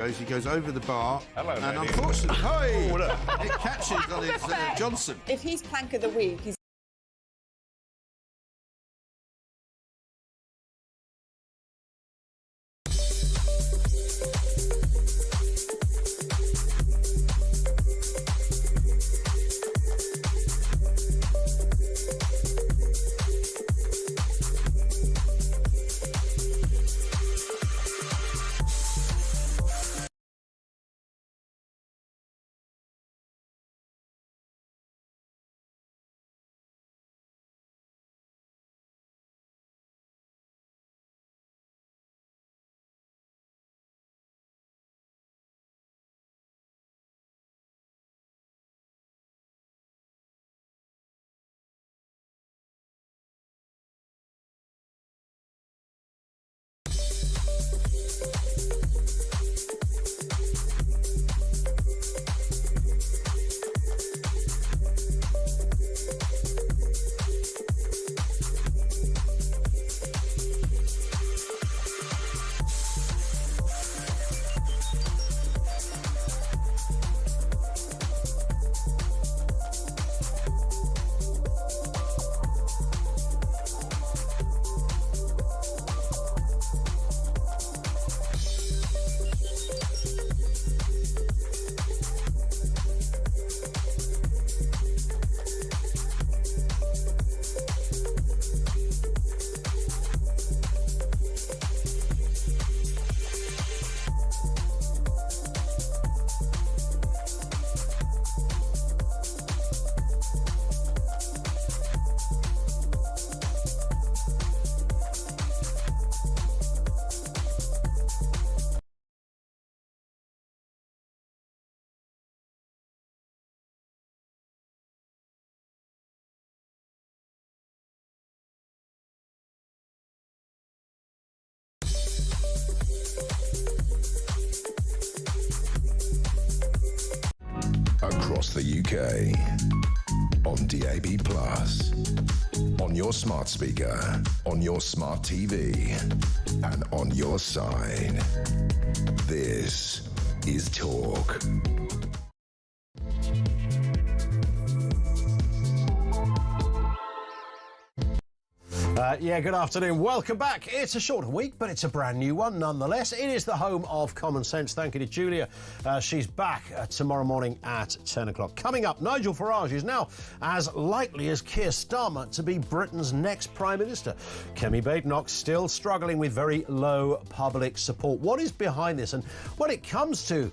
He goes over the bar. Hello, and lady. unfortunately, it catches on his Johnson. If he's plank of the week, he's across the UK, on DAB+, on your smart speaker, on your smart TV, and on your side. This is Talk. Good afternoon. Welcome back. It's a shorter week, but it's a brand new one nonetheless. It is the home of common sense. Thank you to Julia. She's back tomorrow morning at 10 o'clock. Coming up, Nigel Farage is now as likely as Keir Starmer to be Britain's next Prime Minister. Kemi Badenoch still struggling with very low public support. What is behind this? And when it comes to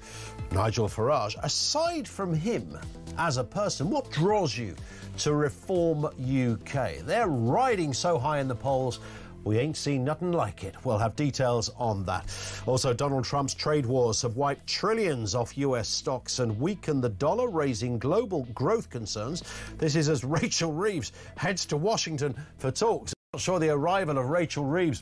Nigel Farage, aside from him as a person, what draws you to Reform UK? They're riding so high in the polls, we ain't seen nothing like it. We'll have details on that. Also, Donald Trump's trade wars have wiped trillions off US stocks and weakened the dollar, raising global growth concerns. This is as Rachel Reeves heads to Washington for talks. I'm not sure the arrival of Rachel Reeves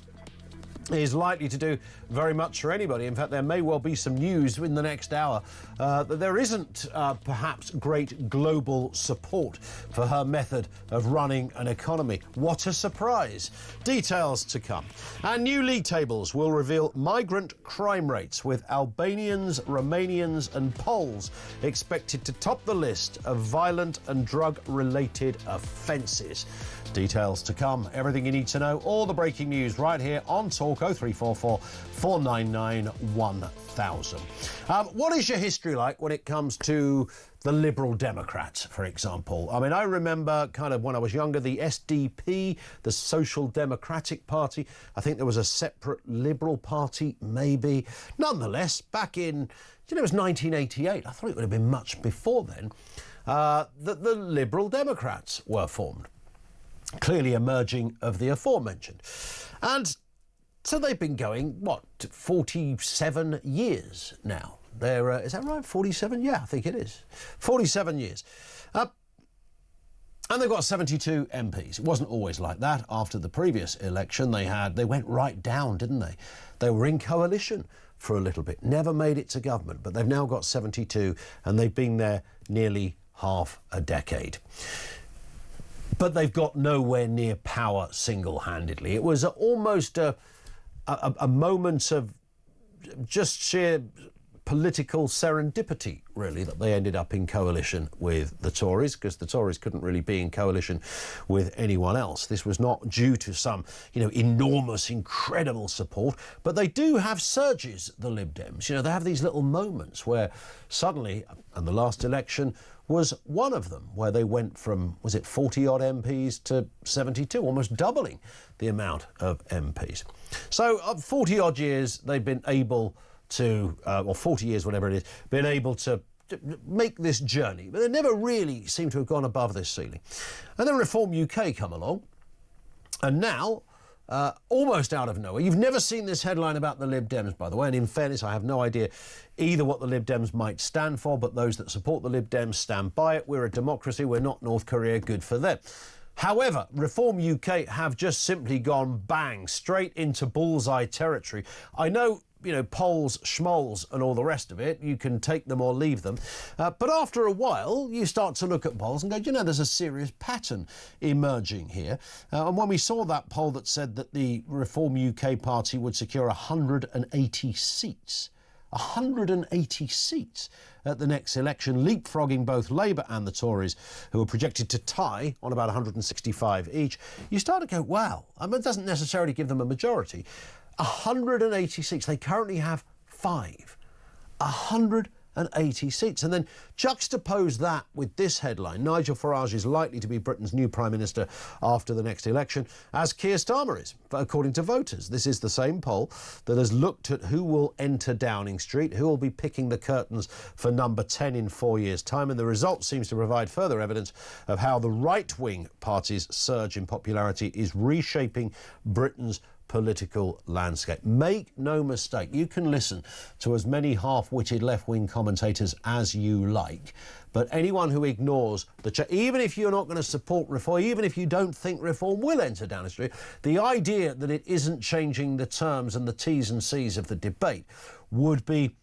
is likely to do very much for anybody. In fact, there may well be some news in the next hour that there isn't perhaps great global support for her method of running an economy. What a surprise. Details to come. And new league tables will reveal migrant crime rates, with Albanians, Romanians and Poles expected to top the list of violent and drug-related offences. Details to come. Everything you need to know. All the breaking news right here on Talk 0344 499 1000. What is your history like when it comes to the Liberal Democrats, for example? I mean, I remember kind of when I was younger, the SDP, the Social Democratic Party. I think there was a separate Liberal Party, maybe. Nonetheless, back in, it was 1988. I thought it would have been much before then, that the Liberal Democrats were formed, clearly emerging of the aforementioned. And so they've been going, 47 years now. They're, is that right, 47? Yeah, I think it is. 47 years. And they've got 72 MPs. It wasn't always like that. After the previous election, they went right down, didn't they? They were in coalition for a little bit, never made it to government, but they've now got 72 and they've been there nearly half a decade. But they've got nowhere near power single-handedly. It was almost a moment of just sheer political serendipity, really, that they ended up in coalition with the Tories, because the Tories couldn't really be in coalition with anyone else. This was not due to some, enormous, incredible support, but they do have surges, the Lib Dems. They have these little moments where suddenly, and the last election was one of them, where they went from, 40-odd MPs to 72, almost doubling the amount of MPs. So 40-odd years they've been able to, or 40 years, whatever it is, been able to make this journey, but they never really seem to have gone above this ceiling. And then Reform UK come along, and now, almost out of nowhere, you've never seen this headline about the Lib Dems, by the way, and in fairness, I have no idea either what the Lib Dems might stand for, but those that support the Lib Dems stand by it. We're a democracy, we're not North Korea, good for them. However, Reform UK have just simply gone bang, straight into bullseye territory. I know, polls, schmoles and all the rest of it, you can take them or leave them. But after a while, you start to look at polls and go, there's a serious pattern emerging here. And when we saw that poll that said that the Reform UK party would secure 180 seats, 180 seats at the next election, leapfrogging both Labour and the Tories, who are projected to tie on about 165 each, you start to go, wow, it doesn't necessarily give them a majority. 180 seats. They currently have 5. 180 seats. And then juxtapose that with this headline: Nigel Farage is likely to be Britain's new Prime Minister after the next election, as Keir Starmer is, according to voters. This is the same poll that has looked at who will enter Downing Street, who will be picking the curtains for number 10 in 4 years' time. And the result seems to provide further evidence of how the right-wing party's surge in popularity is reshaping Britain's political landscape. Make no mistake, you can listen to as many half-witted left-wing commentators as you like, but anyone who ignores even if you're not going to support reform, even if you don't think reform will enter Downing Street, the idea that it isn't changing the terms and the T's and C's of the debate would be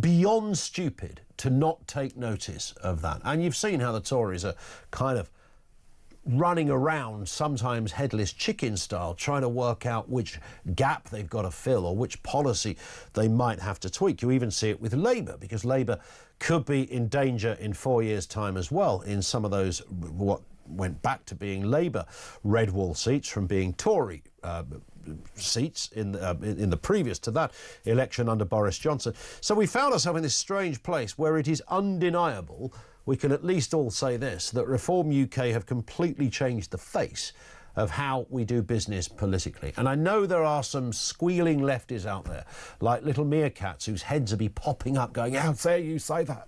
beyond stupid to not take notice of that. And you've seen how the Tories are kind of running around, sometimes headless chicken style, trying to work out which gap they've got to fill or which policy they might have to tweak. You even see it with Labour, because Labour could be in danger in 4 years' time as well in some of those what went back to being Labour red wall seats from being Tory seats in the previous to that election under Boris Johnson. So we found ourselves in this strange place where it is undeniable, we can at least all say this, that Reform UK have completely changed the face of how we do business politically. And I know there are some squealing lefties out there, like little meerkats whose heads will be popping up going, how dare you say that?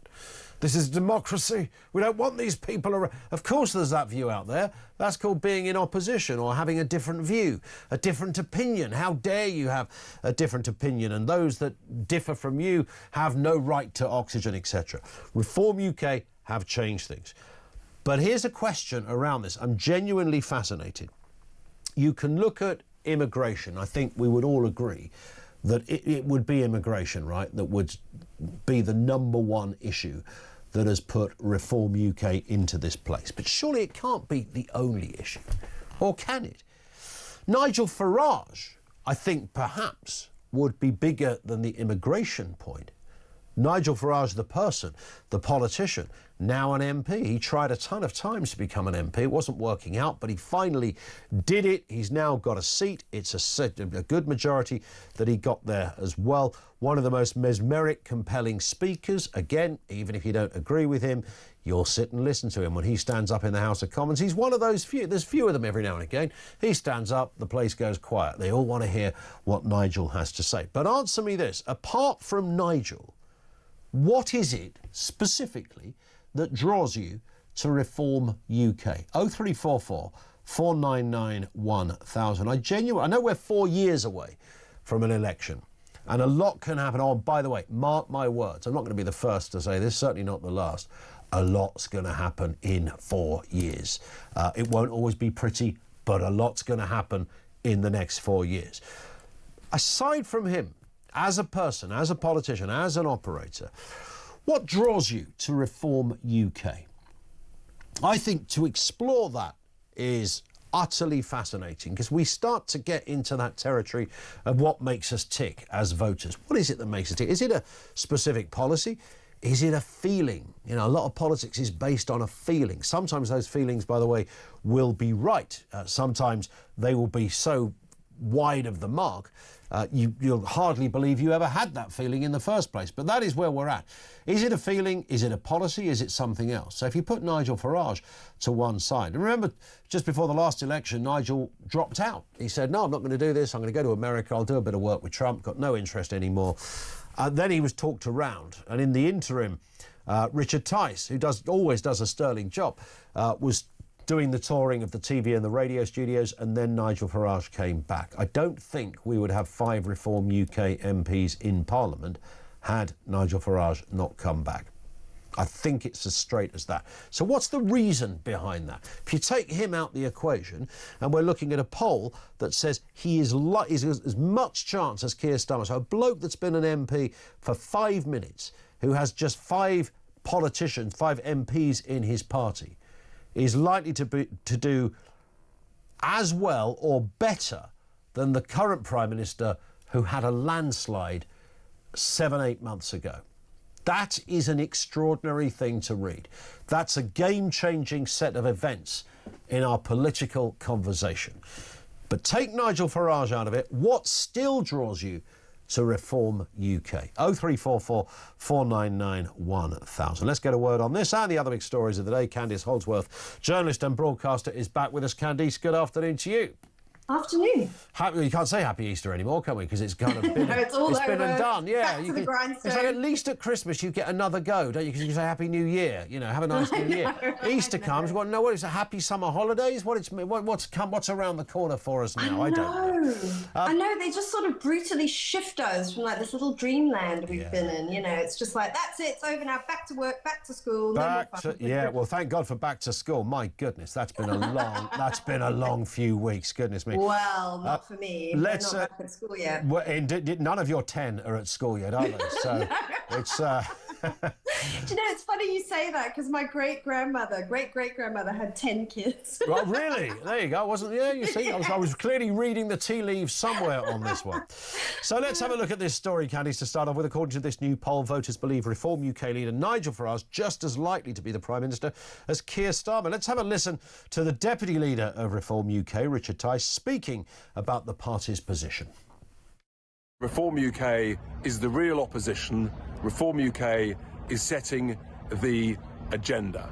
This is democracy. We don't want these people around. Of course there's that view out there. That's called being in opposition or having a different view, a different opinion. How dare you have a different opinion? And those that differ from you have no right to oxygen, etc. Reform UK have changed things. But here's a question around this. I'm genuinely fascinated. You can look at immigration. I think we would all agree that it would be immigration, right, that would be the number one issue that has put Reform UK into this place. But surely it can't be the only issue. Or can it? Nigel Farage, I think perhaps, would be bigger than the immigration point. Nigel Farage, the person, the politician, now an MP. He tried a ton of times to become an MP. It wasn't working out, but he finally did it. He's now got a seat. It's a good majority that he got there as well. One of the most mesmeric, compelling speakers. Again, even if you don't agree with him, you'll sit and listen to him when he stands up in the House of Commons. He's one of those few. There's few of them every now and again. He stands up, the place goes quiet. They all want to hear what Nigel has to say. But answer me this. Apart from Nigel, what is it specifically that draws you to Reform UK? 0344 499 1000. I know we're 4 years away from an election and a lot can happen. Oh, by the way, mark my words, I'm not going to be the first to say this, certainly not the last. A lot's going to happen in 4 years. It won't always be pretty, but a lot's going to happen in the next 4 years. Aside from him, as a person, as a politician, as an operator, what draws you to Reform UK? I think to explore that is utterly fascinating, because we start to get into that territory of what makes us tick as voters. What is it that makes us tick? Is it a specific policy? Is it a feeling? You know, a lot of politics is based on a feeling. Sometimes those feelings, by the way, will be right. Sometimes they will be so wide of the mark, you'll hardly believe you ever had that feeling in the first place. But that is where we're at. Is it a feeling? Is it a policy? Is it something else? So if you put Nigel Farage to one side, and remember, just before the last election, Nigel dropped out. He said, no, I'm not going to do this. I'm going to go to America. I'll do a bit of work with Trump. Got no interest anymore. Then he was talked around. And in the interim, Richard Tice, who always does a sterling job, was doing the touring of the TV and the radio studios, and then Nigel Farage came back. I don't think we would have 5 Reform UK MPs in Parliament had Nigel Farage not come back. I think it's as straight as that. So what's the reason behind that? If you take him out the equation, and we're looking at a poll that says he is as much chance as Keir Starmer, so a bloke that's been an MP for 5 minutes, who has just 5 politicians, 5 MPs in his party, is likely to do as well or better than the current Prime Minister, who had a landslide 7-8 months ago. That is an extraordinary thing to read. That's a game-changing set of events in our political conversation. But take Nigel Farage out of it, what still draws you to Reform UK? 0344 499 1000. Let's get a word on this and the other big stories of the day. Candice Holdsworth, journalist and broadcaster, is back with us. Candice, good afternoon to you. Afternoon. You can't say Happy Easter anymore, can we? Because it's kind of been, no, it's been and done. Yeah, back to the grindstone. It's like at least at Christmas you get another go, don't you? Because you can say Happy New Year. You know, have a nice New Year. Easter comes. You want to know what it's a happy summer holidays. What's around the corner for us now? I don't know. I know they just sort of brutally shift us from like this little dreamland we've been in. You know, it's just like that's it. It's over now. Back to work. Back to school. Well, thank God for back to school. My goodness, that's been a long few weeks. Goodness me. Well, not for me. They're not back at school yet. Well, none of your 10 are at school yet, are they? So no. it's. Do you know, it's funny you say that, because my great-great-grandmother had 10 kids. Well, really? There you go. You see, I was clearly reading the tea leaves somewhere on this one. So let's have a look at this story, Candice, to start off with. According to this new poll, voters believe Reform UK leader Nigel Farage just as likely to be the Prime Minister as Keir Starmer. Let's have a listen to the Deputy Leader of Reform UK, Richard Tice, speaking about the party's position. Reform UK is the real opposition. Reform UK is setting the agenda.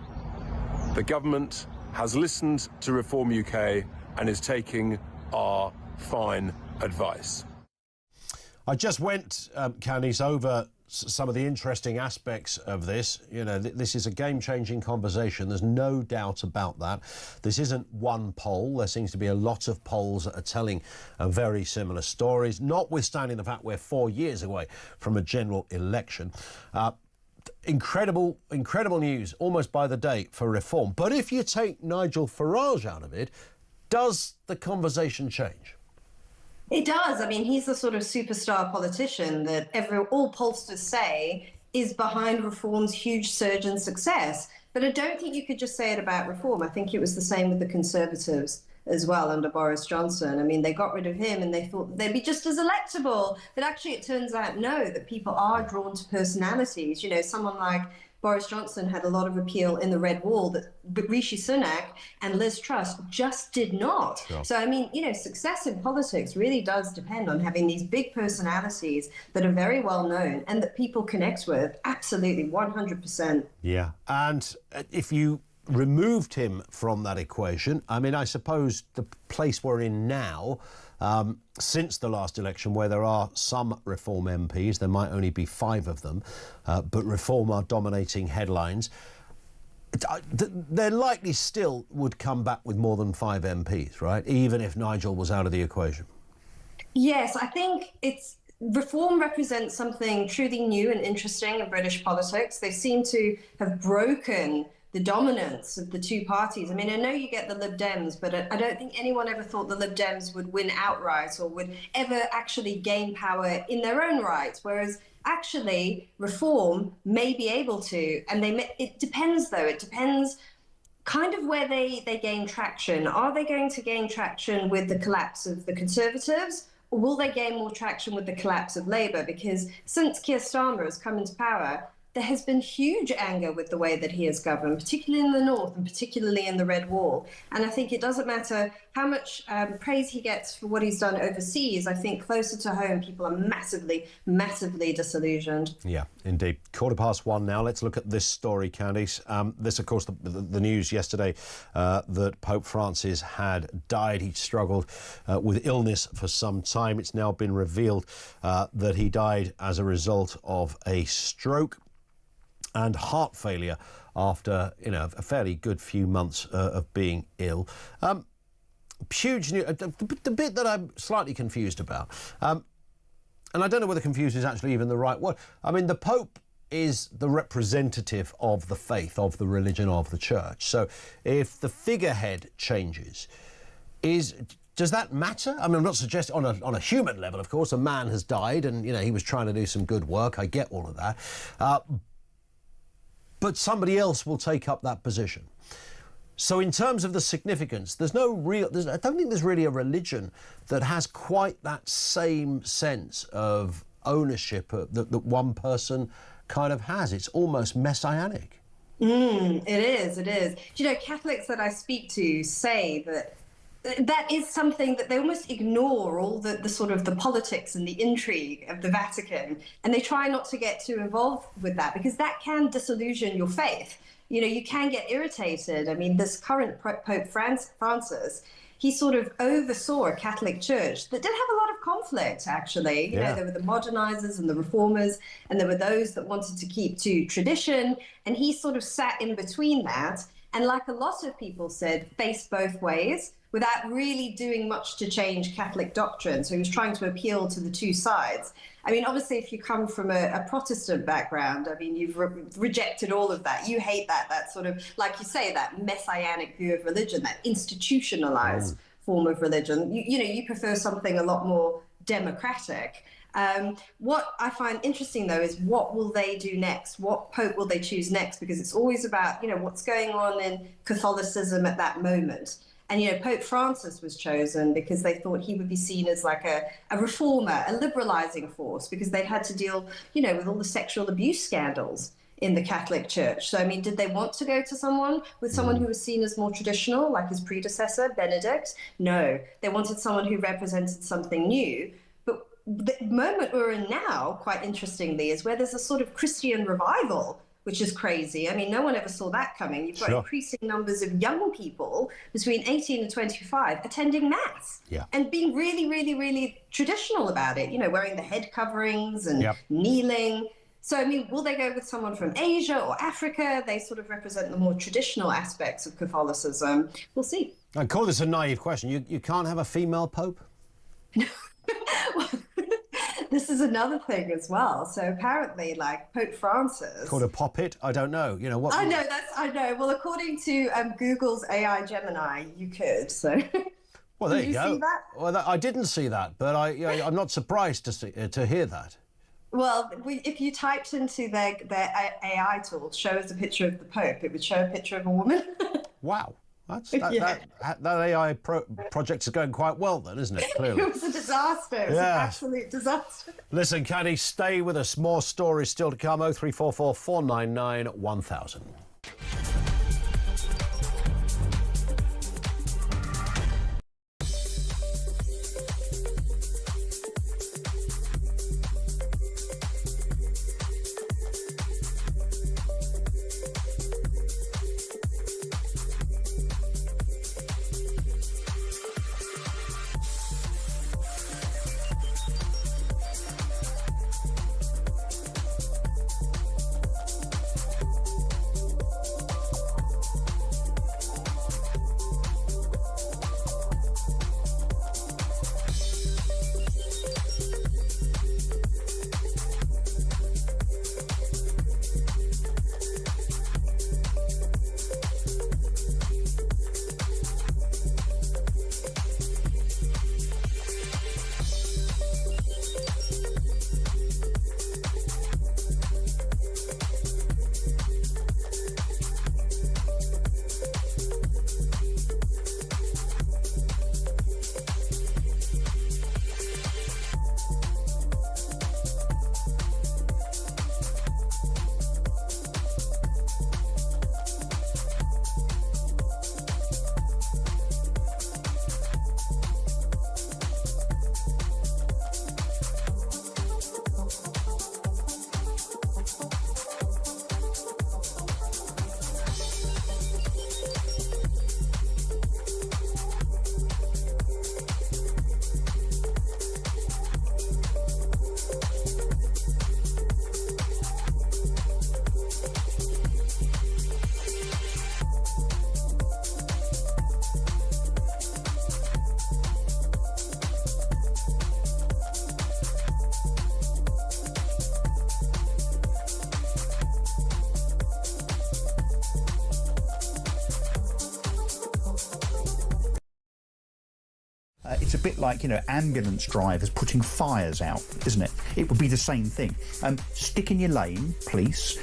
The government has listened to Reform UK and is taking our fine advice. I just went, Candice, over some of the interesting aspects of this. You know, this is a game-changing conversation. There's no doubt about that. This isn't one poll. There seems to be a lot of polls that are telling very similar stories, notwithstanding the fact we're 4 years away from a general election. Incredible news, almost by the day, for Reform. But if you take Nigel Farage out of it, does the conversation change? It does. I mean, he's the sort of superstar politician that all pollsters say is behind Reform's huge surge in success. But I don't think you could just say it about Reform. I think it was the same with the Conservatives as well under Boris Johnson. I mean, they got rid of him and they thought they'd be just as electable. But actually, it turns out, no, that people are drawn to personalities. You know, someone like Boris Johnson had a lot of appeal in the Red Wall that Rishi Sunak and Liz Truss just did not. Sure. So, I mean, you know, success in politics really does depend on having these big personalities that are very well known and that people connect with. Absolutely, 100%. Yeah. And if you removed him from that equation, I mean, I suppose the place we're in now, since the last election, where there are some Reform MPs, there might only be 5 of them, but Reform are dominating headlines, they're likely still would come back with more than 5 MPs, right? Even if Nigel was out of the equation. Yes, I think Reform represents something truly new and interesting in British politics. They seem to have broken the dominance of the two parties. I mean, I know you get the Lib Dems, but I don't think anyone ever thought the Lib Dems would win outright or would ever actually gain power in their own right, whereas actually Reform may be able to. And it depends, though. It depends kind of where they gain traction. Are they going to gain traction with the collapse of the Conservatives? Or will they gain more traction with the collapse of Labour? Because since Keir Starmer has come into power, there has been huge anger with the way that he has governed, particularly in the north and particularly in the Red Wall. And I think it doesn't matter how much praise he gets for what he's done overseas. I think closer to home, people are massively, massively disillusioned. Yeah, indeed. 1:15 now. Let's look at this story, Candice. This, of course, the news yesterday that Pope Francis had died. He struggled with illness for some time. It's now been revealed that he died as a result of a stroke and heart failure after, a fairly good few months of being ill. Huge news. The bit that I'm slightly confused about, and I don't know whether confused is actually even the right word. I mean, the Pope is the representative of the faith, of the religion, of the church. So if the figurehead changes, does that matter? I mean, I'm not suggesting on a human level, of course, a man has died and, he was trying to do some good work. I get all of that. But somebody else will take up that position. So in terms of the significance, I don't think there's really a religion that has quite that same sense of ownership that one person kind of has. It's almost messianic. It is. Catholics that I speak to say that is something that they almost ignore, all the sort of the politics and the intrigue of the Vatican, and they try not to get too involved with that because that can disillusion your faith. You can get irritated. I mean, this current Pope Francis, he sort of oversaw a Catholic Church that did have a lot of conflict, actually. There were the modernizers and the reformers, and there were those that wanted to keep to tradition, and he sort of sat in between that, and like a lot of people said, faced both ways, without really doing much to change Catholic doctrine. So he was trying to appeal to the two sides. I mean, obviously, if you come from a Protestant background, I mean, you've rejected all of that. You hate that sort of, like you say, that messianic view of religion, that institutionalized form of religion. You prefer something a lot more democratic. What I find interesting, though, is what will they do next? What pope will they choose next? Because it's always about, what's going on in Catholicism at that moment. And, Pope Francis was chosen because they thought he would be seen as like a reformer, a liberalizing force, because they'd had to deal, with all the sexual abuse scandals in the Catholic Church. So, I mean, did they want to go to someone who was seen as more traditional, like his predecessor, Benedict? No, they wanted someone who represented something new. But the moment we're in now, quite interestingly, is where there's a sort of Christian revival, which is crazy. I mean, no one ever saw that coming. You've got increasing numbers of young people between 18 and 25 attending Mass and being really, really, really traditional about it, wearing the head coverings and kneeling. So, I mean, will they go with someone from Asia or Africa? They sort of represent the more traditional aspects of Catholicism. We'll see. I call this a naive question. You can't have a female pope? Well, this is another thing as well. So apparently, like Pope Francis, called a poppet. I don't know. What? I know. Well, according to Google's AI Gemini, you could. So. Well, there you go. Did you see that? Well, I didn't see that, but I'm not surprised to hear that. Well, if you typed into their AI tool, show us a picture of the Pope, it would show a picture of a woman. Wow. That AI project is going quite well then, isn't it? Clearly. It was a disaster. It was an absolute disaster. Listen, Caddy, stay with us. More stories still to come. 0344 499 1000. It's a bit like, you know, ambulance drivers putting fires out, isn't it? It would be the same thing. Stick in your lane, police,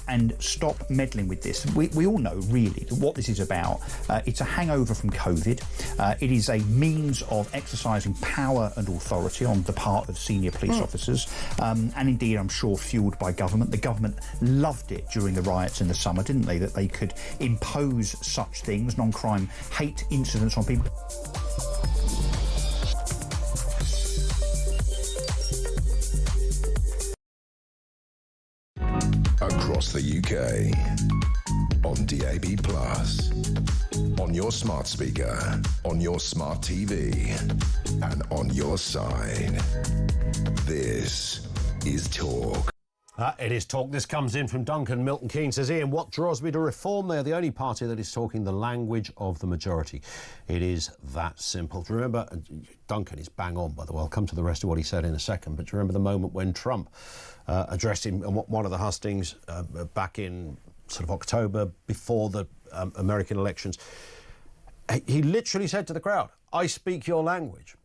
and stop meddling with this. We all know, really, what this is about. It's a hangover from COVID. It is a means of exercising power and authority on the part of senior police officers, and indeed, I'm sure, fuelled by government. The government loved it during the riots in the summer, didn't they? That they could impose such things, non-crime hate incidents on people. Across the UK, on DAB+, on your smart speaker, on your smart TV, and on your side. This is Talk. It is Talk. This comes in from Duncan. Milton Keynes says, Ian, what draws me to Reform? They are the only party that is talking the language of the majority. It is that simple. Do you remember, Duncan is bang on, by the way. I'll come to the rest of what he said in a second, but do you remember the moment when Trump addressed him on one of the hustings back in sort of October before the American elections? He literally said to the crowd, I speak your language.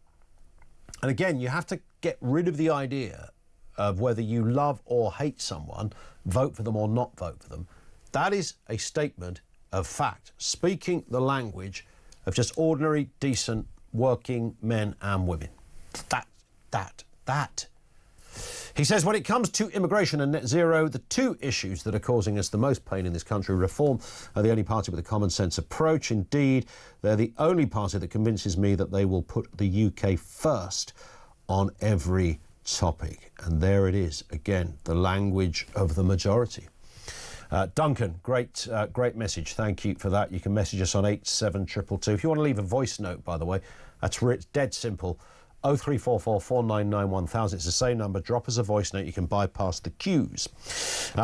And again, you have to get rid of the idea of whether you love or hate someone, vote for them or not vote for them. That is a statement of fact, speaking the language of just ordinary, decent, working men and women. That. He says, when it comes to immigration and net zero, the two issues that are causing us the most pain in this country, Reform are the only party with a common sense approach. Indeed, they're the only party that convinces me that they will put the UK first on every topic. And there it is again, the language of the majority. Duncan, great message. Thank you for that. You can message us on 87222. If you want to leave a voice note, by the way, that's dead simple. 0344 499 1000. It's the same number. Drop us a voice note. You can bypass the queues.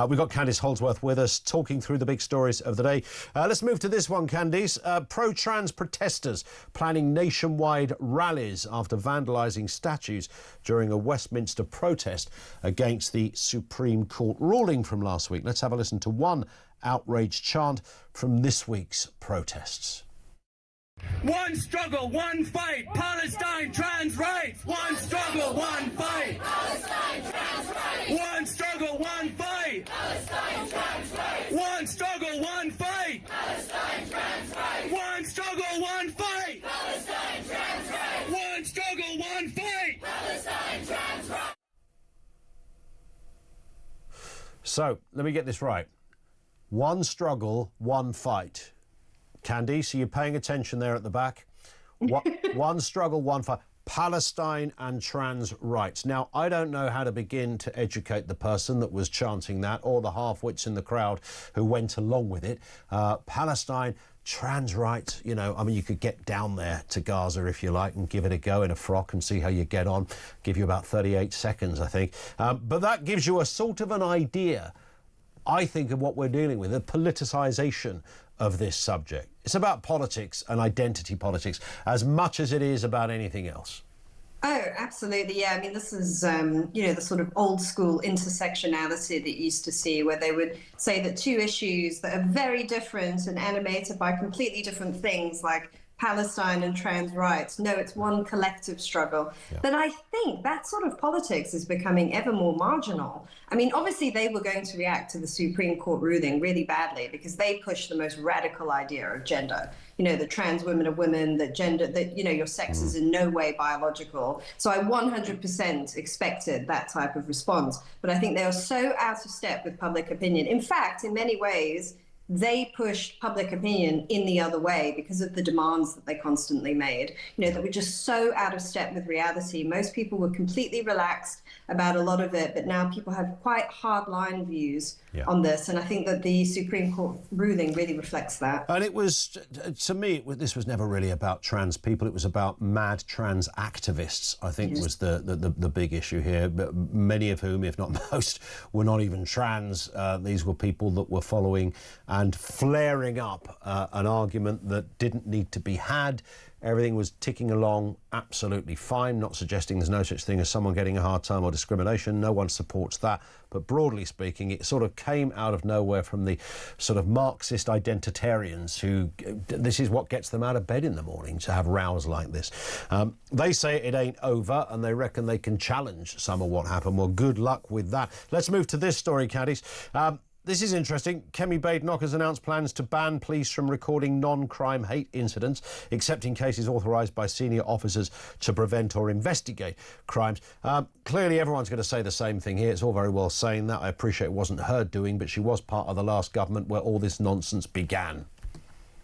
We've got Candice Holdsworth with us, talking through the big stories of the day. Let's move to this one, Candice. Pro-trans protesters planning nationwide rallies after vandalising statues during a Westminster protest against the Supreme Court ruling from last week. Let's have a listen to one outraged chant from this week's protests. One struggle, one fight, Palestine trans rights. One struggle, one fight, Palestine trans rights. One struggle, one fight, Palestine trans rights. One struggle, one fight, Palestine trans rights. One struggle, one fight, Palestine trans rights. One struggle, one fight, Palestine trans rights. So, let me get this right. One struggle, one fight. Candice, are you paying attention there at the back? One struggle, one fight. Palestine and trans rights. Now, I don't know how to begin to educate the person that was chanting that or the half-wits in the crowd who went along with it. Palestine, trans rights, you know, I mean, you could get down there to Gaza if you like and give it a go in a frock and see how you get on. Give you about 38 seconds, I think. But that gives you a sort of an idea, I think, of what we're dealing with, the politicisation of this subject. It's about politics and identity politics as much as it is about anything else. Oh, absolutely. Yeah. I mean, this is, you know, the sort of old school intersectionality that you used to see, where they would say that two issues that are very different and animated by completely different things, like Palestine and trans rights. No, it's one collective struggle. Yeah. But I think that sort of politics is becoming ever more marginal. I mean, obviously, they were going to react to the Supreme Court ruling really badly because they pushed the most radical idea of gender. You know, that trans women are women, that gender, that, you know, your sex is in no way biological. So I 100% expected that type of response. But I think they are so out of step with public opinion. In fact, in many ways, they pushed public opinion in the other way because of the demands that they constantly made, you know, that were just so out of step with reality. Most people were completely relaxed about a lot of it, but now people have quite hardline views on this. And I think that the Supreme Court ruling really reflects that. And it was, to me, this was never really about trans people. It was about mad trans activists, I think, was the big issue here. But many of whom, if not most, were not even trans. These were people that were following and flaring up an argument that didn't need to be had. Everything was ticking along absolutely fine, not suggesting there's no such thing as someone getting a hard time or discrimination. No one supports that. But broadly speaking, it sort of came out of nowhere from the sort of Marxist identitarians who, this is what gets them out of bed in the morning, to have rows like this. They say it ain't over, and they reckon they can challenge some of what happened. Well, good luck with that. Let's move to this story, Caddies. This is interesting. Kemi Badenoch has announced plans to ban police from recording non-crime hate incidents, except in cases authorised by senior officers to prevent or investigate crimes. Clearly, everyone's going to say the same thing here. It's all very well saying that. I appreciate it wasn't her doing, but she was part of the last government where all this nonsense began.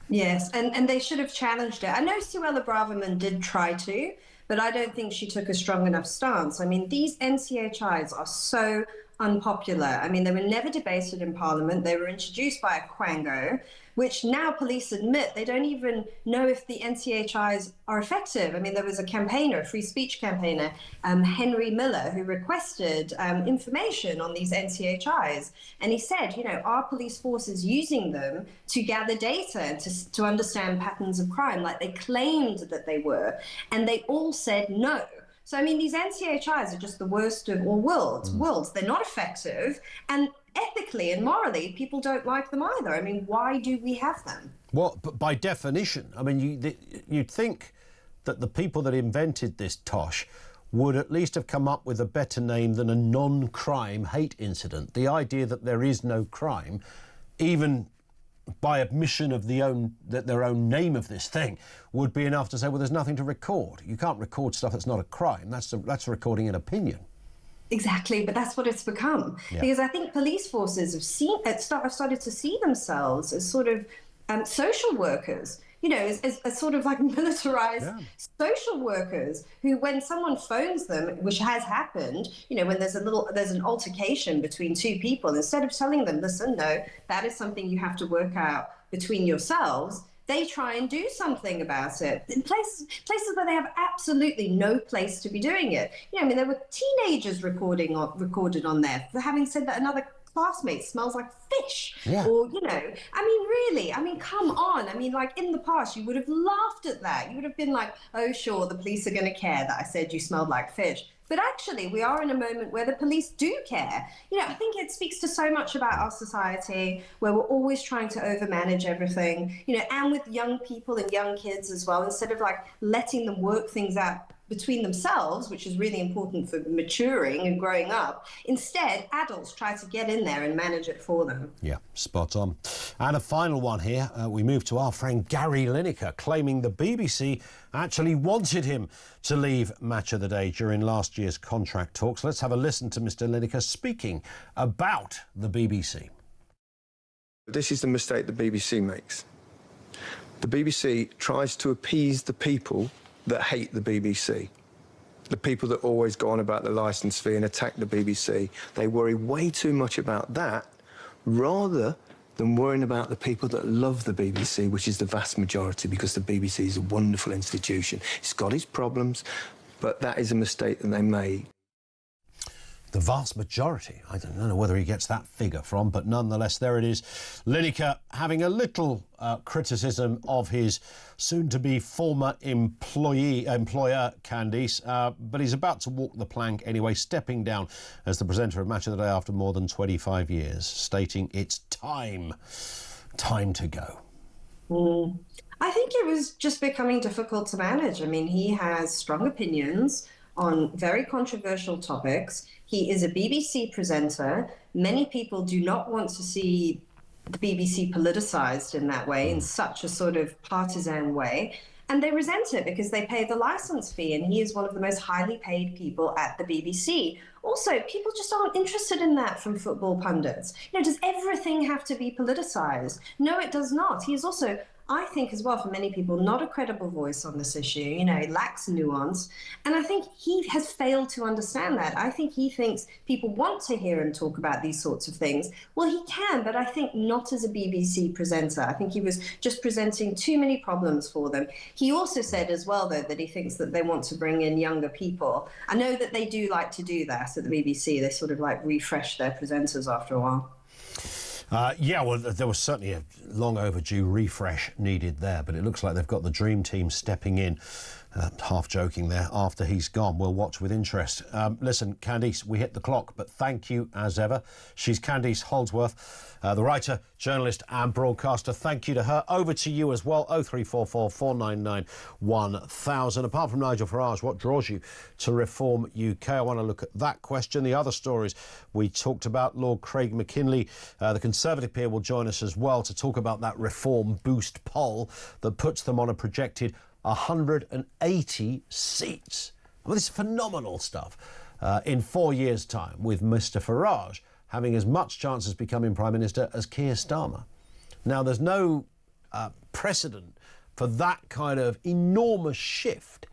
Yes, and they should have challenged it. I know Suella Braverman did try to, but I don't think she took a strong enough stance. I mean, these NCHIs are so unpopular. I mean, they were never debated in Parliament. They were introduced by a quango, which now police admit they don't even know if the NCHIs are effective. I mean, there was a campaigner, a free speech campaigner, Henry Miller, who requested information on these NCHIs. And he said, you know, are police forces using them to gather data to understand patterns of crime like they claimed that they were? And they all said no. So, I mean, these NCHIs are just the worst of all worlds. They're not effective. And ethically and morally, people don't like them either. I mean, why do we have them? Well, but by definition, I mean, you'd think that the people that invented this tosh would at least have come up with a better name than a non-crime hate incident. The idea that there is no crime, even by admission of their own name of this thing, would be enough to say, well, there's nothing to record. You can't record stuff that's not a crime. That's recording an opinion. Exactly, but that's what it's become. Yeah. Because I think police forces have started to see themselves as sort of social workers, you know, as sort of like militarized social workers who, when someone phones them, which has happened, you know, when there's an altercation between two people, instead of telling them, listen, no, that is something you have to work out between yourselves, they try and do something about it in places where they have absolutely no place to be doing it. You know, I mean, there were teenagers recorded on there for having said that another classmate smells like fish. Yeah. Or, you know, I mean, really, I mean, come on. I mean, like, in the past, you would have laughed at that. You would have been like, oh, sure, the police are going to care that I said you smelled like fish. But actually, we are in a moment where the police do care. You know, I think it speaks to so much about our society, where we're always trying to overmanage everything, you know, and with young people and young kids as well, instead of like letting them work things out between themselves, which is really important for maturing and growing up. Instead, adults try to get in there and manage it for them. Yeah, spot on. And a final one here. We move to our friend Gary Lineker, claiming the BBC actually wanted him to leave Match of the Day during last year's contract talks. Let's have a listen to Mr. Lineker speaking about the BBC. This is the mistake the BBC makes. The BBC tries to appease the people that hate the BBC. The people that always go on about the licence fee and attack the BBC. They worry way too much about that rather than worrying about the people that love the BBC, which is the vast majority, because the BBC is a wonderful institution. It's got its problems, but that is a mistake that they made. The vast majority. I don't know whether he gets that figure from, but nonetheless, there it is. Lineker having a little criticism of his soon-to-be former employer, Candice, but he's about to walk the plank anyway, stepping down as the presenter of Match of the Day after more than 25 years, stating it's time to go. I think it was just becoming difficult to manage. I mean, he has strong opinions on very controversial topics. He is a BBC presenter. Many people do not want to see the BBC politicised in that way, in such a sort of partisan way. And they resent it because they pay the licence fee, and he is one of the most highly paid people at the BBC. Also, people just aren't interested in that from football pundits. You know, does everything have to be politicised? No, it does not. He is also, I think as well, for many people, not a credible voice on this issue. You know, it lacks nuance. And I think he has failed to understand that. I think he thinks people want to hear him talk about these sorts of things. Well, he can, but I think not as a BBC presenter. I think he was just presenting too many problems for them. He also said as well, though, that he thinks that they want to bring in younger people. I know that they do like to do that at the BBC. They sort of like refresh their presenters after a while. Yeah, well, there was certainly a long overdue refresh needed there, but it looks like they've got the dream team stepping in, half joking there, after he's gone. We'll watch with interest. Listen, Candice, we hit the clock, but thank you as ever. She's Candice Holdsworth, the writer, journalist and broadcaster. Thank you to her. Over to you as well, 0344 499 1000. Apart from Nigel Farage, what draws you to Reform UK? I want to look at that question. The other stories we talked about, Lord Craig McKinley, the Conservative peer, will join us as well to talk about that Reform Boost poll that puts them on a projected 180 seats. I mean, this is phenomenal stuff. In 4 years' time, with Mr Farage having as much chance as becoming Prime Minister as Keir Starmer. Now, there's no precedent for that kind of enormous shift,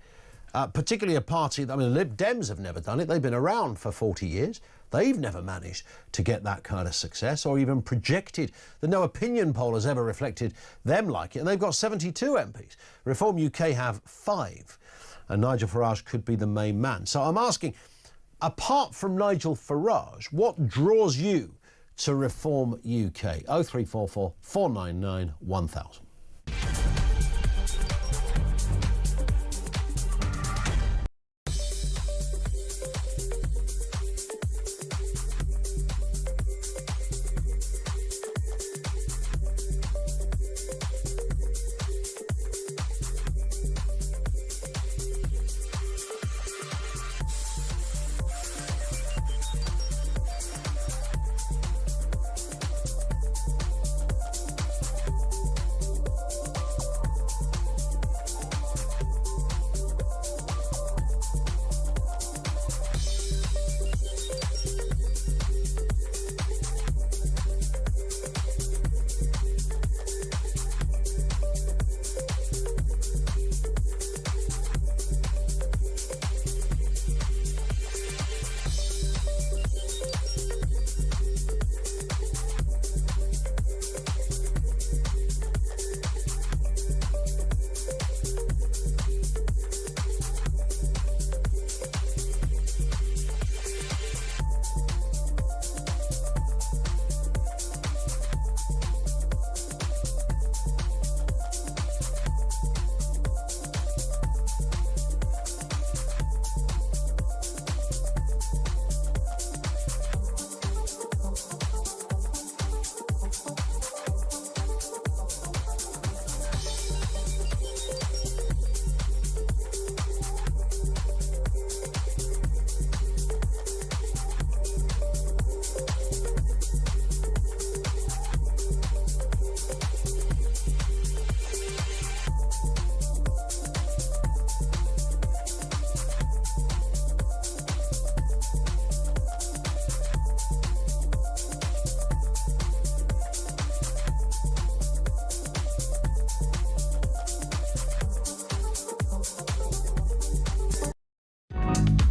particularly a party, I mean, the Lib Dems have never done it. They've been around for 40 years. They've never managed to get that kind of success or even projected. No opinion poll has ever reflected them like it. And they've got 72 MPs. Reform UK have 5. And Nigel Farage could be the main man. So I'm asking, apart from Nigel Farage, what draws you to Reform UK? 0344 499 1000.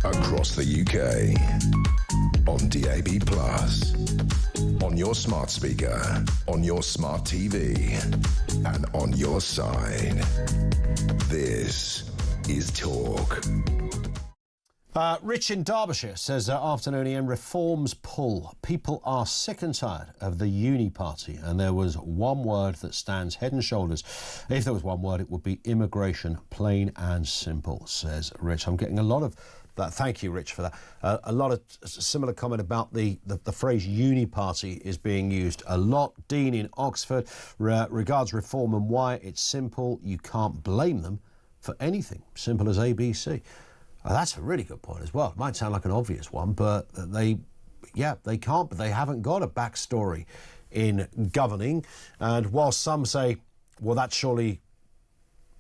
Across the UK, on DAB+, on your smart speaker, on your smart TV, and on your side. This is Talk. Rich in Derbyshire says, afternoon Ian, Reform's pull. People are sick and tired of the uni party, and there was one word that stands head and shoulders. If there was one word, it would be immigration, plain and simple, says Rich. I'm getting a lot of that. Thank you, Rich, for that. A lot of similar comment about the phrase uni party is being used a lot. Dean in Oxford regards Reform and why it's simple. You can't blame them for anything. Simple as ABC. That's a really good point as well. It might sound like an obvious one, but they can't, but they haven't got a backstory in governing. And while some say, well, that's surely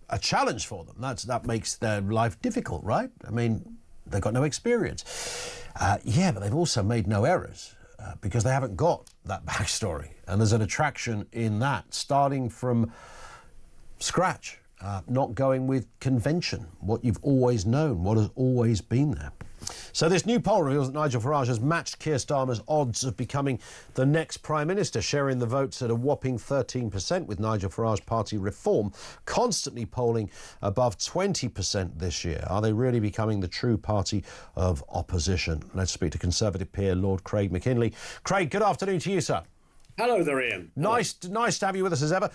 a challenge for them. That makes their life difficult, right? I mean, they've got no experience. But they've also made no errors because they haven't got that backstory. And there's an attraction in that, starting from scratch. Not going with convention, what you've always known, what has always been there. So this new poll reveals that Nigel Farage has matched Keir Starmer's odds of becoming the next Prime Minister, sharing the votes at a whopping 13%, with Nigel Farage party Reform constantly polling above 20% this year. Are they really becoming the true party of opposition? Let's speak to Conservative peer Lord Craig McKinley. Craig, good afternoon to you, sir. Hello there, Ian. Nice to have you with us as ever.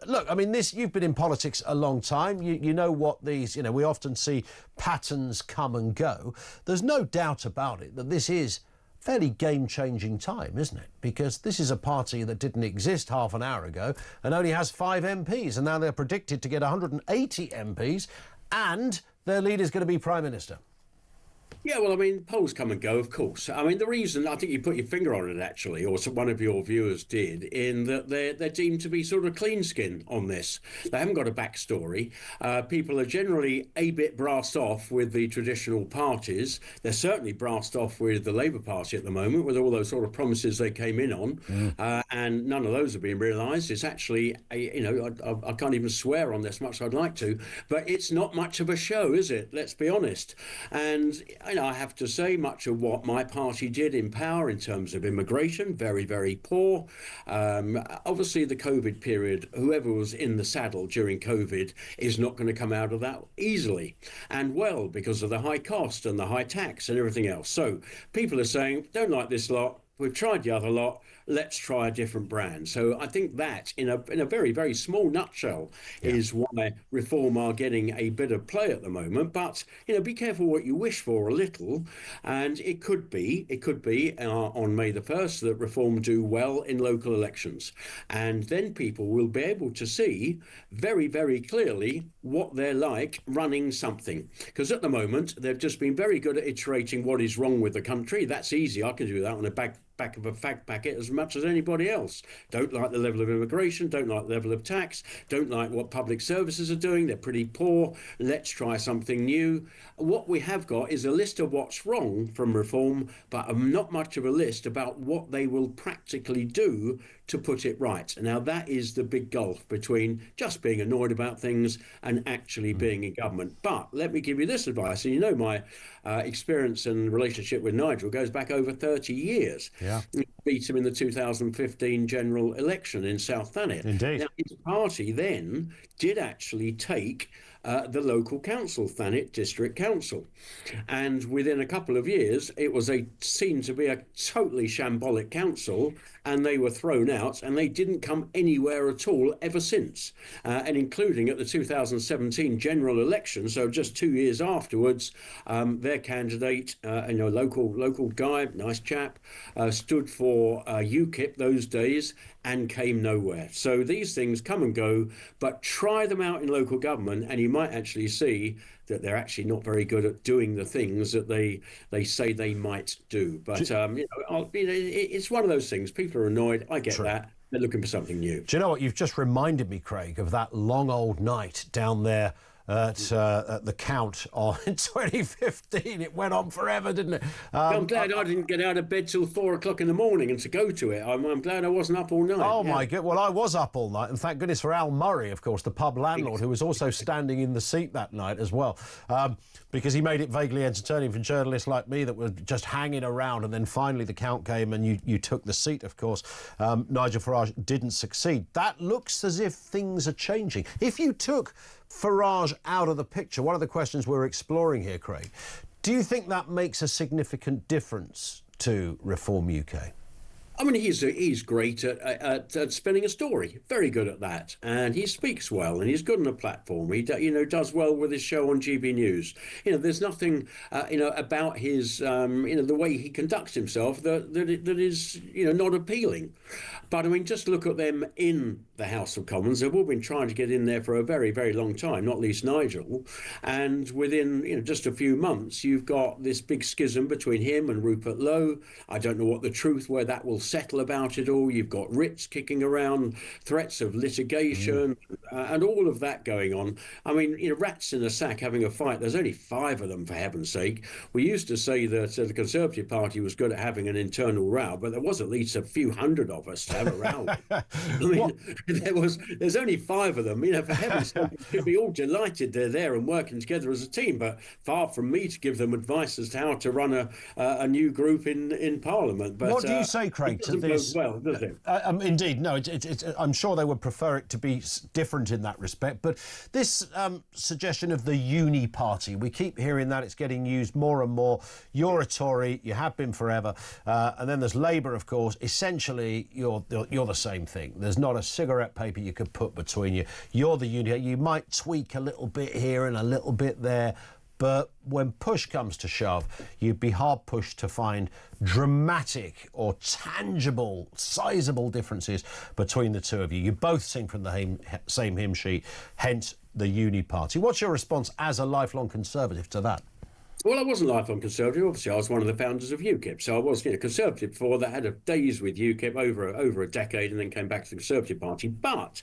Look, I mean, you've been in politics a long time. You know what these, we often see patterns come and go. There's no doubt about it that this is fairly game-changing time, isn't it? Because this is a party that didn't exist half an hour ago and only has 5 MPs, and now they're predicted to get 180 MPs, and their leader's going to be Prime Minister. Yeah, well, I mean, polls come and go, of course. I mean, the reason, I think you put your finger on it, actually, or one of your viewers did, in that they're deemed to be sort of clean skin on this. They haven't got a backstory. People are generally a bit brassed off with the traditional parties. They're certainly brassed off with the Labour Party at the moment, with all those sort of promises they came in on, and none of those are being realised. It's actually, I can't even swear on this much as I'd like to, but it's not much of a show, is it? Let's be honest. And I have to say, much of what my party did in power in terms of immigration, very, very poor. Obviously, the COVID period, whoever was in the saddle during COVID is not going to come out of that easily. And well, because of the high cost and the high tax and everything else. So people are saying, don't like this lot. We've tried the other lot. Let's try a different brand. So I think that, in a very, very small nutshell, is why Reform are getting a bit of play at the moment. But be careful what you wish for a little. And it could be on May the 1st that Reform do well in local elections, and then people will be able to see very, very clearly what they're like running something. Because at the moment they've just been very good at iterating what is wrong with the country. That's easy. I can do that on a back of a fag packet as much as anybody else. Don't like the level of immigration, don't like the level of tax, don't like what public services are doing, they're pretty poor, let's try something new. What we have got is a list of what's wrong from Reform, but not much of a list about what they will practically do to put it right. Now that is the big gulf between just being annoyed about things and actually being in government. But let me give you this advice, and my experience and relationship with Nigel goes back over 30 years. Yeah. He beat him in the 2015 general election in South Thanet. Indeed. Now, his party then did actually take the local council, Thanet District Council. And within a couple of years, it was seen to be a totally shambolic council, and they were thrown out, and they didn't come anywhere at all ever since. And including at the 2017 general election, so just 2 years afterwards, their candidate, local guy, nice chap, stood for UKIP those days and came nowhere. So these things come and go, but try them out in local government and you might actually see that they're actually not very good at doing the things that they say they might do. But it's one of those things. People are annoyed. I get that. They're looking for something new. Do you know what? You've just reminded me, Craig, of that long old night down there at the Count in 2015. It went on forever, didn't it? I'm glad I didn't get out of bed till 4 o'clock in the morning and to go to it. I'm glad I wasn't up all night. Oh, my God. Well, I was up all night, and thank goodness for Al Murray, of course, the pub landlord, who was also standing in the seat that night as well, because he made it vaguely entertaining for journalists like me that were just hanging around, and then finally the Count came and you took the seat, of course. Nigel Farage didn't succeed. That looks as if things are changing. If you took Farage out of the picture, one of the questions we're exploring here, Craig, do you think that makes a significant difference to Reform UK? I mean, he's great at spinning a story, very good at that, and he speaks well, and he's good on a platform. He does well with his show on GB News. There's nothing about his the way he conducts himself that is not appealing. But I mean, just look at them in the House of Commons. They've all been trying to get in there for a very, very long time, not least Nigel. And within just a few months, you've got this big schism between him and Rupert Lowe. I don't know what the truth, where that will settle about it all. You've got writs kicking around, threats of litigation, and all of that going on. I mean, rats in a sack having a fight. There's only 5 of them, for heaven's sake. We used to say that the Conservative Party was good at having an internal row, but there was at least a few hundred of us to have a row. I mean, there's only 5 of them. For heaven's sake, you should be all delighted they're there and working together as a team. But far from me to give them advice as to how to run a new group in Parliament. But what do you say, Craig? Craig, to this. Well, does it? Indeed, no. I'm sure they would prefer it to be different in that respect. But this suggestion of the uni party, we keep hearing that it's getting used more and more. You're a Tory, you have been forever, and then there's Labour, of course. Essentially, you're the same thing. There's not a cigarette paper you could put between you. You're the uni. You might tweak a little bit here and a little bit there. But when push comes to shove, you'd be hard pushed to find dramatic or tangible, sizable differences between the two of you. You both sing from the same hymn sheet, hence the uni party. What's your response as a lifelong Conservative to that? Well, I wasn't lifelong Conservative. Obviously, I was one of the founders of UKIP. So I was Conservative before that, had days with UKIP over a decade and then came back to the Conservative Party. But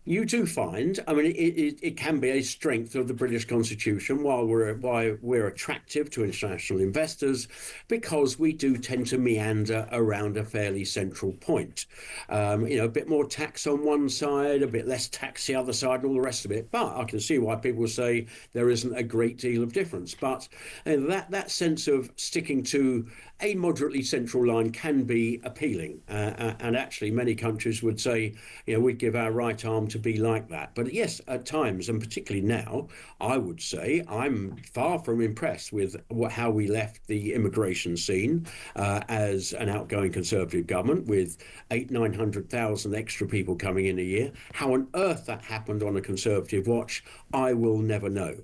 you do find, I mean, it can be a strength of the British Constitution why we're attractive to international investors, because we do tend to meander around a fairly central point. A bit more tax on one side, a bit less tax the other side, and all the rest of it. But I can see why people say there isn't a great deal of difference. But that sense of sticking to a moderately central line can be appealing. And actually, many countries would say, we'd give our right arm to be like that. But yes, at times, and particularly now, I would say I'm far from impressed with how we left the immigration scene as an outgoing Conservative government with 800,000-900,000 extra people coming in a year. How on earth that happened on a Conservative watch, I will never know.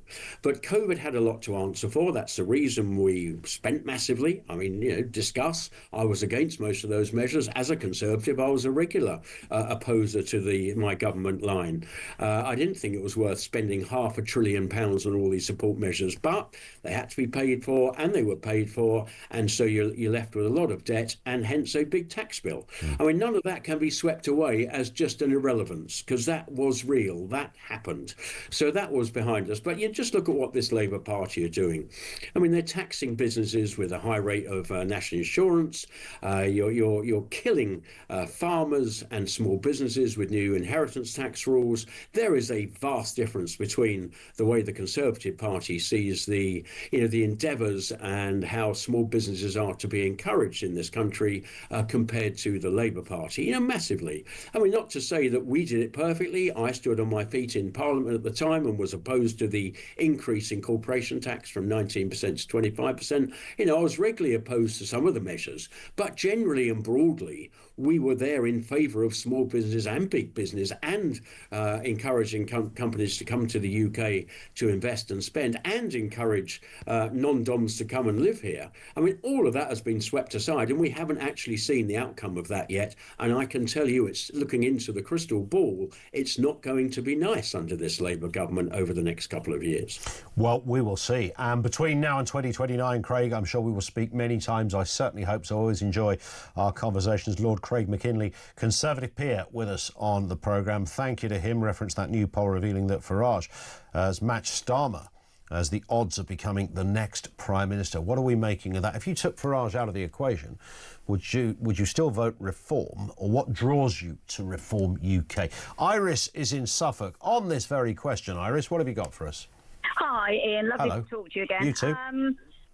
But COVID had a lot to answer for. That's the reason we spent massively. I mean, discuss. I was against most of those measures. As a Conservative, I was a regular opposer to my government line. I didn't think it was worth spending £500 billion on all these support measures, but they had to be paid for, and they were paid for, and so you're left with a lot of debt and hence a big tax bill. I mean, none of that can be swept away as just an irrelevance, because that was real, that happened. So that was behind us. But you just look at what this Labour Party are doing. I mean, they're taxing businesses with a high rate of national insurance. You're killing farmers and small businesses with new inheritance tax rules. There is a vast difference between the way the Conservative Party sees the endeavours and how small businesses are to be encouraged in this country compared to the Labour Party, massively. I mean, not to say that we did it perfectly. I stood on my feet in Parliament at the time and was opposed to the increase in corporation tax from 19% to 25%. I was regularly opposed to some of the measures, but generally and broadly, we were there in favour of small business and big business and encouraging companies to come to the UK to invest and spend and encourage non-DOMs to come and live here. I mean, all of that has been swept aside and we haven't actually seen the outcome of that yet. And I can tell you, it's looking into the crystal ball, it's not going to be nice under this Labour government over the next couple of years. Well, we will see. And between now and 2029, Craig, I'm sure we will speak many times. I certainly hope so. I always enjoy our conversations. Lord Craig McKinley, Conservative peer, with us on the programme. Thank you to him. Reference that new poll revealing that Farage has matched Starmer as the odds of becoming the next Prime Minister. What are we making of that? If you took Farage out of the equation, would you still vote Reform, or what draws you to Reform UK? Iris is in Suffolk on this very question. Iris, what have you got for us? Hi, Ian. Lovely Hello. to talk to you again. You too.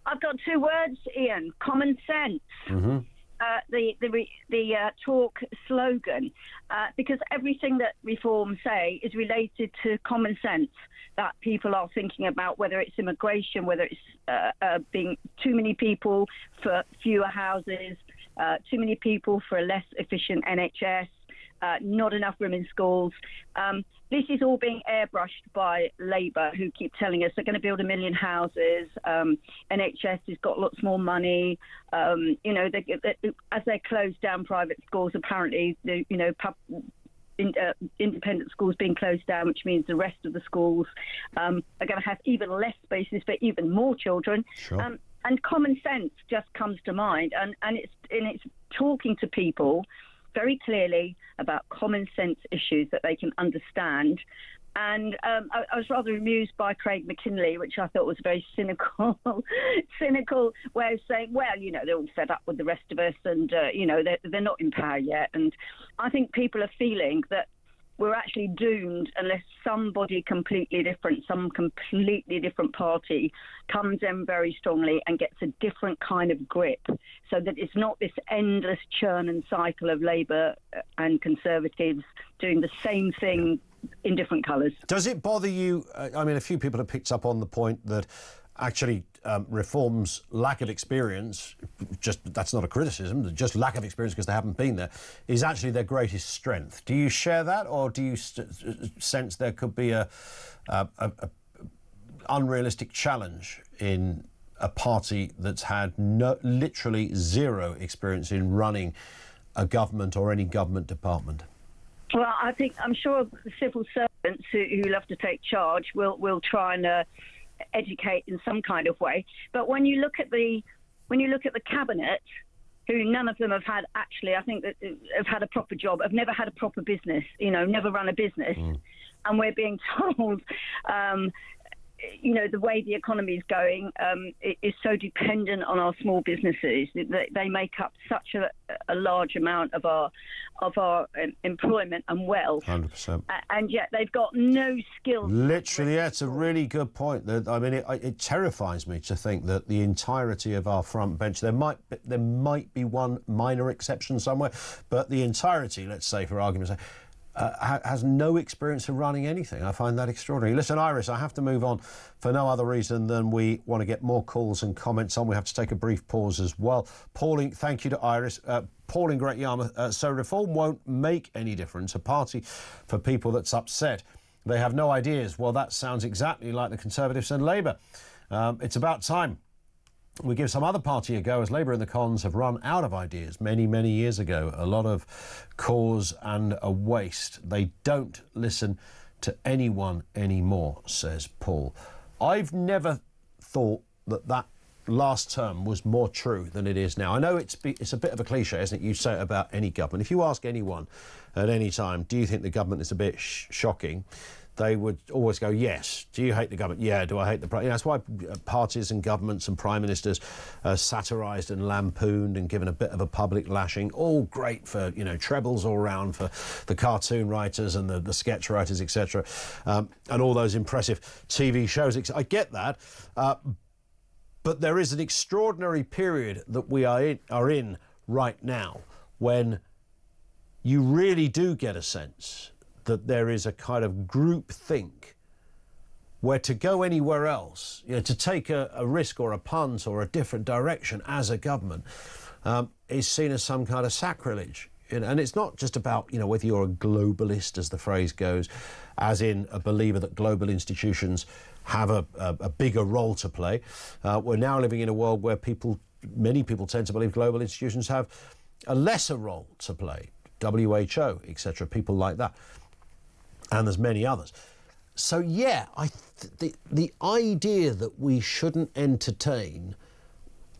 I've got two words, Ian. Common sense. Mm-hmm. The talk slogan, because everything that Reform say is related to common sense, that people are thinking about, whether it's immigration, whether it's being too many people for fewer houses, too many people for a less efficient NHS, not enough room in schools. This is all being airbrushed by Labour, who keep telling us they're going to build 1 million houses. NHS has got lots more money. As they close down private schools, apparently, independent schools being closed down, which means the rest of the schools are going to have even less spaces for even more children. Sure. And common sense just comes to mind, and it's talking to people very clearly about common sense issues that they can understand. And I was rather amused by Craig McKinley, which I thought was a very cynical way of saying, well, they're all fed up with the rest of us and, they're not in power yet. And I think people are feeling that we're actually doomed unless somebody completely different, some completely different party comes in very strongly and gets a different kind of grip, so that it's not this endless churn and cycle of Labour and Conservatives doing the same thing in different colours. Does it bother you? I mean, a few people have picked up on the point that actually Reform's lack of experience, that's not a criticism, just lack of experience because they haven't been there, is actually their greatest strength. Do you share that, or do you sense there could be a unrealistic challenge in a party that's had literally zero experience in running a government or any government department? Well, I'm sure the civil servants who love to take charge will try and educate in some kind of way. But when you look at the cabinet, who none of them have had actually, I think that have had a proper job, have never had a proper business, never run a business, and we're being told. The way the economy is going is so dependent on our small businesses. They make up such a large amount of our employment and wealth. 100%. And yet they've got no skills. Literally, yeah, it's a really good point. I mean, it terrifies me to think that the entirety of our front bench, there might be one minor exception somewhere, but the entirety, let's say for argument's sake, has no experience of running anything. I find that extraordinary. Listen, Iris, I have to move on for no other reason than we want to get more calls and comments on. We have to take a brief pause as well. Pauline, thank you to Iris. Paul in Great Yarmouth. So reform won't make any difference. A party for people that's upset. They have no ideas. Well, that sounds exactly like the Conservatives and Labour. It's about time we give some other party a go, as Labour and the Cons have run out of ideas many, many years ago. A lot of cause and a waste. They don't listen to anyone anymore, says Paul. I've never thought that last term was more true than it is now. I know it's a bit of a cliche, isn't it? You say it about any government. If you ask anyone at any time, do you think the government is a bit shocking? They would always go, yes. Do you hate the government? Yeah. Do I hate the prime? That's why parties and governments and prime ministers are satirised and lampooned and given a bit of a public lashing. All great for, trebles all round for the cartoon writers and the sketch writers, etc. And all those impressive TV shows. I get that. But there is an extraordinary period that we are in right now when you really do get a sense that there is a kind of group think where to go anywhere else, to take a risk or a punt or a different direction as a government is seen as some kind of sacrilege. And it's not just about, whether you're a globalist, as the phrase goes, as in a believer that global institutions have a bigger role to play. We're now living in a world where many people tend to believe global institutions have a lesser role to play. WHO, etc., people like that. And there's many others. So, yeah, the idea that we shouldn't entertain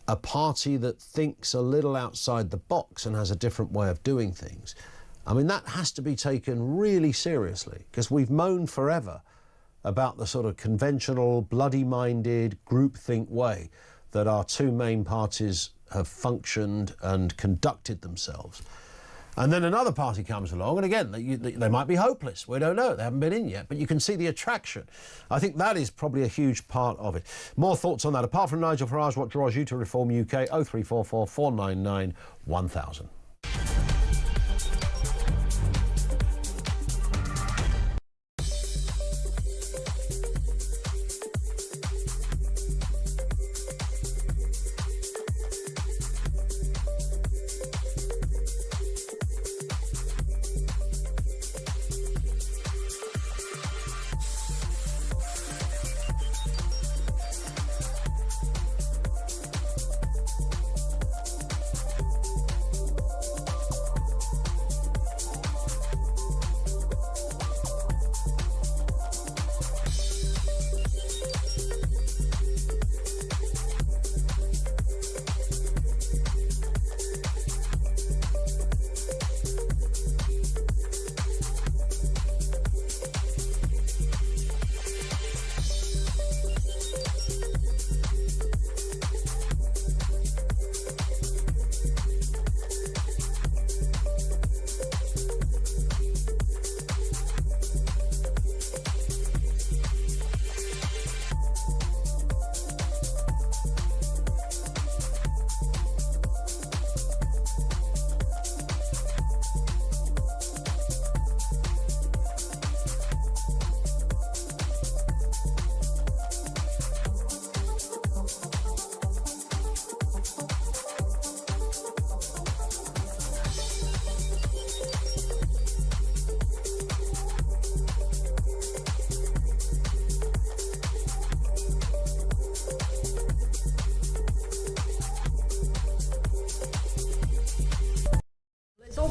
a party that thinks a little outside the box and has a different way of doing things, I mean, that has to be taken really seriously, because we've moaned forever about the sort of conventional, bloody-minded, groupthink way that our two main parties have functioned and conducted themselves. And then another party comes along, and again, they might be hopeless. We don't know. They haven't been in yet. But you can see the attraction. I think that is probably a huge part of it. More thoughts on that. Apart from Nigel Farage, what draws you to Reform UK? 0344 499 1000.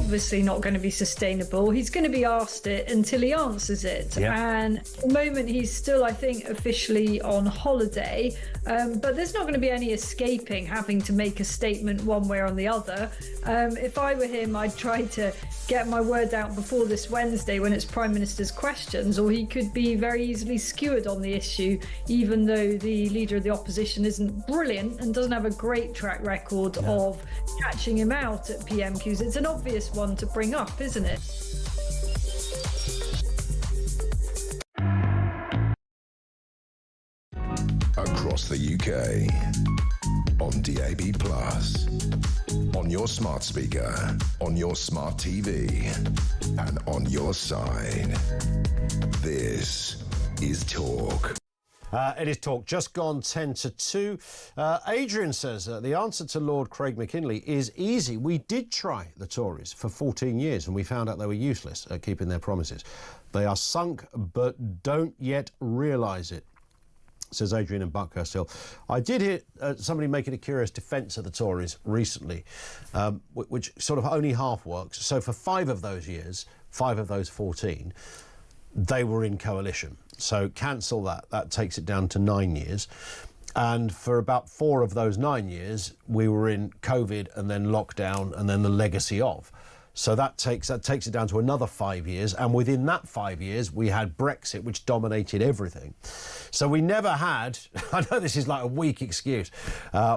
obviously not going to be sustainable. He's going to be asked it until he answers it. Yeah. And at the moment, he's still, I think, officially on holiday. But there's not going to be any escaping having to make a statement one way or the other. If I were him, I'd try to get my word out before this Wednesday when it's Prime Minister's questions, or he could be very easily skewered on the issue, even though the leader of the opposition isn't brilliant and doesn't have a great track record of catching him out at PMQs. It's an obvious one to bring up, isn't it? Across the UK, on DAB+, on your smart speaker, on your smart TV, and on your side. This is Talk. It is Talk, just gone 10 to 2. Adrian says the answer to Lord Craig McKinley is easy. We did try the Tories for 14 years and we found out they were useless at keeping their promises. They are sunk but don't yet realise it, says Adrian in Buckhurst Hill. I did hear somebody making a curious defence of the Tories recently, which sort of only half works. So for 5 of those years, 5 of those 14, they were in coalition. So cancel that. That takes it down to 9 years. And for about 4 of those 9 years, we were in COVID and then lockdown and then the legacy of. So that takes it down to another 5 years. And within that 5 years, we had Brexit, which dominated everything. So we never had, I know this is like a weak excuse,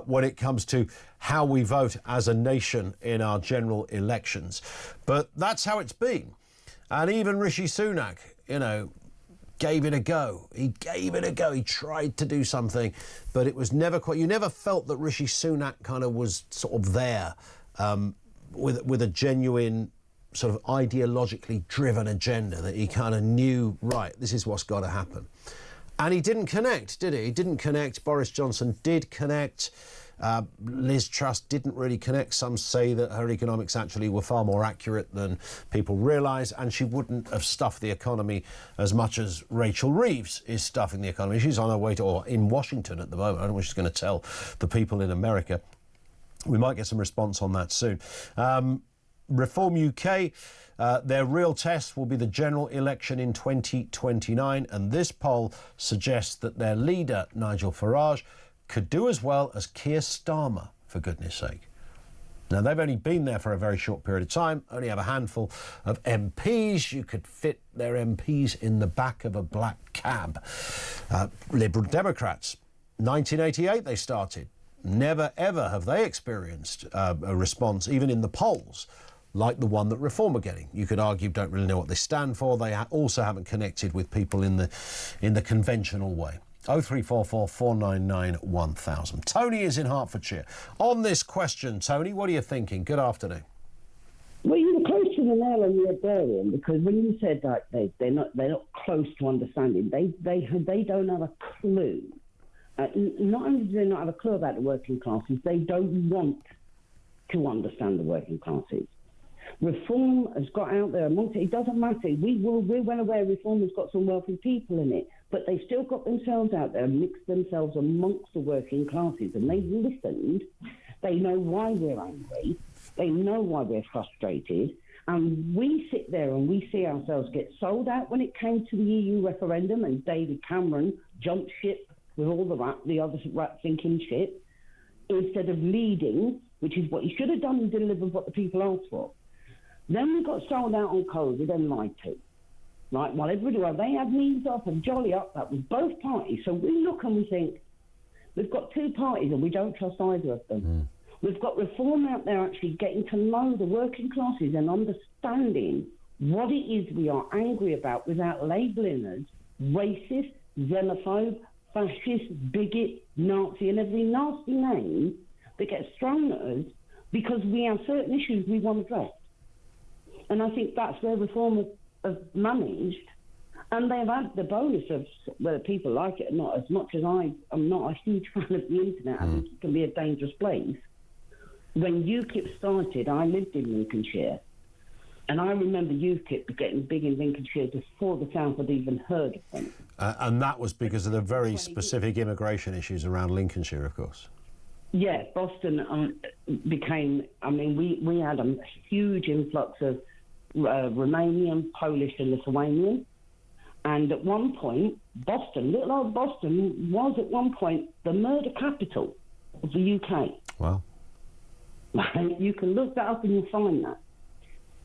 when it comes to how we vote as a nation in our general elections. But that's how it's been. And even Rishi Sunak, you know, gave it a go. He gave it a go. He tried to do something, but it was never quite... You never felt that Rishi Sunak kind of was sort of there with a genuine sort of ideologically driven agenda that he kind of knew, right, this is what's got to happen. And he didn't connect, did he? He didn't connect. Boris Johnson did connect. Liz Truss didn't really connect. Some say that her economics actually were far more accurate than people realise, and she wouldn't have stuffed the economy as much as Rachel Reeves is stuffing the economy. She's on her way to, or in Washington at the moment. I don't know what she's going to tell the people in America. We might get some response on that soon. Reform UK, their real test will be the general election in 2029, and this poll suggests that their leader, Nigel Farage, could do as well as Keir Starmer, for goodness sake. Now, they've only been there for a very short period of time, only have a handful of MPs. You could fit their MPs in the back of a black cab. Liberal Democrats, 1988 they started. Never, ever have they experienced a response, even in the polls, like the one that Reform are getting. You could argue don't really know what they stand for. They also haven't connected with people in the conventional way. 0344 499 1000. Tony is in Hertfordshire. On this question, Tony, what are you thinking? Good afternoon. Well, you were close to the nail on the head there, Ian, because when you said that they're not close to understanding, they don't have a clue. Not only do they not have a clue about the working classes, they don't want to understand the working classes. Reform has got out there amongst it. It doesn't matter. We're well aware Reform has got some wealthy people in it, but they've still got themselves out there and mixed themselves amongst the working classes, and they've listened. They know why we're angry. They know why we're frustrated. And we sit there and we see ourselves get sold out when it came to the EU referendum, and David Cameron jumped ship with all the other rat-thinking shit, instead of leading, which is what he should have done and delivered what the people asked for. Then we got sold out on COVID and lied to. Right, while everybody, they had knees up and jolly up, that was both parties. So we look and we think, we've got 2 parties and we don't trust either of them. We've got Reform out there actually getting to know the working classes and understanding what it is we are angry about without labelling us racist, xenophobe, fascist, bigot, Nazi, and every nasty name that gets thrown at us because we have certain issues we want addressed. And I think that's where Reform have managed, and they've had the bonus of whether people like it or not. As much as I'm not a huge fan of the internet, I think it can be a dangerous place. When UKIP started, I lived in Lincolnshire, and I remember UKIP getting big in Lincolnshire before the South had even heard of them. And that was because of the very specific immigration issues around Lincolnshire, of course. Yeah, Boston became. I mean, we had a huge influx of Romanian, Polish, and Lithuanian. And at one point, Boston, little old Boston, was at one point the murder capital of the UK. Wow. You can look that up and you'll find that.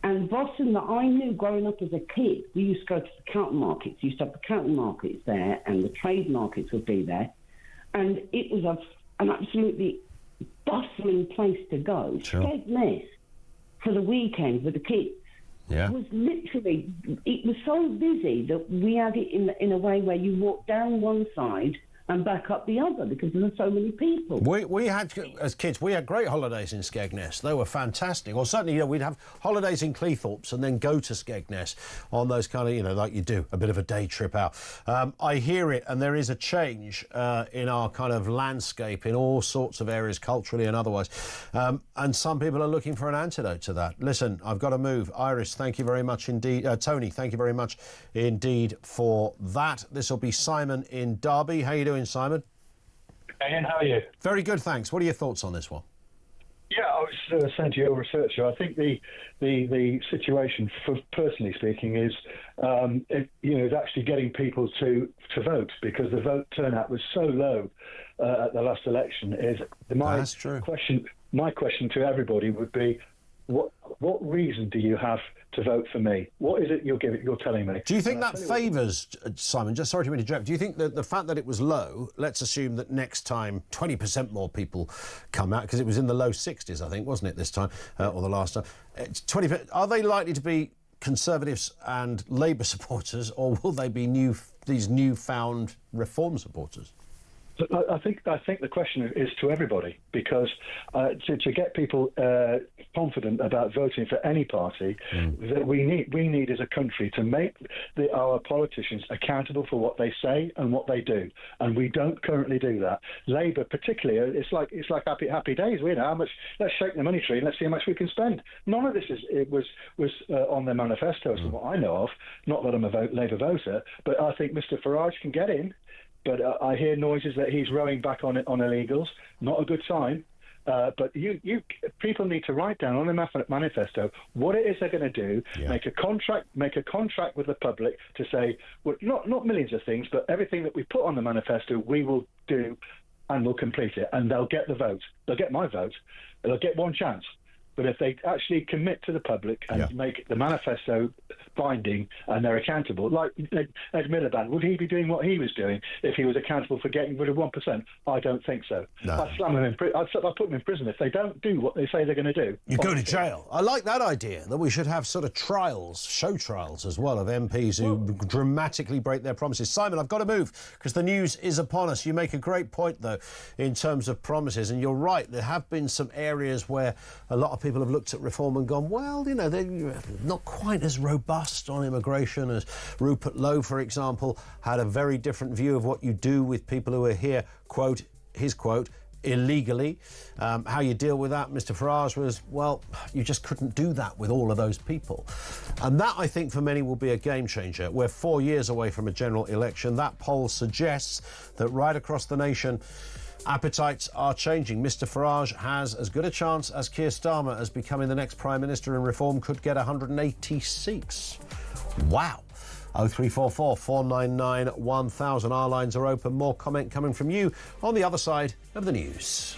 And Boston that I knew growing up as a kid, we used to go to the counter markets. We used to have the counter markets there, and the trade markets would be there. And it was an absolutely bustling place to go. Sure. Skegness for the weekend with the kids. Yeah. It was literally, it was so busy that we had it in a way where you walk down one side and back up the other because there were so many people. We had, as kids, we had great holidays in Skegness. They were fantastic. Or certainly, you know, we'd have holidays in Cleethorpes and then go to Skegness on those kind of, you know, like you do, a bit of a day trip out. I hear it, and there is a change in our kind of landscape in all sorts of areas, culturally and otherwise. And some people are looking for an antidote to that. Listen, I've got to move. Iris, thank you very much indeed. Tony, thank you very much indeed for that. This will be Simon in Derby. How you doing, Simon? Ian, how are you? Very good, thanks. What are your thoughts on this one? Yeah, I was saying to your researcher, I think the situation, for personally speaking, is is actually getting people to vote, because the vote turnout was so low at the last election. That's true. My question to everybody would be, what reason do you have to vote for me? What is it you're telling me? Do you think that favours, Simon, just sorry to interject, do you think that the fact that it was low, let's assume that next time 20% more people come out, because it was in the low 60s, I think, wasn't it, this time, or the last time? 20%, are they likely to be Conservatives and Labour supporters, or will they be these newfound Reform supporters? I think the question is to everybody, because to get people confident about voting for any party, that we need as a country to make our politicians accountable for what they say and what they do, and we don't currently do that. Labour, particularly, it's like happy days. We know how much. Let's shake the money tree and let's see how much we can spend. None of this was on their manifestos, from what I know of. Not that I'm a Labour voter, but I think Mr. Farage can get in. But I hear noises that he's rowing back on illegals. Not a good sign. But people need to write down on the manifesto what it is they're going to do. Yeah. Make a contract with the public to say, well, not millions of things, but everything that we put on the manifesto, we will do, and we'll complete it. And they'll get the vote. They'll get my vote. They'll get one chance. But if they actually commit to the public and make the manifesto binding and they're accountable, like Ed Miliband, would he be doing what he was doing if he was accountable for getting rid of 1%? I don't think so. No. I'd slam him I'd put them in prison if they don't do what they say they're going to do. You go to jail. I like that idea, that we should have sort of show trials as well, of MPs who dramatically break their promises. Simon, I've got to move because the news is upon us. You make a great point, though, in terms of promises, and you're right. There have been some areas where a lot of people have looked at reform and gone, well, you know, they're not quite as robust on immigration as Rupert Lowe, for example, had a very different view of what you do with people who are here, quote, his quote, illegally. How you deal with that, Mr. Farage, was, well, you just couldn't do that with all of those people. And that, I think, for many will be a game changer. We're 4 years away from a general election. That poll suggests that right across the nation, appetites are changing. Mr. Farage has as good a chance as Keir Starmer as becoming the next Prime Minister, and Reform could get 180 seats. Wow. 0344 499 1000. Our lines are open. More comment coming from you on the other side of the news.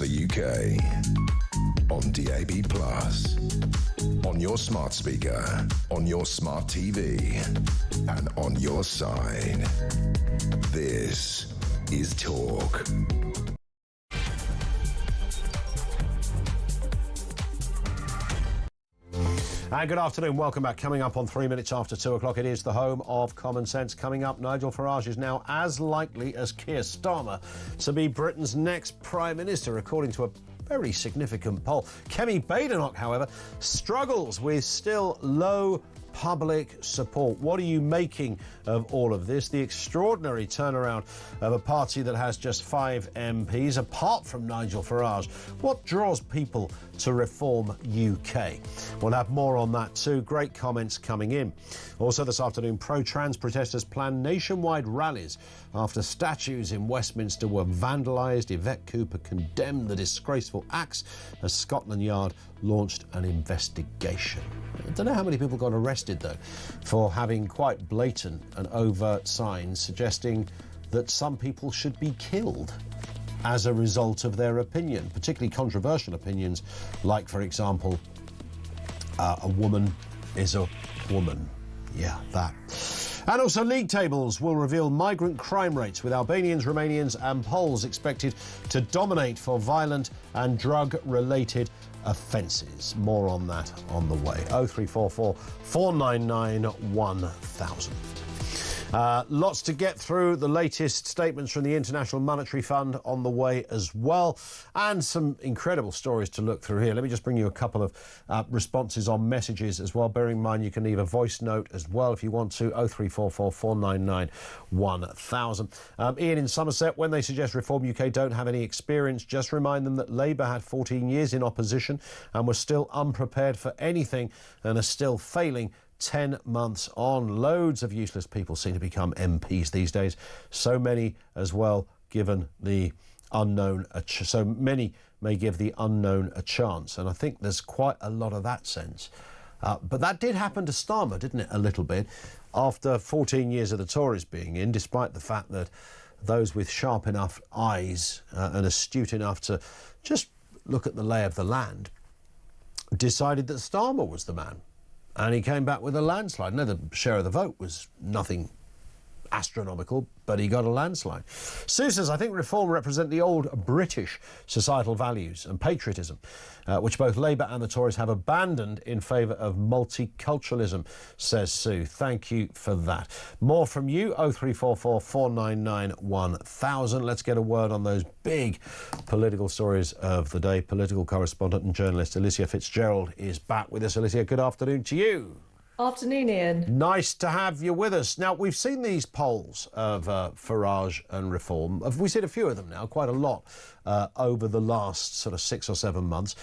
the UK. On DAB+, on your smart speaker, on your smart TV, and on your side. This is Talk. And good afternoon, welcome back. Coming up on 3 minutes after 2 o'clock, it is the home of Common Sense. Coming up, Nigel Farage is now as likely as Keir Starmer to be Britain's next Prime Minister, according to a very significant poll. Kemi Badenoch, however, struggles with still low public support. What are you making of all of this? The extraordinary turnaround of a party that has just 5 MPs, apart from Nigel Farage. What draws people to Reform UK? We'll have more on that too. Great comments coming in. Also this afternoon, pro-trans protesters plan nationwide rallies after statues in Westminster were vandalised. Yvette Cooper condemned the disgraceful acts as Scotland Yard launched an investigation. I don't know how many people got arrested, though, for having quite blatant and overt signs suggesting that some people should be killed as a result of their opinion, particularly controversial opinions, like, for example, a woman is a woman. Yeah, that. And also league tables will reveal migrant crime rates, with Albanians, Romanians and Poles expected to dominate for violent and drug-related offences. More on that on the way. 0344 499 1000. Lots to get through. The latest statements from the International Monetary Fund on the way as well, and some incredible stories to look through here. Let me just bring you a couple of responses on messages as well. Bearing in mind you can leave a voice note as well if you want to. 0344 499 1000. Ian in Somerset, when they suggest Reform UK don't have any experience, just remind them that Labour had 14 years in opposition and were still unprepared for anything and are still failing 10 months on. Loads of useless people seem to become MPs these days. So many as well, given the unknown. So many may give the unknown a chance. And I think there's quite a lot of that sense. But that did happen to Starmer, didn't it, a little bit, after 14 years of the Tories being in, despite the fact that those with sharp enough eyes and astute enough to just look at the lay of the land decided that Starmer was the man. And he came back with a landslide. No, the share of the vote was nothing astronomical, but he got a landslide. Sue says, I think Reform represent the old British societal values and patriotism, which both Labour and the Tories have abandoned in favour of multiculturalism, says Sue. Thank you for that. More from you, 0344 499 1000. Let's get a word on those big political stories of the day. Political correspondent and journalist Alicia Fitzgerald is back with us. Alicia, good afternoon to you. Afternoon, Ian. Nice to have you with us. Now, we've seen these polls of Farage and Reform. We've seen a few of them now, quite a lot, over the last sort of 6 or 7 months.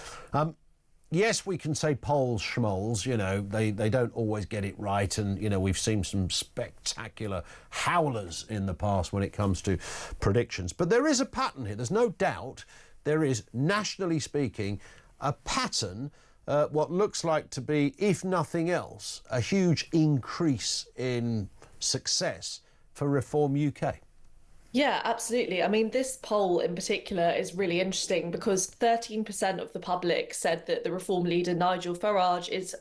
Yes, we can say polls schmoles, you know, they don't always get it right. And, you know, we've seen some spectacular howlers in the past when it comes to predictions. But there is a pattern here. There's no doubt there is, nationally speaking, a pattern. What looks like to be, if nothing else, a huge increase in success for Reform UK. Yeah, absolutely. I mean, this poll in particular is really interesting because 13% of the public said that the Reform leader Nigel Farage is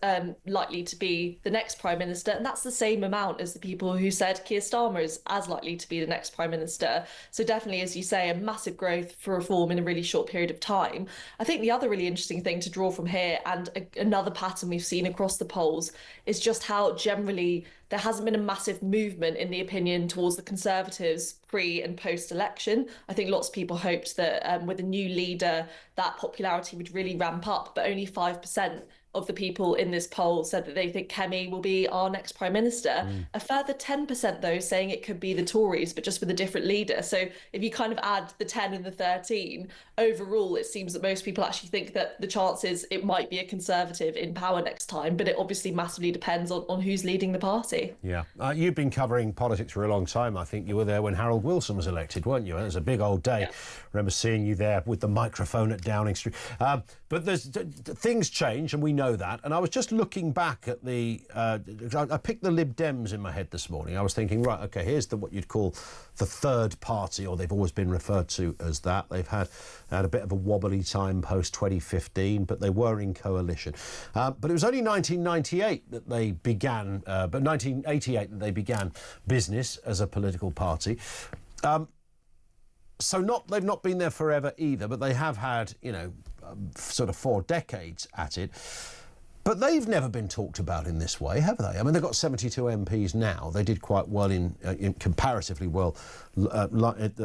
likely to be the next Prime Minister, and that's the same amount as the people who said Keir Starmer is as likely to be the next Prime Minister. So definitely, as you say, a massive growth for Reform in a really short period of time. I think the other really interesting thing to draw from here, and another pattern we've seen across the polls, is just how generally there hasn't been a massive movement in the opinion towards the Conservatives pre and post-election. I think lots of people hoped that with a new leader, that popularity would really ramp up, but only 5% of the people in this poll said that they think Kemi will be our next Prime Minister. A further 10% though saying it could be the Tories, but just with a different leader. So if you kind of add the 10 and the 13, overall it seems that most people actually think that the chances it might be a Conservative in power next time, but it obviously massively depends on who's leading the party. Yeah. You've been covering politics for a long time. I think you were there when Harold Wilson was elected, weren't you? It was a big old day. Yeah. Remember seeing you there with the microphone at Downing Street. But But things change, and we know that. And I was just looking back at I picked the Lib Dems in my head this morning. I was thinking, right, OK, here's what you'd call the third party, or they've always been referred to as that. They've had a bit of a wobbly time post-2015, but they were in coalition. But it was only 1998 that they began, 1988 that they began business as a political party. So they've not been there forever either, but they have had, sort of 4 decades at it. But they've never been talked about in this way, have they? I mean, they've got 72 MPs now. They did quite well in comparatively well at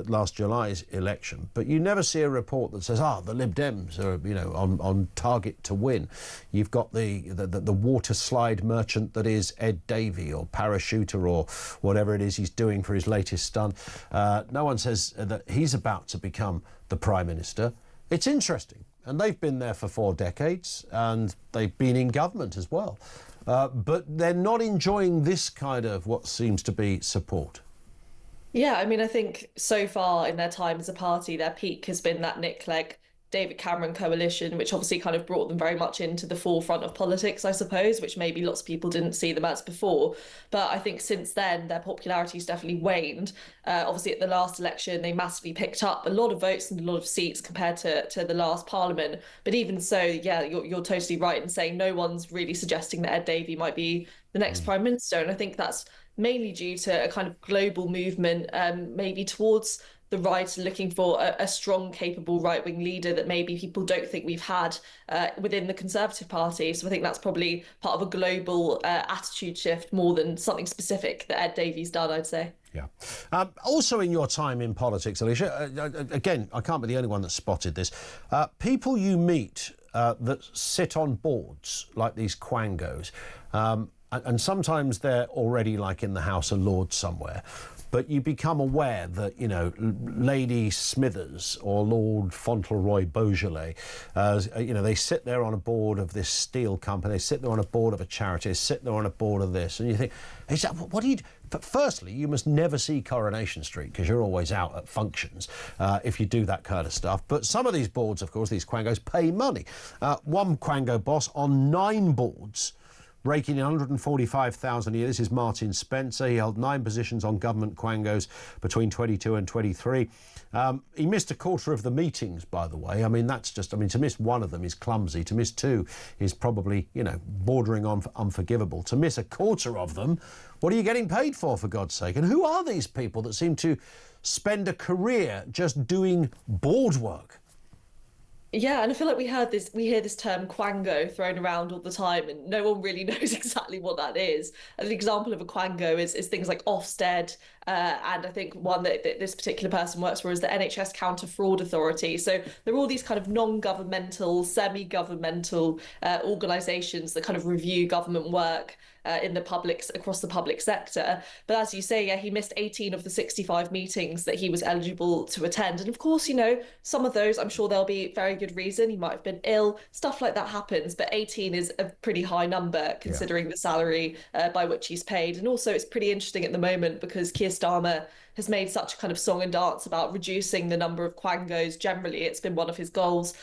last July's election. But you never see a report that says, the Lib Dems are, on target to win. You've got the water slide merchant that is Ed Davey, or parachuter, or whatever it is he's doing for his latest stunt. No one says that he's about to become the Prime Minister. It's interesting. And they've been there for 4 decades, and they've been in government as well. But they're not enjoying this kind of what seems to be support. Yeah, I mean, I think so far in their time as a party, their peak has been that Nick Clegg, David Cameron coalition, which obviously kind of brought them very much into the forefront of politics, I suppose, which maybe lots of people didn't see them as before. But I think since then, their popularity's definitely waned. Obviously, at the last election, they massively picked up a lot of votes and a lot of seats compared to the last parliament. But even so, yeah, you're totally right in saying no one's really suggesting that Ed Davey might be the next Prime Minister. And I think that's mainly due to a kind of global movement, maybe towards the right, looking for a strong, capable right-wing leader that maybe people don't think we've had within the Conservative Party. So I think that's probably part of a global attitude shift more than something specific that Ed Davey's done, I'd say. Yeah. Also in your time in politics, Alicia, again, I can't be the only one that spotted this. People you meet that sit on boards like these quangos, and sometimes they're already like in the House of Lords somewhere, but you become aware that, Lady Smithers or Lord Fauntleroy Beaujolais, they sit there on a board of this steel company, they sit there on a board of a charity, they sit there on a board of this, and you think, what do you do? But firstly, you must never see Coronation Street because you're always out at functions if you do that kind of stuff. But some of these boards, of course, these quangos pay money. One quango boss on 9 boards, raking in 145,000 a year. This is Martin Spencer. He held 9 positions on government quangos between 22 and 23. He missed a quarter of the meetings, by the way. I mean, to miss one of them is clumsy. To miss 2 is probably, bordering on unforgivable. To miss a quarter of them, what are you getting paid for God's sake? And who are these people that seem to spend a career just doing board work? Yeah, and I feel like we hear this term quango thrown around all the time, and no one really knows exactly what that is. An example of a quango is things like Ofsted, and I think one that this particular person works for is the NHS Counter Fraud Authority. So there are all these kind of non-governmental, semi-governmental organisations that kind of review government work across the public sector. But as you say, yeah, he missed 18 of the 65 meetings that he was eligible to attend. And of course, some of those, I'm sure there'll be very good reason. He might have been ill, stuff like that happens. But 18 is a pretty high number considering the salary by which he's paid. And also it's pretty interesting at the moment because Keir Starmer has made such a kind of song and dance about reducing the number of quangos. Generally, it's been one of his goals.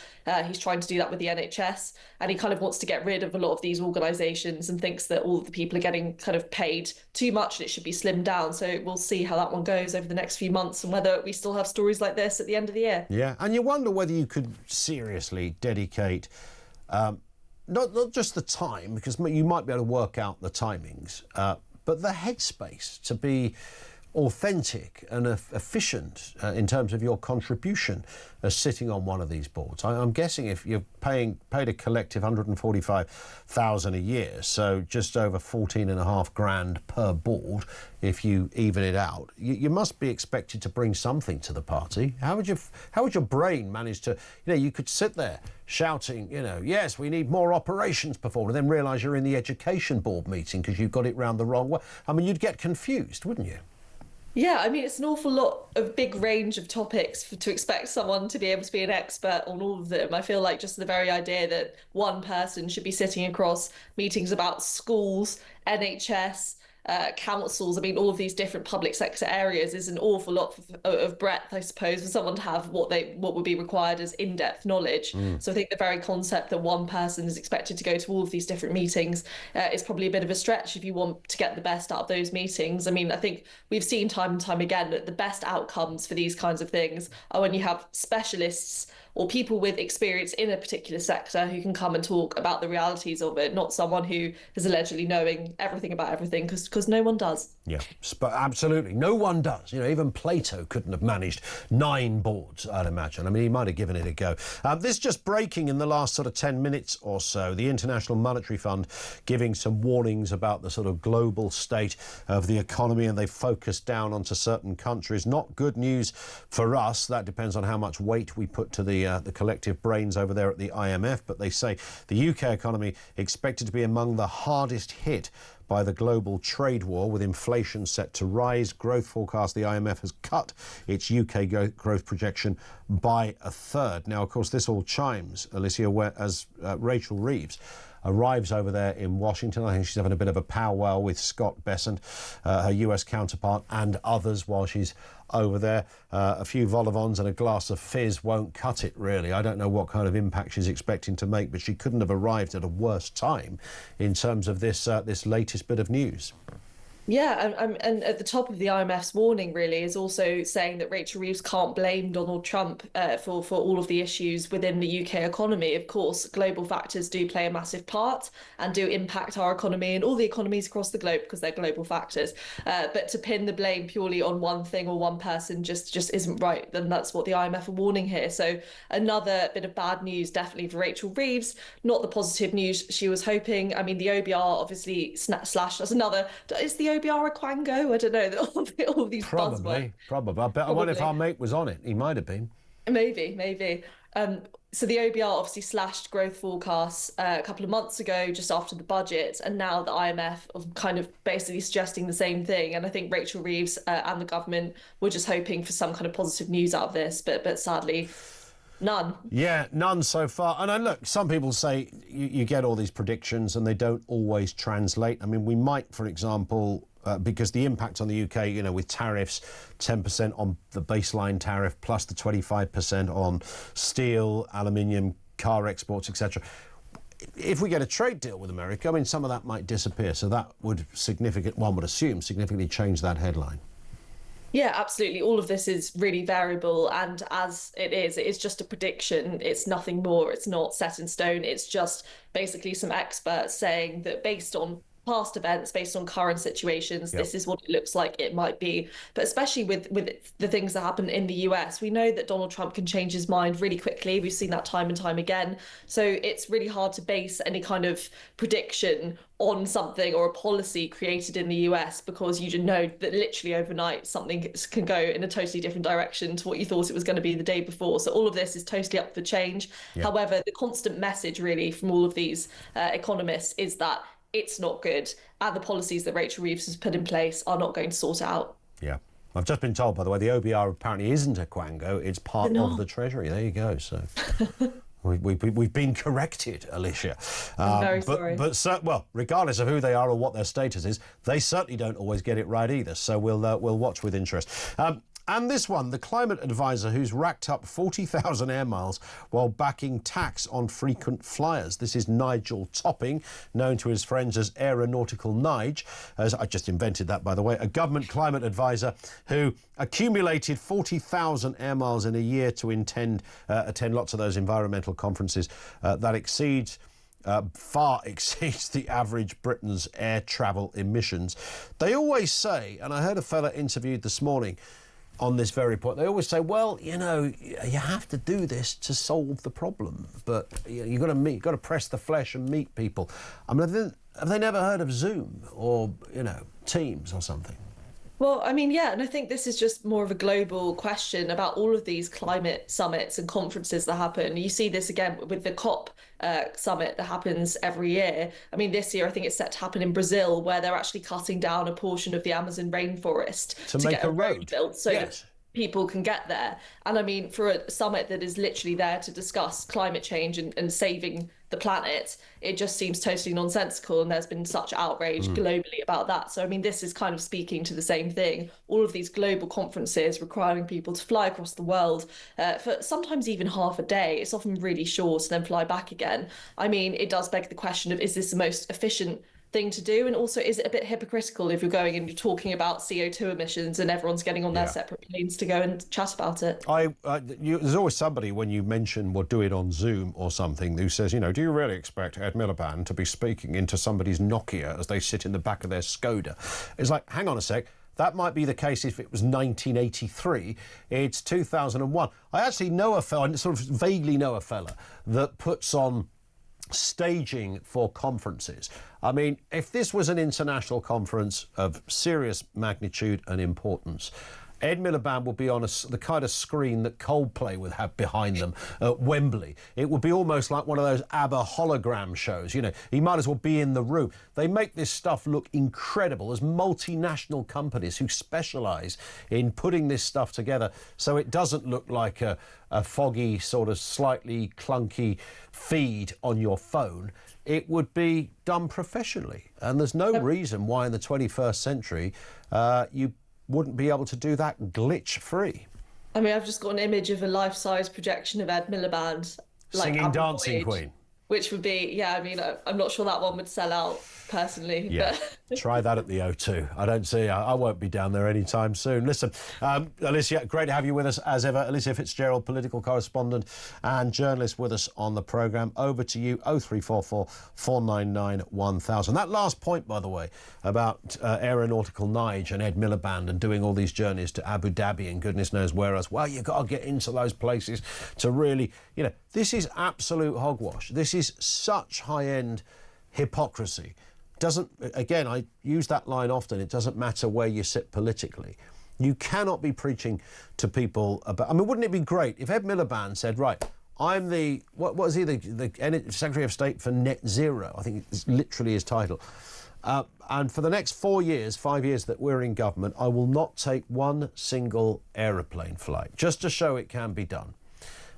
He's trying to do that with the NHS, and he kind of wants to get rid of a lot of these organisations and thinks that all of the people are getting kind of paid too much and it should be slimmed down. So we'll see how that one goes over the next few months and whether we still have stories like this at the end of the year. Yeah, and you wonder whether you could seriously dedicate not just the time, because you might be able to work out the timings, but the headspace to be authentic and efficient in terms of your contribution as sitting on one of these boards. I'm guessing if you're paid a collective 145,000 a year, so just over 14.5 grand per board, if you even it out, you must be expected to bring something to the party. How would your brain manage to, you could sit there shouting, yes, we need more operations performed, and then realise you're in the education board meeting because you've got it round the wrong way. I mean, you'd get confused, wouldn't you? Yeah, I mean, it's an awful lot of big range of topics to expect someone to be able to be an expert on all of them. I feel like just the very idea that one person should be sitting across meetings about schools, NHS, councils. I mean, all of these different public sector areas is an awful lot of breadth, I suppose, for someone to have what would be required as in-depth knowledge. So I think the very concept that one person is expected to go to all of these different meetings is probably a bit of a stretch if you want to get the best out of those meetings. I mean, I think we've seen time and time again that the best outcomes for these kinds of things are when you have specialists or people with experience in a particular sector who can come and talk about the realities of it, not someone who is allegedly knowing everything about everything, because no one does. Yeah, but absolutely. No one does. You know, even Plato couldn't have managed 9 boards, I'd imagine. I mean, he might have given it a go. This just breaking in the last sort of 10 minutes or so. The International Monetary Fund giving some warnings about the sort of global state of the economy, and they focused down onto certain countries. Not good news for us. That depends on how much weight we put to the collective brains over there at the IMF. But they say the UK economy expected to be among the hardest hit by the global trade war, with inflation set to rise. Growth forecast, the IMF has cut its UK growth projection by a third. Now, of course, this all chimes, Alicia, as Rachel Reeves arrives over there in Washington. I think she's having a bit of a powwow with Scott Bessent, her US counterpart, and others while she's over there. A few vol-au-vents and a glass of fizz won't cut it, really. I don't know what kind of impact she's expecting to make, but she couldn't have arrived at a worse time in terms of this latest bit of news. Yeah, and at the top of the IMF's warning really is also saying that Rachel Reeves can't blame Donald Trump for all of the issues within the UK economy. Of course, global factors do play a massive part and do impact our economy and all the economies across the globe because they're global factors. But to pin the blame purely on one thing or one person just isn't right. Then that's what the IMF are warning here. So another bit of bad news definitely for Rachel Reeves, not the positive news she was hoping. I mean, the OBR obviously slashed. That's another. Is the OBR a quango? I don't know. All these Probably. I wonder if our mate was on it. He might have been. Maybe. So the OBR obviously slashed growth forecasts a couple of months ago, just after the budget, and now the IMF are kind of basically suggesting the same thing. And I think Rachel Reeves and the government were just hoping for some kind of positive news out of this, but sadly, none. Yeah, none so far. And look, some people say you get all these predictions and they don't always translate. I mean, we might, for example, because the impact on the UK, you know, with tariffs, 10% on the baseline tariff plus the 25% on steel, aluminium, car exports, etc. If we get a trade deal with America, I mean, some of that might disappear. So that would one would assume, significantly change that headline. Yeah, absolutely. All of this is really variable. And as it is just a prediction. It's nothing more. It's not set in stone. It's just basically some experts saying that based on past events, based on current situations, this is what it looks like it might be. But especially with the things that happen in the US, we know that Donald Trump can change his mind really quickly. We've seen that time and time again. So it's really hard to base any kind of prediction on something or a policy created in the US, because you know that literally overnight something can go in a totally different direction to what you thought it was going to be the day before. So all of this is totally up for change. However, the constant message really from all of these economists is that it's not good, and the policies that Rachel Reeves has put in place are not going to sort it out. Yeah. I've just been told, by the way, the OBR apparently isn't a quango, it's part of the Treasury. There you go. So we've been corrected, Alicia. I'm very sorry. Well, regardless of who they are or what their status is, they certainly don't always get it right either. So we'll watch with interest. And this one, the climate advisor who's racked up 40,000 air miles while backing tax on frequent flyers. This is Nigel Topping, known to his friends as Aeronautical Nige, as I just invented that, by the way, a government climate advisor who accumulated 40,000 air miles in a year to attend lots of those environmental conferences. That far exceeds the average Britain's air travel emissions. They always say, and I heard a fella interviewed this morning on this very point, they always say, well, you know, you have to do this to solve the problem, but you've got to press the flesh and meet people. I mean, have they never heard of Zoom or, you know, Teams or something? Well, I mean, yeah, and I think this is just more of a global question about all of these climate summits and conferences that happen. You see this again with the COP summit that happens every year. I mean, this year I think it's set to happen in Brazil, where they're actually cutting down a portion of the Amazon rainforest to make get a road built so that people can get there. And I mean, for a summit that is literally there to discuss climate change and saving the planet, it just seems totally nonsensical, and there's been such outrage globally about that. So I mean, this is kind of speaking to the same thing. All of these global conferences requiring people to fly across the world for sometimes even half a day, it's often really short, and then fly back again. I mean, it does beg the question of, is this the most efficient thing to do? And also, is it a bit hypocritical if you're going and you're talking about CO2 emissions and everyone's getting on their separate planes to go and chat about it? There's always somebody, when you mention we'll do it on Zoom or something, who says, do you really expect Ed Miliband to be speaking into somebody's Nokia as they sit in the back of their Skoda? It's like, hang on a sec. That might be the case if it was 1983. It's 2001. I actually know a fella, sort of vaguely know a fella, that puts on staging for conferences. I mean, if this was an international conference of serious magnitude and importance, Ed Miliband would be on the kind of screen that Coldplay would have behind them at Wembley. It would be almost like one of those ABBA hologram shows. He might as well be in the room. They make this stuff look incredible. There's multinational companies who specialise in putting this stuff together so it doesn't look like a foggy, sort of slightly clunky feed on your phone. It would be done professionally. And there's no reason why in the 21st century you wouldn't be able to do that glitch-free. I mean, I've just got an image of a life-size projection of Ed Miliband. Singing Dancing Queen. Which would be, I mean, I'm not sure that one would sell out, personally. Yeah, but... try that at the O2. I don't see, I won't be down there anytime soon. Listen, Alicia, great to have you with us as ever. Alicia Fitzgerald, political correspondent and journalist with us on the programme. Over to you, 0344 499 1000. That last point, by the way, about aeronautical Nige and Ed Miliband and doing all these journeys to Abu Dhabi and goodness knows where else. Well, you've got to get into those places to really, this is absolute hogwash. This is such high-end hypocrisy. Again, I use that line often, it doesn't matter where you sit politically. You cannot be preaching to people about... I mean, wouldn't it be great if Ed Miliband said, right, I'm the... What was he? The Secretary of State for Net Zero, I think it's literally his title. And for the next 5 years that we're in government, I will not take one single aeroplane flight, just to show it can be done.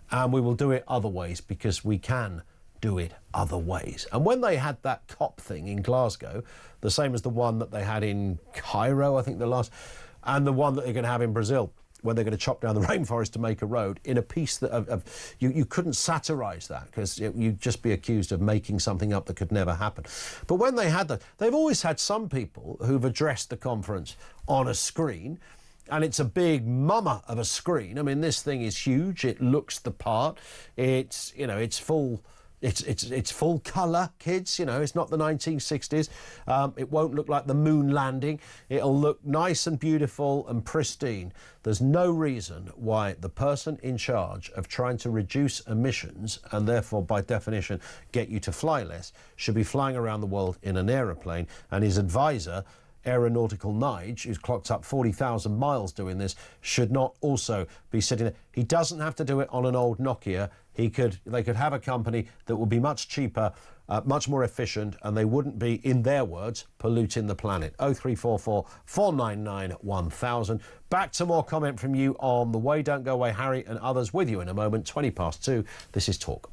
And we will do it other ways because we can do it other ways. And when they had that COP thing in Glasgow, the same as the one that they had in Cairo, I think the last, and the one that they're going to have in Brazil, when they're going to chop down the rainforest to make a road, in a piece that you couldn't satirise that because you'd just be accused of making something up that could never happen. But when they had that, they've always had some people who've addressed the conference on a screen, and it's a big mama of a screen. I mean, this thing is huge. It looks the part. It's, it's full... It's full colour, kids, it's not the 1960s. It won't look like the moon landing. It'll look nice and beautiful and pristine. There's no reason why the person in charge of trying to reduce emissions and therefore, by definition, get you to fly less, should be flying around the world in an aeroplane, and his advisor, aeronautical Nige, who's clocked up 40,000 miles doing this, should not also be sitting there. He doesn't have to do it on an old Nokia. They could have a company that would be much cheaper, much more efficient, and they wouldn't be, in their words, polluting the planet. 0344 499 1000. Back to more comment from you on the way. Don't go away, Harry and others with you in a moment. 2:20. This is Talk.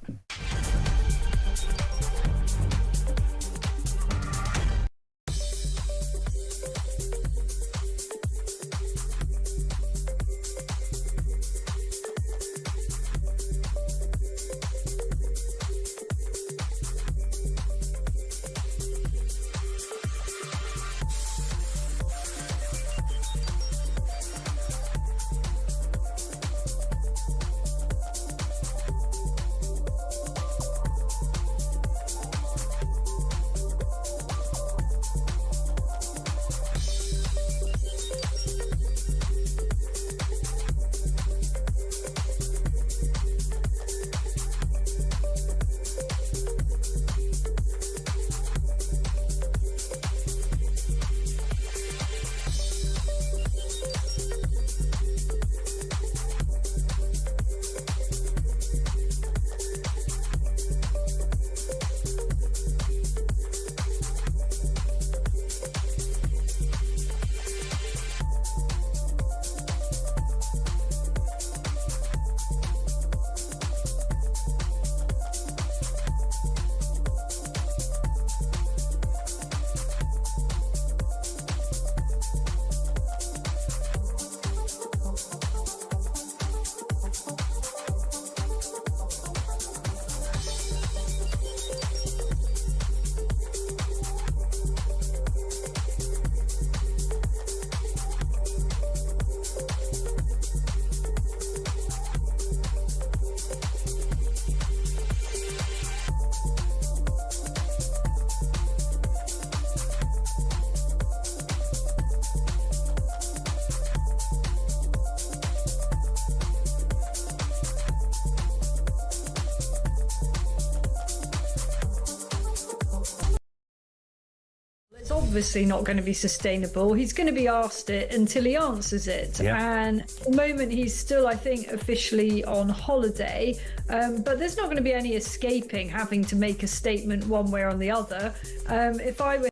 obviously not going to be sustainable. He's going to be asked it until he answers it. Yeah. And at the moment, he's still, I think, officially on holiday. But there's not going to be any escaping having to make a statement one way or the other. If I were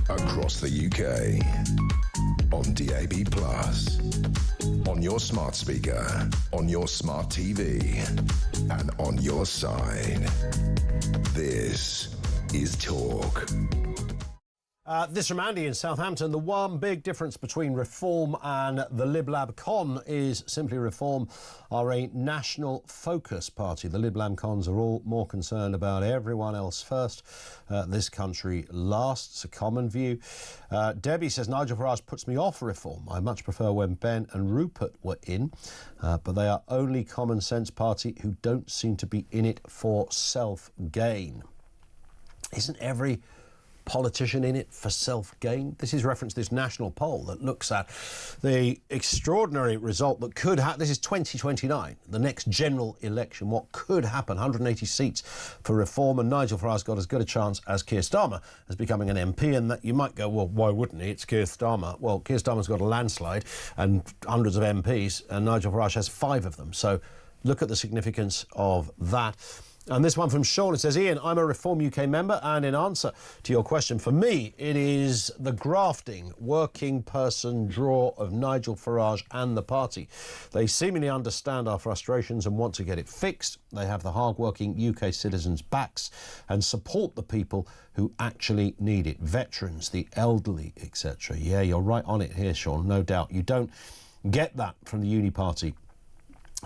across the UK, on DAB+, on your smart speaker, on your smart TV, and on your side. This is Talk. This from Andy in Southampton. The one big difference between Reform and the Lib Lab Con is simply Reform are a national focus party. The Lib Lab Cons are all more concerned about everyone else first, this country last. It's a common view. Debbie says, Nigel Farage puts me off Reform. I much prefer when Ben and Rupert were in, but they are only common sense party who don't seem to be in it for self-gain. Isn't every politician in it for self-gain? This is reference to this national poll that looks at the extraordinary result that could happen. This is 2029, the next general election. What could happen? 180 seats for Reform, and Nigel Farage got as good a chance as Keir Starmer as becoming an MP. And that you might go, well, why wouldn't he? It's Keir Starmer. Well, Keir Starmer's got a landslide and hundreds of MPs, and Nigel Farage has 5 of them. So look at the significance of that. And this one from Sean, it says, Ian, I'm a Reform UK member, and in answer to your question, for me, it is the grafting, working person draw of Nigel Farage and the party. They seemingly understand our frustrations and want to get it fixed. They have the hard-working UK citizens' backs and support the people who actually need it. Veterans, the elderly, etc. Yeah, you're right on it here, Sean, no doubt. You don't get that from the Uni Party,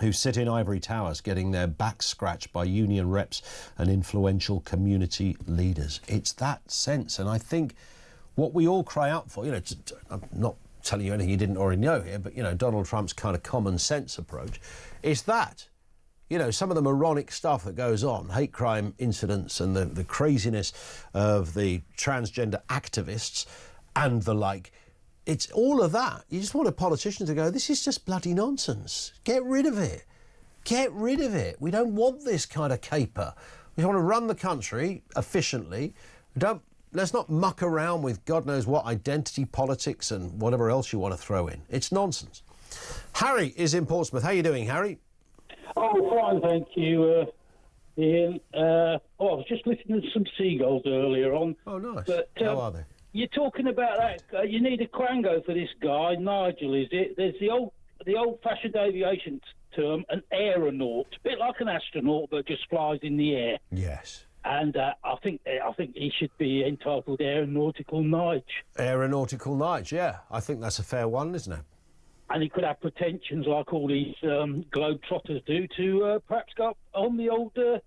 who sit in ivory towers getting their backs scratched by union reps and influential community leaders. It's that sense, and I think what we all cry out for, I'm not telling you anything you didn't already know here, but, Donald Trump's kind of common sense approach is that, some of the moronic stuff that goes on, hate crime incidents and the craziness of the transgender activists and the like, it's all of that. You just want a politician to go, this is just bloody nonsense. Get rid of it. Get rid of it. We don't want this kind of caper. We want to run the country efficiently. Let's not muck around with God knows what identity politics and whatever else you want to throw in. It's nonsense. Harry is in Portsmouth. How are you doing, Harry? Oh, fine, thank you, Ian. I was just listening to some seagulls earlier on. Oh, nice. But, how are they? You're talking about that. You need a quango for this guy, Nigel, is it? There's the old-fashioned aviation term, an aeronaut, a bit like an astronaut, but just flies in the air. Yes. And I think he should be entitled Aeronautical Nige. Aeronautical Nige, yeah. I think that's a fair one, isn't it? And he could have pretensions like all these globetrotters do to perhaps go up on the old the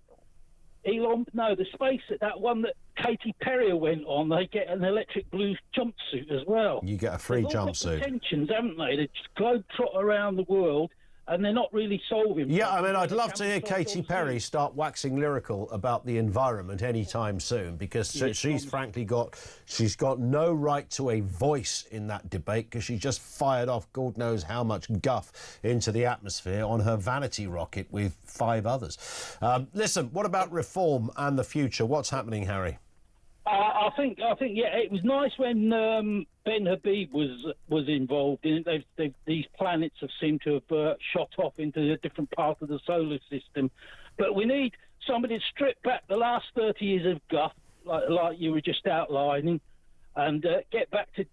space, that one that Katy Perry went on. They get an electric blue jumpsuit as well. You get a free jumpsuit. Pretensions, haven't they? They just globetrot around the world, and they're not really solving. Yeah, I mean, I'd love to hear Katy Perry start waxing lyrical about the environment anytime soon, because she's frankly she's got no right to a voice in that debate, because she just fired off God knows how much guff into the atmosphere on her vanity rocket with 5 others. Listen, what about Reform and the future? What's happening, Harry? I think, yeah, it was nice when Ben Habib was involved in it. These planets have seemed to have shot off into a different part of the solar system. But we need somebody to strip back the last 30 years of guff, like you were just outlining, and get back to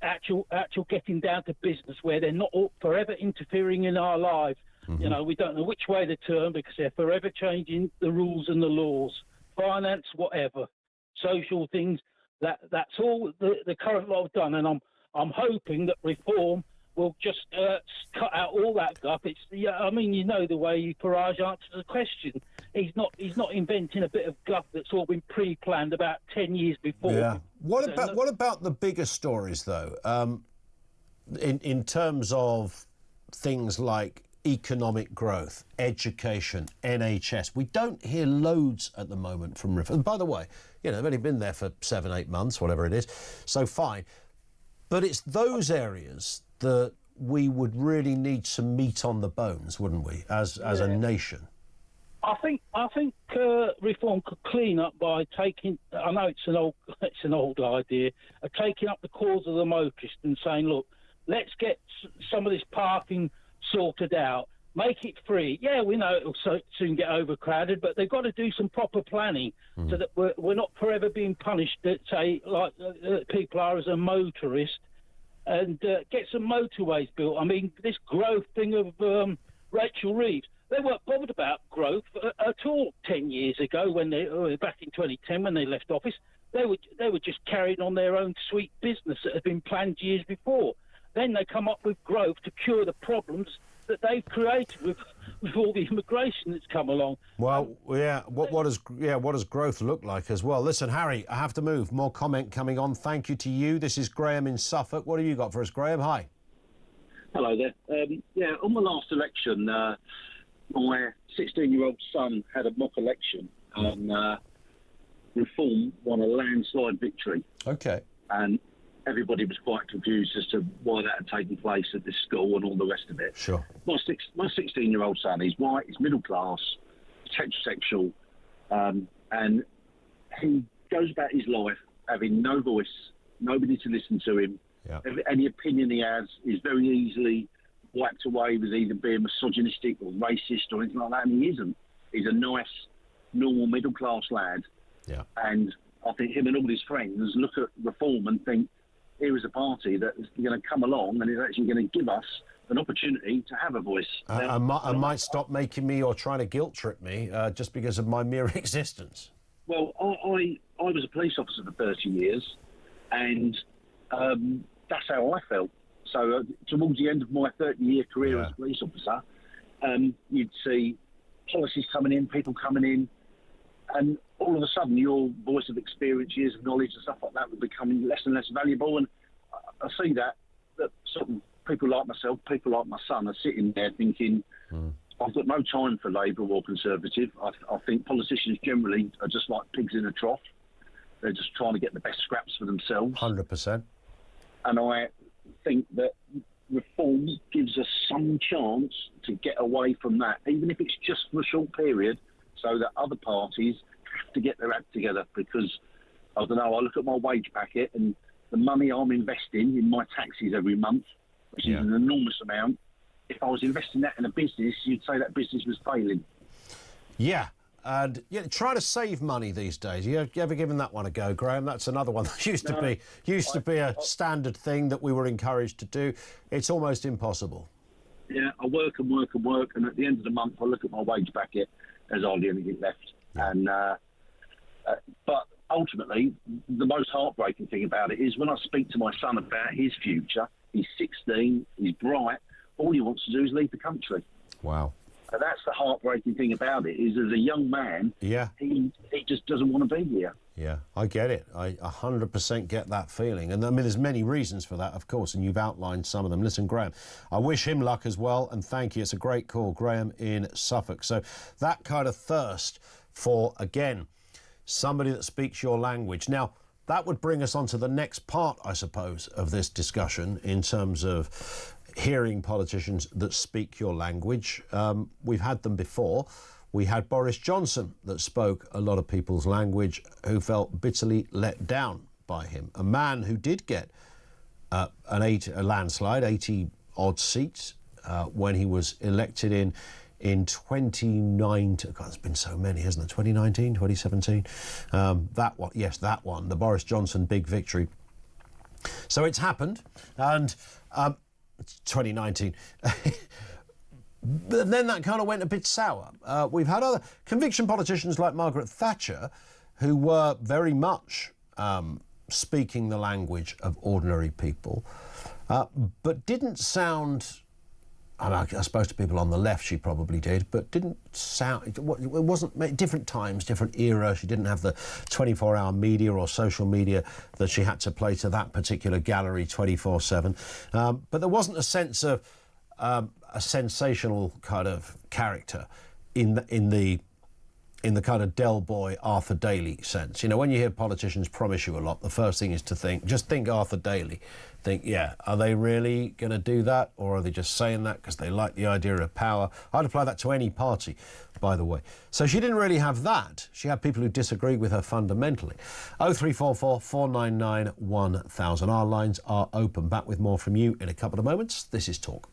actual getting down to business, where they're not forever interfering in our lives. You know, we don't know which way to turn because they're forever changing the rules and the laws, finance, whatever, social things. That's all the current lot have done, and I'm hoping that reform will just cut out all that guff. I mean, you know the way Farage answers the question. He's not inventing a bit of guff that's all been pre-planned about 10 years before. Yeah. What about the bigger stories though? In terms of things like economic growth, education, NHS, we don't hear loads at the moment from reform. By the way, you know, they've only been there for 7-8 months, whatever it is, so fine. But it's those areas that we would really need some meat on the bones, wouldn't we, as a nation? I think reform could clean up by taking. I know it's an old idea of taking up the cause of the motorist and saying, look, let's get some of this parking sorted out, make it free. Yeah, we know it'll soon get overcrowded, but they've got to do some proper planning so that we're not forever being punished, say, like people are as a motorist, and get some motorways built. I mean, this growth thing of Rachel Reeves, they weren't bothered about growth at all 10 years ago when back in 2010 when they left office. They were just carrying on their own sweet business that had been planned years before. Then they come up with growth to cure the problems that they've created with all the immigration that's come along. Well, yeah. What does growth look like as well? Listen, Harry, I have to move. More comment coming on. Thank you to you. This is Graham in Suffolk. What have you got for us, Graham? Hi. Hello there. On the last election, my 16-year-old son had a mock election, and Reform won a landslide victory. Okay. And everybody was quite confused as to why that had taken place at this school and all the rest of it. Sure. My 16-year-old son, he's white, he's middle class, heterosexual, and he goes about his life having no voice, nobody to listen to him. Yeah. Any opinion he has is very easily wiped away with either being misogynistic or racist or anything like that, and he isn't. He's a nice, normal middle-class lad. Yeah. And I think him and all his friends look at Reform and think, here is a party that is going to come along and is actually going to give us an opportunity to have a voice. I might stop making me or trying to guilt trip me just because of my mere existence. Well, I was a police officer for 30 years, and that's how I felt. So towards the end of my 30-year career as a police officer, you'd see policies coming in, people coming in, and all of a sudden your voice of experience, years of knowledge and stuff like that would become less and less valuable. And I see that sort of people like myself, people like my son are sitting there thinking, I've got no time for Labour or Conservative. I think politicians generally are just like pigs in a trough. They're just trying to get the best scraps for themselves. 100%. And I think that Reform gives us some chance to get away from that, even if it's just for a short period, so that other parties have to get their act together. Because, I don't know, I look at my wage packet and the money I'm investing in my taxis every month, which is an enormous amount. If I was investing that in a business, you'd say that business was failing. Yeah. And trying to save money these days. You ever given that one a go, Graham? That's another one that used to be a standard thing that we were encouraged to do. It's almost impossible. Yeah, I work and work and work, and at the end of the month, I look at my wage packet. There's hardly anything left. And but ultimately, the most heartbreaking thing about it is when I speak to my son about his future. He's 16. He's bright. All he wants to do is leave the country. Wow. And that's the heartbreaking thing about it, is as a young man, he just doesn't want to be here. Yeah, I get it. I 100% get that feeling. And I mean, there's many reasons for that, of course, and you've outlined some of them. Listen, Graham, I wish him luck as well, and thank you. It's a great call, Graham in Suffolk. So that kind of thirst for, again, somebody that speaks your language. Now, that would bring us on to the next part, I suppose, of this discussion in terms of hearing politicians that speak your language. We've had them before. We had Boris Johnson that spoke a lot of people's language, who felt bitterly let down by him. A man who did get a landslide, 80-odd seats, when he was elected in 2019. God, there's been so many, hasn't there? 2019, 2017? That one, yes, that one, the Boris Johnson big victory. So it's happened, and... 2019. But then that kind of went a bit sour. We've had other conviction politicians like Margaret Thatcher, who were very much speaking the language of ordinary people, but didn't sound... I suppose to people on the left she probably did, but didn't sound... It wasn't... Different times, different era. She didn't have the 24-hour media or social media that she had to play to that particular gallery 24/7. But there wasn't a sense of a sensational kind of character in the kind of Del Boy, Arthur Daley sense. You know, when you hear politicians promise you a lot, the first thing is to think Arthur Daley. Think, yeah, are they really going to do that, or are they just saying that because they like the idea of power? I'd apply that to any party, by the way. So she didn't really have that. She had people who disagree with her fundamentally. 0344 499 1000. Our lines are open. Back with more from you in a couple of moments. This is Talk.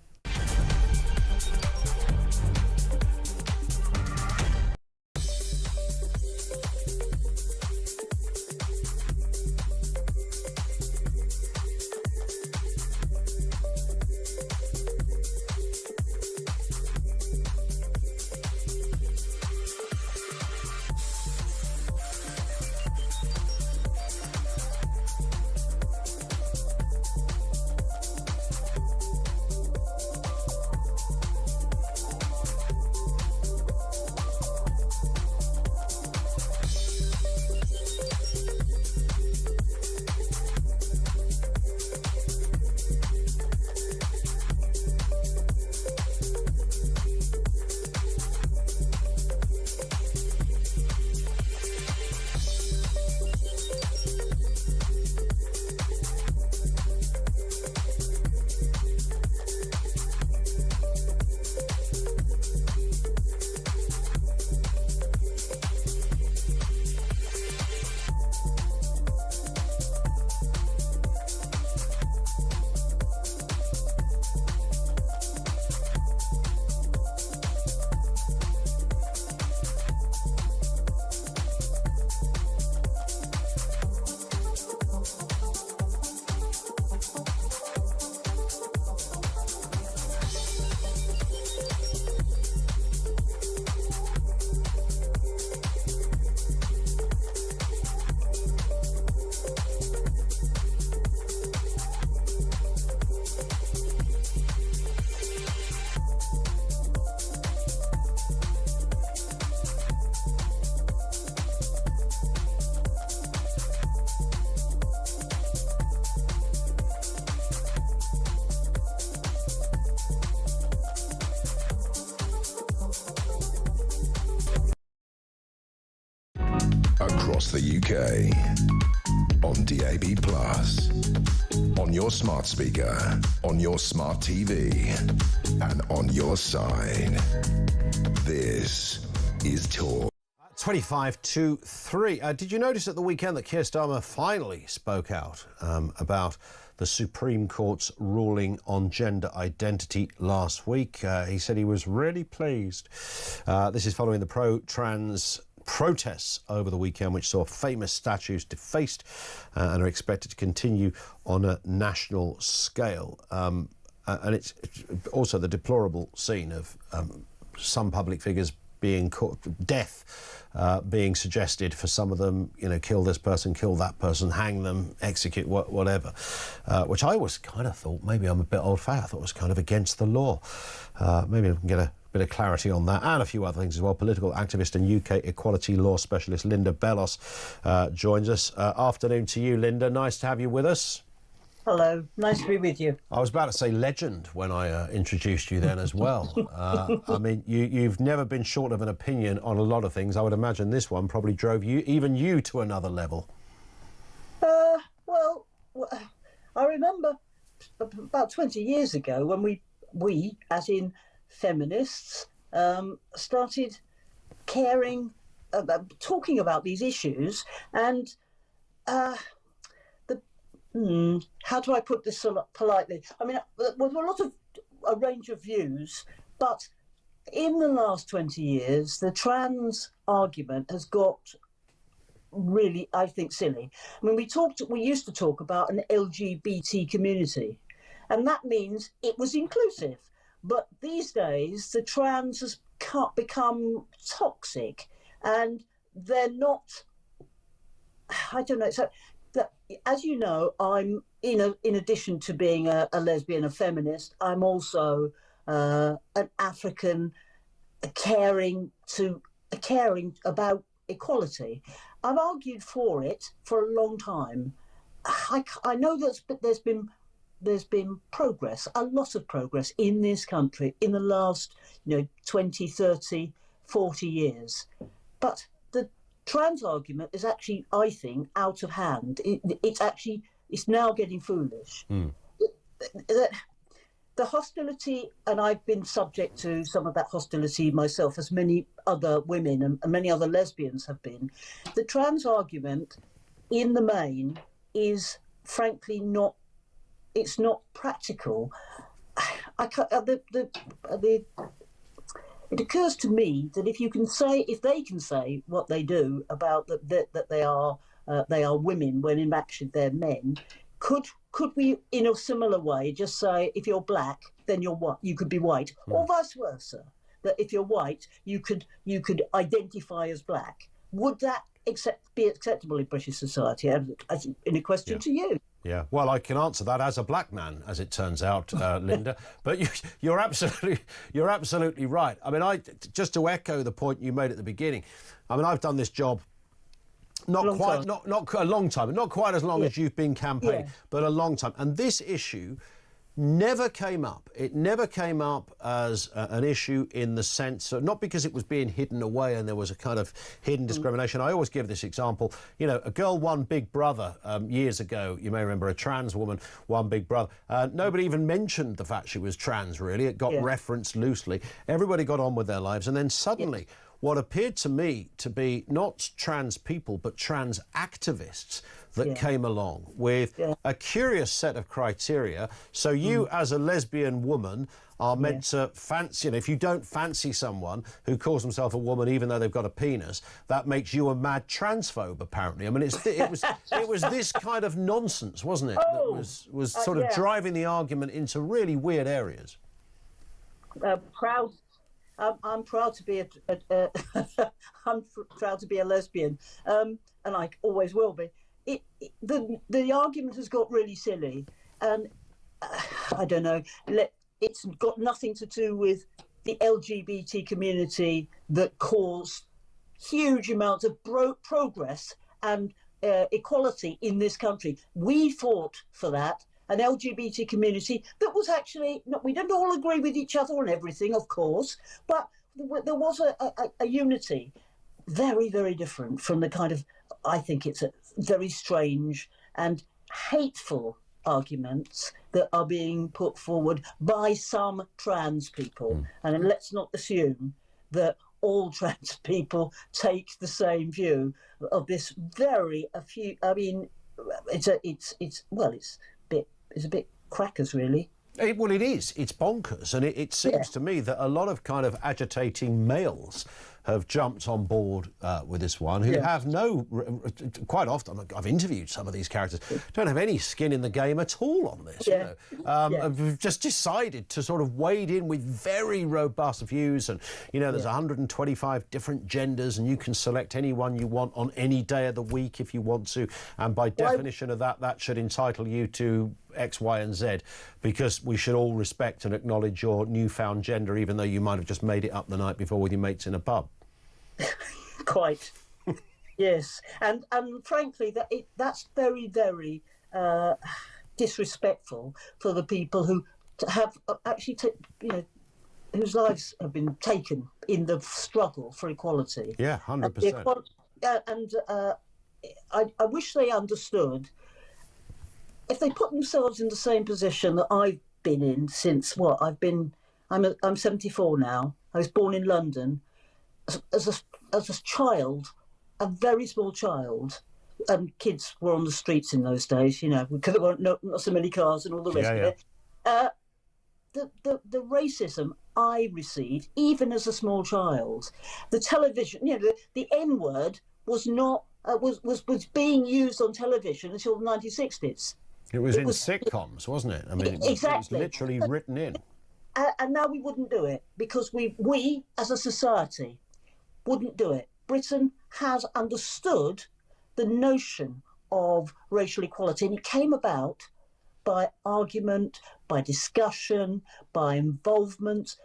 Across the UK, on DAB+, on your smart speaker, on your smart TV, and on your side. This is Talk. 25 to 3. Did you notice at the weekend that Keir Starmer finally spoke out about the Supreme Court's ruling on gender identity last week? He said he was really pleased. This is following the pro-trans protests over the weekend, which saw famous statues defaced and are expected to continue on a national scale. And it's also the deplorable scene of some public figures being caught, death being suggested for some of them, you know, kill this person, kill that person, hang them, execute, whatever, which I always kind of thought, maybe I'm a bit old-fashioned, I thought it was kind of against the law. Maybe I can get a bit of clarity on that and a few other things as well. Political activist and UK equality law specialist Linda Bellos joins us. Afternoon to you, Linda. Nice to have you with us. Hello, nice to be with you. I was about to say legend when I introduced you then as well. I mean, you've never been short of an opinion on a lot of things. I would imagine this one probably drove even you to another level. Well, I remember about 20 years ago when we as in feminists, started caring about talking about these issues, and how do I put this so politely? I mean, there was a range of views, but in the last 20 years, the trans argument has got really, I think, silly. I mean, we used to talk about an LGBT community, and that means it was inclusive. But these days, the trans has become toxic, and they're not. I don't know. So, as you know, I'm in addition to being a lesbian, a feminist, I'm also an African, caring about equality. I've argued for it for a long time. I know that there's been progress, a lot of progress in this country in the last 20, 30, 40 years. But the trans argument is actually, I think, out of hand. It's now getting foolish. The hostility, and I've been subject to some of that hostility myself, as many other women and many other lesbians have been. The trans argument, in the main, is frankly not. It's not practical. It occurs to me that if they can say what they do about that they are women when in fact they're men, could we, in a similar way, just say if you're black, then you could be white, or vice versa? That if you're white, you could identify as black. Would that be acceptable in British society? In a question to you. Yeah, well, I can answer that as a black man, as it turns out, Linda. But you're absolutely right. I mean, just to echo the point you made at the beginning. I mean, I've done this job not a long time, not quite as long as you've been campaigning, but a long time. And this issue never came up. It never came up as an issue in the sense of, not because it was being hidden away and there was a kind of hidden discrimination. I always give this example. A girl won Big Brother years ago. You may remember a trans woman won Big Brother. Nobody even mentioned the fact she was trans, really. It got referenced loosely. Everybody got on with their lives. And then suddenly, what appeared to me to be not trans people, but trans activists that came along with a curious set of criteria. So you, as a lesbian woman, are meant to fancy, if you don't fancy someone who calls himself a woman even though they've got a penis, that makes you a mad transphobe, apparently. I mean, it was this kind of nonsense, wasn't it, that was sort of driving the argument into really weird areas. I'm proud to be I'm proud to be a lesbian, and I always will be. The argument has got really silly, and I don't know. It's got nothing to do with the LGBT community that caused huge amounts of progress and equality in this country. We fought for that. An LGBT community that was actually, we didn't all agree with each other on everything, of course, but there was a unity, very, very different from the kind of, I think it's a very strange and hateful arguments that are being put forward by some trans people. And let's not assume that all trans people take the same view of this it's a bit crackers, really. Well, it is. It's bonkers. And it seems to me that a lot of kind of agitating males have jumped on board with this one, who have quite often, I've interviewed some of these characters, don't have any skin in the game at all on this. Have just decided to sort of wade in with very robust views, and there's 125 different genders, and you can select any one you want on any day of the week if you want to, and by definition of that should entitle you to X, Y and Z, because we should all respect and acknowledge your newfound gender, even though you might have just made it up the night before with your mates in a pub. Quite. Yes, and frankly, that's very, very disrespectful for the people who have actually, whose lives have been taken in the struggle for equality. Yeah, 100%. And I wish they understood. If they put themselves in the same position that I've been in since I'm 74 now. I was born in London. As a child, a very small child, and kids were on the streets in those days, because there weren't not so many cars and all the rest of it. The racism I received, even as a small child, the television, the N-word was not was being used on television until the 1960s. It was in sitcoms, wasn't it? I mean, it was literally written in. and now we wouldn't do it because we as a society wouldn't do it. Britain has understood the notion of racial equality, and it came about by argument, by discussion, by involvement.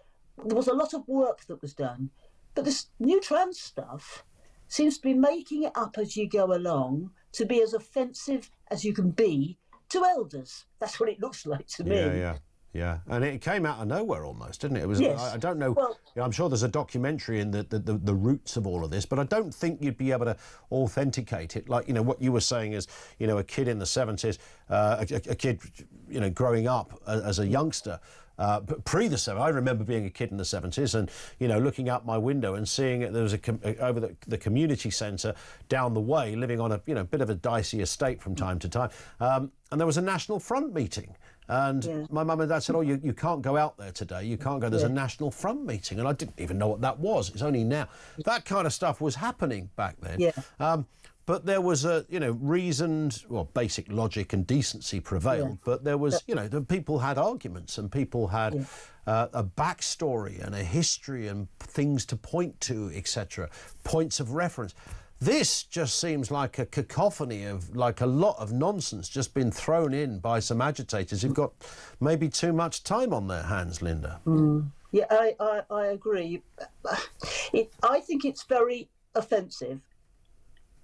There was a lot of work that was done, but this new trans stuff seems to be making it up as you go along to be as offensive as you can be to elders. That's what it looks like to me. Yeah, and it came out of nowhere almost, didn't it? It was. Yes. I don't know. Well, I'm sure there's a documentary in the roots of all of this, but I don't think you'd be able to authenticate it. Like, you know, what you were saying is, you know, a kid in the 70s, a kid, you know, growing up as a youngster. But pre the 70s, I remember being a kid in the 70s and, you know, looking out my window and seeing it. There was over the community centre down the way, living on a, you know, bit of a dicey estate from time to time. And there was a National Front meeting. And my mum and dad said, oh, you can't go out there today. You can't go. There's a National Front meeting. And I didn't even know what that was. It's only now. That kind of stuff was happening back then. But there was a, you know, reasoned, well, basic logic and decency prevailed. But there was, you know, the people had arguments and people had a backstory and a history and things to point to, etc., points of reference. This just seems like a cacophony of, like, a lot of nonsense just been thrown in by some agitators who've got maybe too much time on their hands, Linda. Yeah, I agree. I think it's very offensive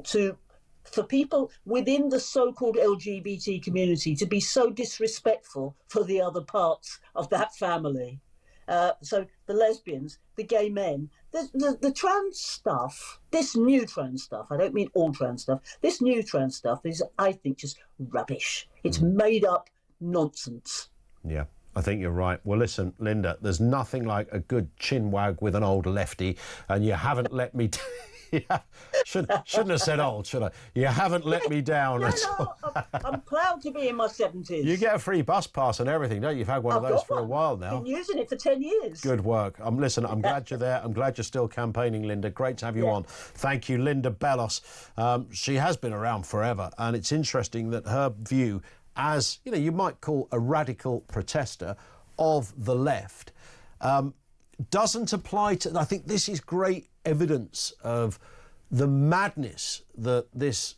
for people within the so-called LGBT community to be so disrespectful for the other parts of that family. So the lesbians, the gay men, the trans stuff, this new trans stuff, I don't mean all trans stuff, this new trans stuff is, I think, just rubbish. It's made up nonsense. Yeah, I think you're right. Well, listen, Linda, there's nothing like a good chin wag with an old lefty, and you haven't let me... shouldn't have said old, should I? You haven't let me down. I'm proud to be in my 70s. You get a free bus pass and everything, don't you? You've had one of those for a while now. I've been using it for 10 years. Good work. Listen, I'm glad you're there. I'm glad you're still campaigning, Linda. Great to have you on. Thank you, Linda Bellos. She has been around forever, and it's interesting that her view as, you know, you might call a radical protester of the left, doesn't apply to... I think this is great evidence of the madness that this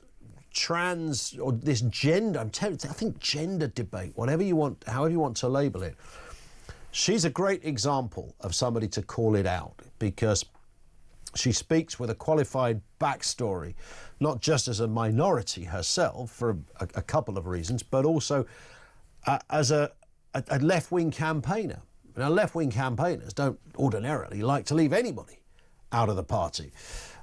trans or this gender, I think gender debate, whatever you want, however you want to label it, she's a great example of somebody to call it out, because she speaks with a qualified backstory, not just as a minority herself for a couple of reasons, but also as a left-wing campaigner. Now, left-wing campaigners don't ordinarily like to leave anybody out of the party.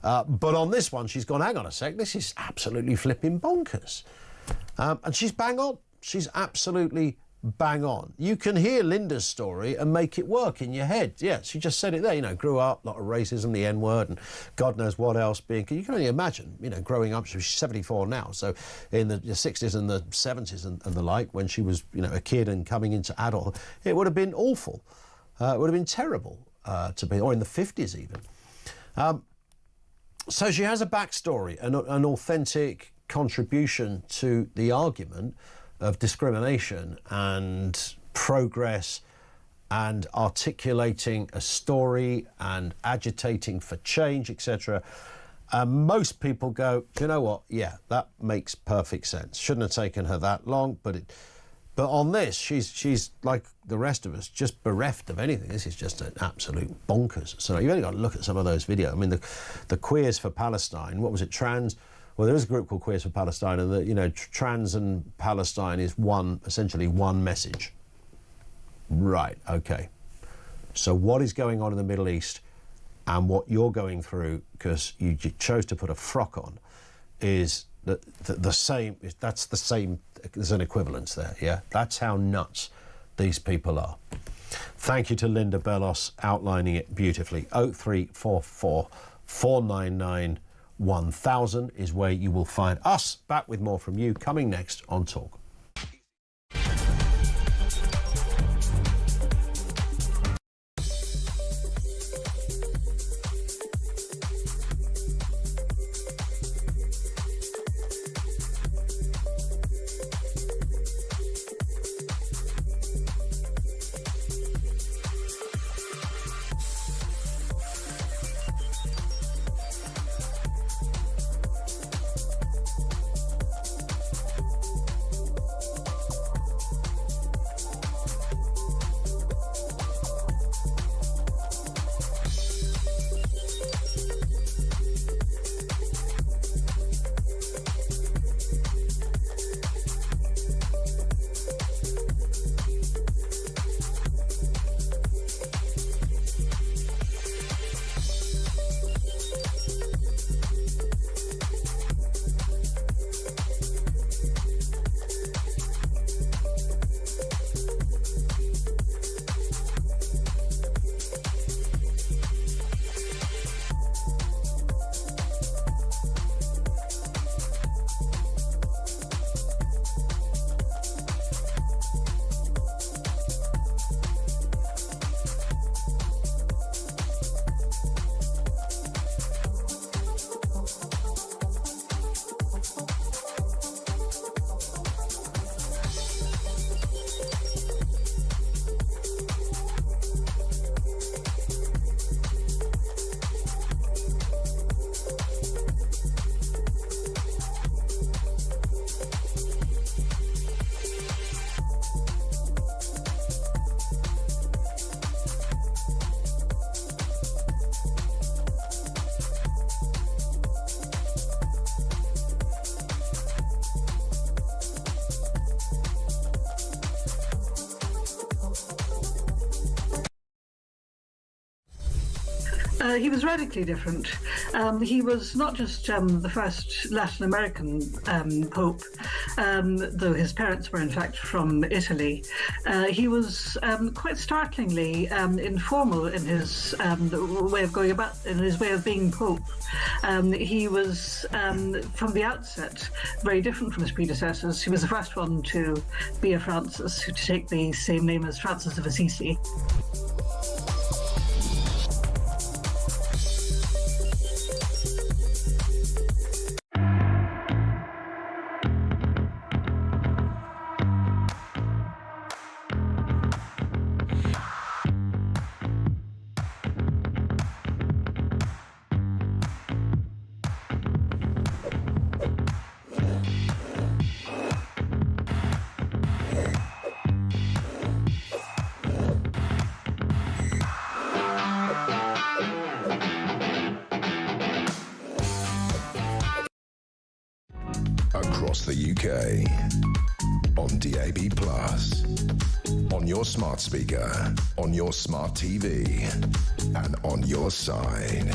But on this one, she's gone, hang on a sec, this is absolutely flipping bonkers. And she's bang on. She's absolutely bang on. You can hear Linda's story and make it work in your head. Yeah, she just said it there, you know, grew up, a lot of racism, the N-word, and God knows what else being... You can only imagine, you know, growing up, she's 74 now, so in the 60s and the 70s and the like, when she was, you know, a kid and coming into adult, it would have been awful. It would have been terrible to be, or in the 50s even. So she has a backstory, an authentic contribution to the argument of discrimination and progress and articulating a story and agitating for change, etc. Most people go, you know what, yeah, that makes perfect sense. Shouldn't have taken her that long, but on this, she's like the rest of us, just bereft of anything. This is just an absolute bonkers. So you've only got to look at some of those videos. I mean, the Queers for Palestine, what was it, trans? Well, there is a group called Queers for Palestine, and the, you know, trans and Palestine is essentially one message. Right, okay. So what is going on in the Middle East and what you're going through, because you chose to put a frock on, is the same. That's the same. There's an equivalence there, yeah? That's how nuts these people are. Thank you to Linda Bellos outlining it beautifully. 0344 499 1000 is where you will find us. Back with more from you coming next on Talk. He was radically different. He was not just the first Latin American Pope, though his parents were in fact from Italy. He was quite startlingly informal in his way of going about, in his way of being Pope. He was, from the outset, very different from his predecessors. He was the first one to be a Francis, to take the same name as Francis of Assisi. Across the UK, on DAB+, on your smart speaker, on your smart TV, and on your side.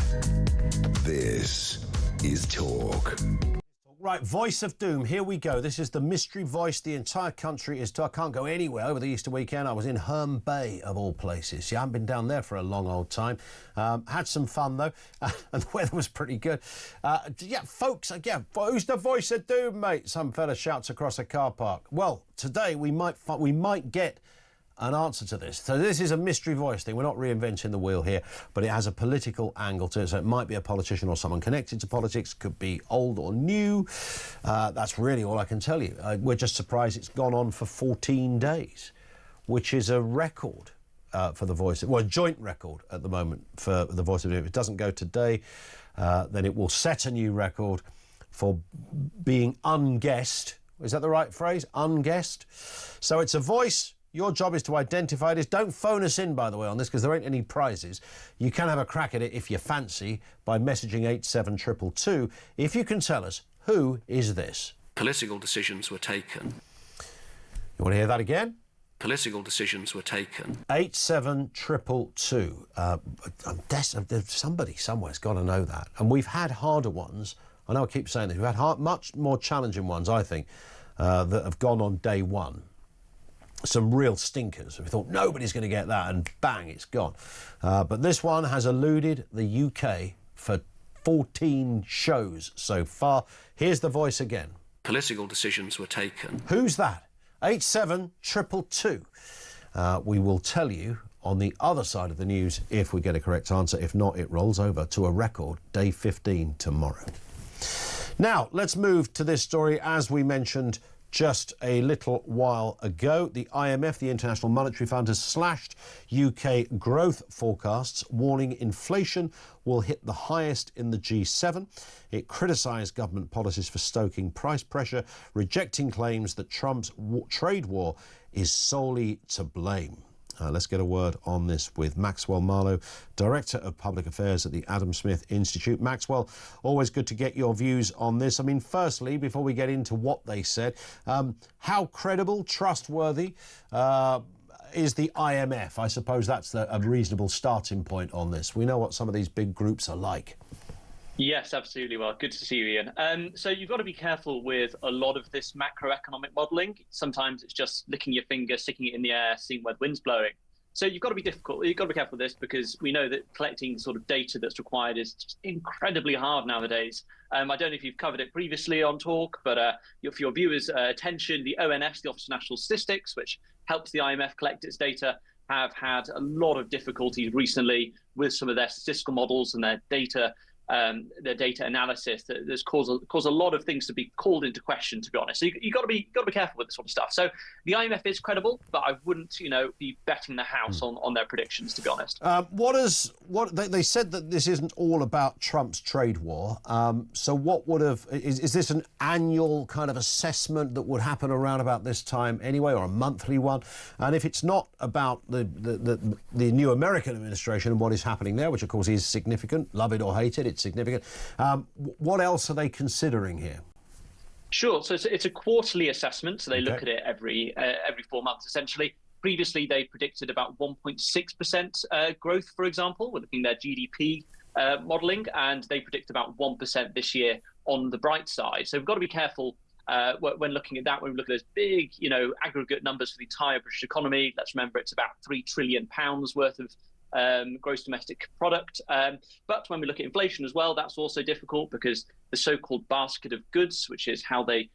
This is Talk. Right, Voice of Doom, here we go. This is the mystery voice the entire country is to. I can't go anywhere over the Easter weekend. I was in Herne Bay, of all places. Yeah, I haven't been down there for a long old time. Had some fun, though, and the weather was pretty good. Yeah, folks, who's the Voice of Doom, mate? Some fella shouts across a car park. Well, today we might get an answer to this. So this is a mystery voice thing. We're not reinventing the wheel here, but it has a political angle to it. So it might be a politician or someone connected to politics, could be old or new. That's really all I can tell you. We're just surprised it's gone on for 14 days, which is a record for the Voice. Well, a joint record at the moment for the Voice of Doom. If it doesn't go today, then it will set a new record for being unguessed. Is that the right phrase? Unguessed. So it's a voice. Your job is to identify this. Don't phone us in, by the way, on this, because there ain't any prizes. You can have a crack at it if you fancy by messaging 87222 if you can tell us who is this. Political decisions were taken. You want to hear that again? Political decisions were taken. 87222. Somebody somewhere's got to know that. And we've had harder ones. I know I keep saying this. We've had much more challenging ones, I think, that have gone on day one. Some real stinkers. We thought nobody's going to get that, and bang, it's gone. But this one has eluded the UK for 14 shows so far. Here's the voice again. Political decisions were taken. Who's that? 87222. We will tell you on the other side of the news if we get a correct answer. If not, it rolls over to a record day 15 tomorrow. Now, let's move to this story. As we mentioned just a little while ago, the IMF, the International Monetary Fund, has slashed UK growth forecasts, warning inflation will hit the highest in the G7. It criticised government policies for stoking price pressure, rejecting claims that Trump's trade war is solely to blame. Let's get a word on this with Maxwell Marlowe, Director of Public Affairs at the Adam Smith Institute. Maxwell, always good to get your views on this. I mean, firstly, before we get into what they said, how credible, trustworthy is the IMF? I suppose that's a reasonable starting point on this. We know what some of these big groups are like. Yes, absolutely. Well, good to see you, Ian. So you've got to be careful with a lot of this macroeconomic modelling. Sometimes it's just licking your finger, sticking it in the air, seeing where the wind's blowing. So you've got to be difficult. You've got to be careful with this because we know that collecting the sort of data that's required is just incredibly hard nowadays. I don't know if you've covered it previously on Talk, but for your viewers' attention, the ONS, the Office of National Statistics, which helps the IMF collect its data, have had a lot of difficulties recently with some of their statistical models and their data analysis that's caused a lot of things to be called into question, to be honest. So you've got to be careful with this sort of stuff. So the IMF is credible, but I wouldn't, be betting the house on their predictions, to be honest. They said that this isn't all about Trump's trade war. So what would have is this an annual kind of assessment that would happen around about this time anyway, or a monthly one? And if it's not about the new American administration and what is happening there, which of course is significant, love it or hate it, it's significant. What else are they considering here? Sure. So it's a quarterly assessment. So they look at it every 4 months, essentially. Previously, they predicted about 1.6% growth, for example. We're looking at their GDP modelling, and they predict about 1% this year on the bright side. So we've got to be careful when looking at that, when we look at those big, aggregate numbers for the entire British economy. Let's remember it's about £3 trillion worth of gross domestic product. But when we look at inflation as well, that's also difficult because the so-called basket of goods, which is how they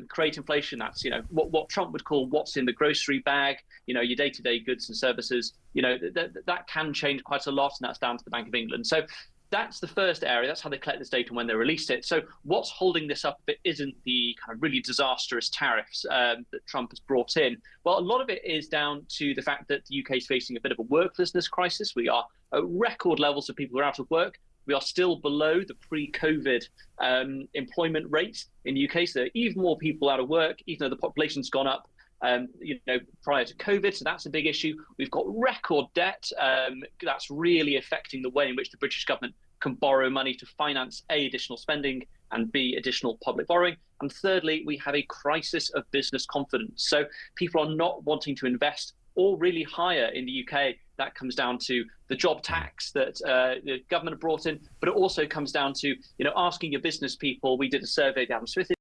create inflation, that's what Trump would call what's in the grocery bag, your day-to-day goods and services, that can change quite a lot, and that's down to the Bank of England. So that's the first area. That's how they collect this data when they released it. So what's holding this up if it isn't the kind of really disastrous tariffs that Trump has brought in? Well, a lot of it is down to the fact that the UK is facing a bit of a worklessness crisis. We are at record levels of people who are out of work. We are still below the pre-COVID employment rate in the UK. So there are even more people out of work, even though the population's gone up prior to COVID. So that's a big issue. We've got record debt. That's really affecting the way in which the British government can borrow money to finance A, additional spending, and B, additional public borrowing. And thirdly, we have a crisis of business confidence. So people are not wanting to invest or really hire in the UK. That comes down to the job tax that the government brought in, but it also comes down to, asking your business people. We did a survey at Adam Smith,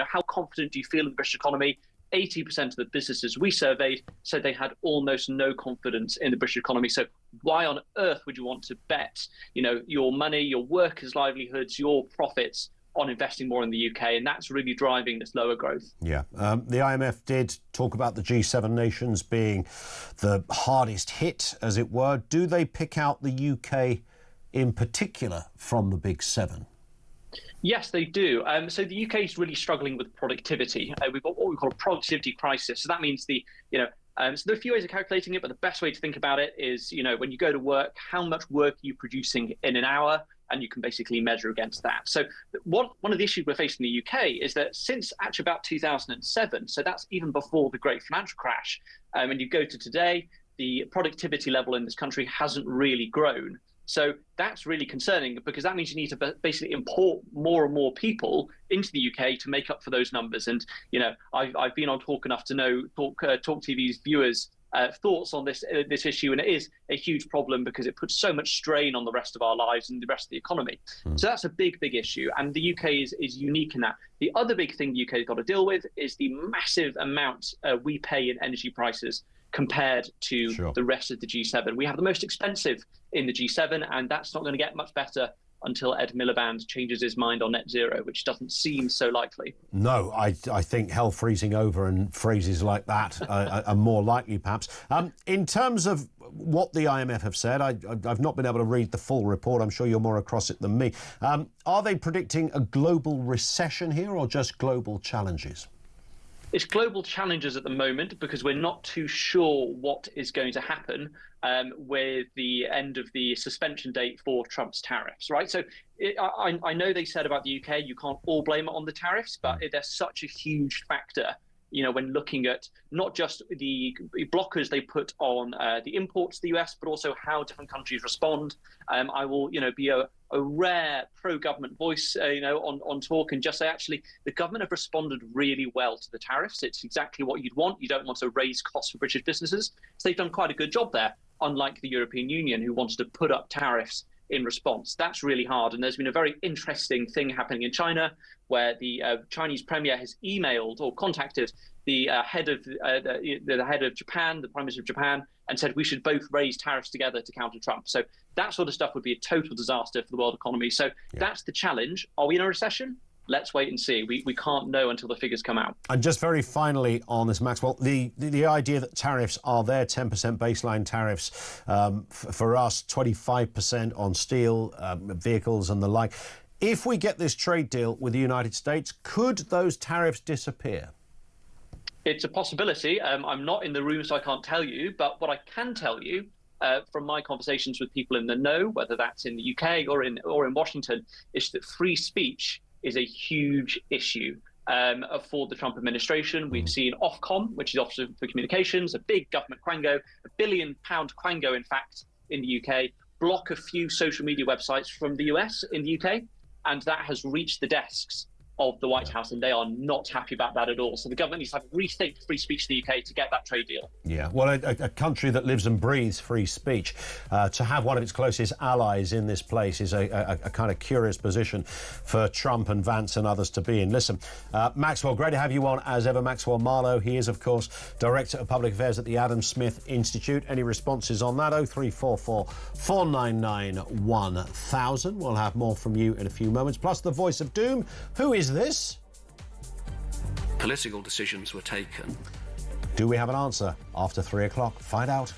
how confident do you feel in the British economy? 80% of the businesses we surveyed said they had almost no confidence in the British economy. So why on earth would you want to bet, your money, your workers' livelihoods, your profits on investing more in the UK? And that's really driving this lower growth. Yeah. The IMF did talk about the G7 nations being the hardest hit, as it were. Do they pick out the UK in particular from the big seven? Yes, they do. So the UK is really struggling with productivity. We've got what we call a productivity crisis. So that means so there are a few ways of calculating it, but the best way to think about it is, when you go to work, how much work are you producing in an hour? And you can basically measure against that. So one of the issues we're facing in the UK is that since actually about 2007, so that's even before the great financial crash, and you go to today, the productivity level in this country hasn't really grown. So that's really concerning, because that means you need to basically import more and more people into the UK to make up for those numbers. And, I've been on Talk enough to know talkTV's viewers' thoughts on this issue, and it is a huge problem because it puts so much strain on the rest of our lives and the rest of the economy. So that's a big issue, and the UK is unique in that. The other big thing the UK has got to deal with is the massive amount we pay in energy prices compared to the rest of the G7. We have the most expensive in the G7, and that's not going to get much better until Ed Miliband changes his mind on net zero, which doesn't seem so likely. No, I think hell freezing over and phrases like that are more likely, perhaps. In terms of what the IMF have said, I've not been able to read the full report. I'm sure you're more across it than me. Are they predicting a global recession here, or just global challenges? It's global challenges at the moment, because we're not too sure what is going to happen with the end of the suspension date for Trump's tariffs, right? So I know they said about the UK, you can't all blame it on the tariffs, but there's such a huge factor, when looking at not just the blockers they put on the imports to the US, but also how different countries respond. I will, be a rare pro-government voice, on Talk, and just say, actually, the government have responded really well to the tariffs. It's exactly what you'd want. You don't want to raise costs for British businesses. So they've done quite a good job there, unlike the European Union, who wanted to put up tariffs in response. That's really hard. And there's been a very interesting thing happening in China, where the Chinese premier has emailed or contacted the head of the head of Japan, the Prime Minister of Japan, and said we should both raise tariffs together to counter Trump. So that sort of stuff would be a total disaster for the world economy. So that's the challenge. Are we in a recession? Let's wait and see. We can't know until the figures come out. And just very finally on this, Maxwell, the idea that tariffs are there, 10% baseline tariffs for us, 25% on steel, vehicles and the like. If we get this trade deal with the United States, could those tariffs disappear? It's a possibility. I'm not in the room, so I can't tell you. But what I can tell you from my conversations with people in the know, whether that's in the UK or in Washington, is that free speech is a huge issue for the Trump administration. We've seen Ofcom, which is Office for Communications, a big government quango, £1 billion quango, in fact, in the UK, block a few social media websites from the US in the UK, and that has reached the desks of the White House, and they are not happy about that at all. So the government needs to rethink free speech in the UK to get that trade deal. Yeah, well, a country that lives and breathes free speech, to have one of its closest allies in this place is a kind of curious position for Trump and Vance and others to be in. Listen, Maxwell, great to have you on as ever. Maxwell Marlowe, he is, of course, Director of Public Affairs at the Adam Smith Institute. Any responses on that? 0344 499 1000. We'll have more from you in a few moments. Plus the voice of doom. Who is this? Political decisions were taken. Do we have an answer? After 3 o'clock, find out.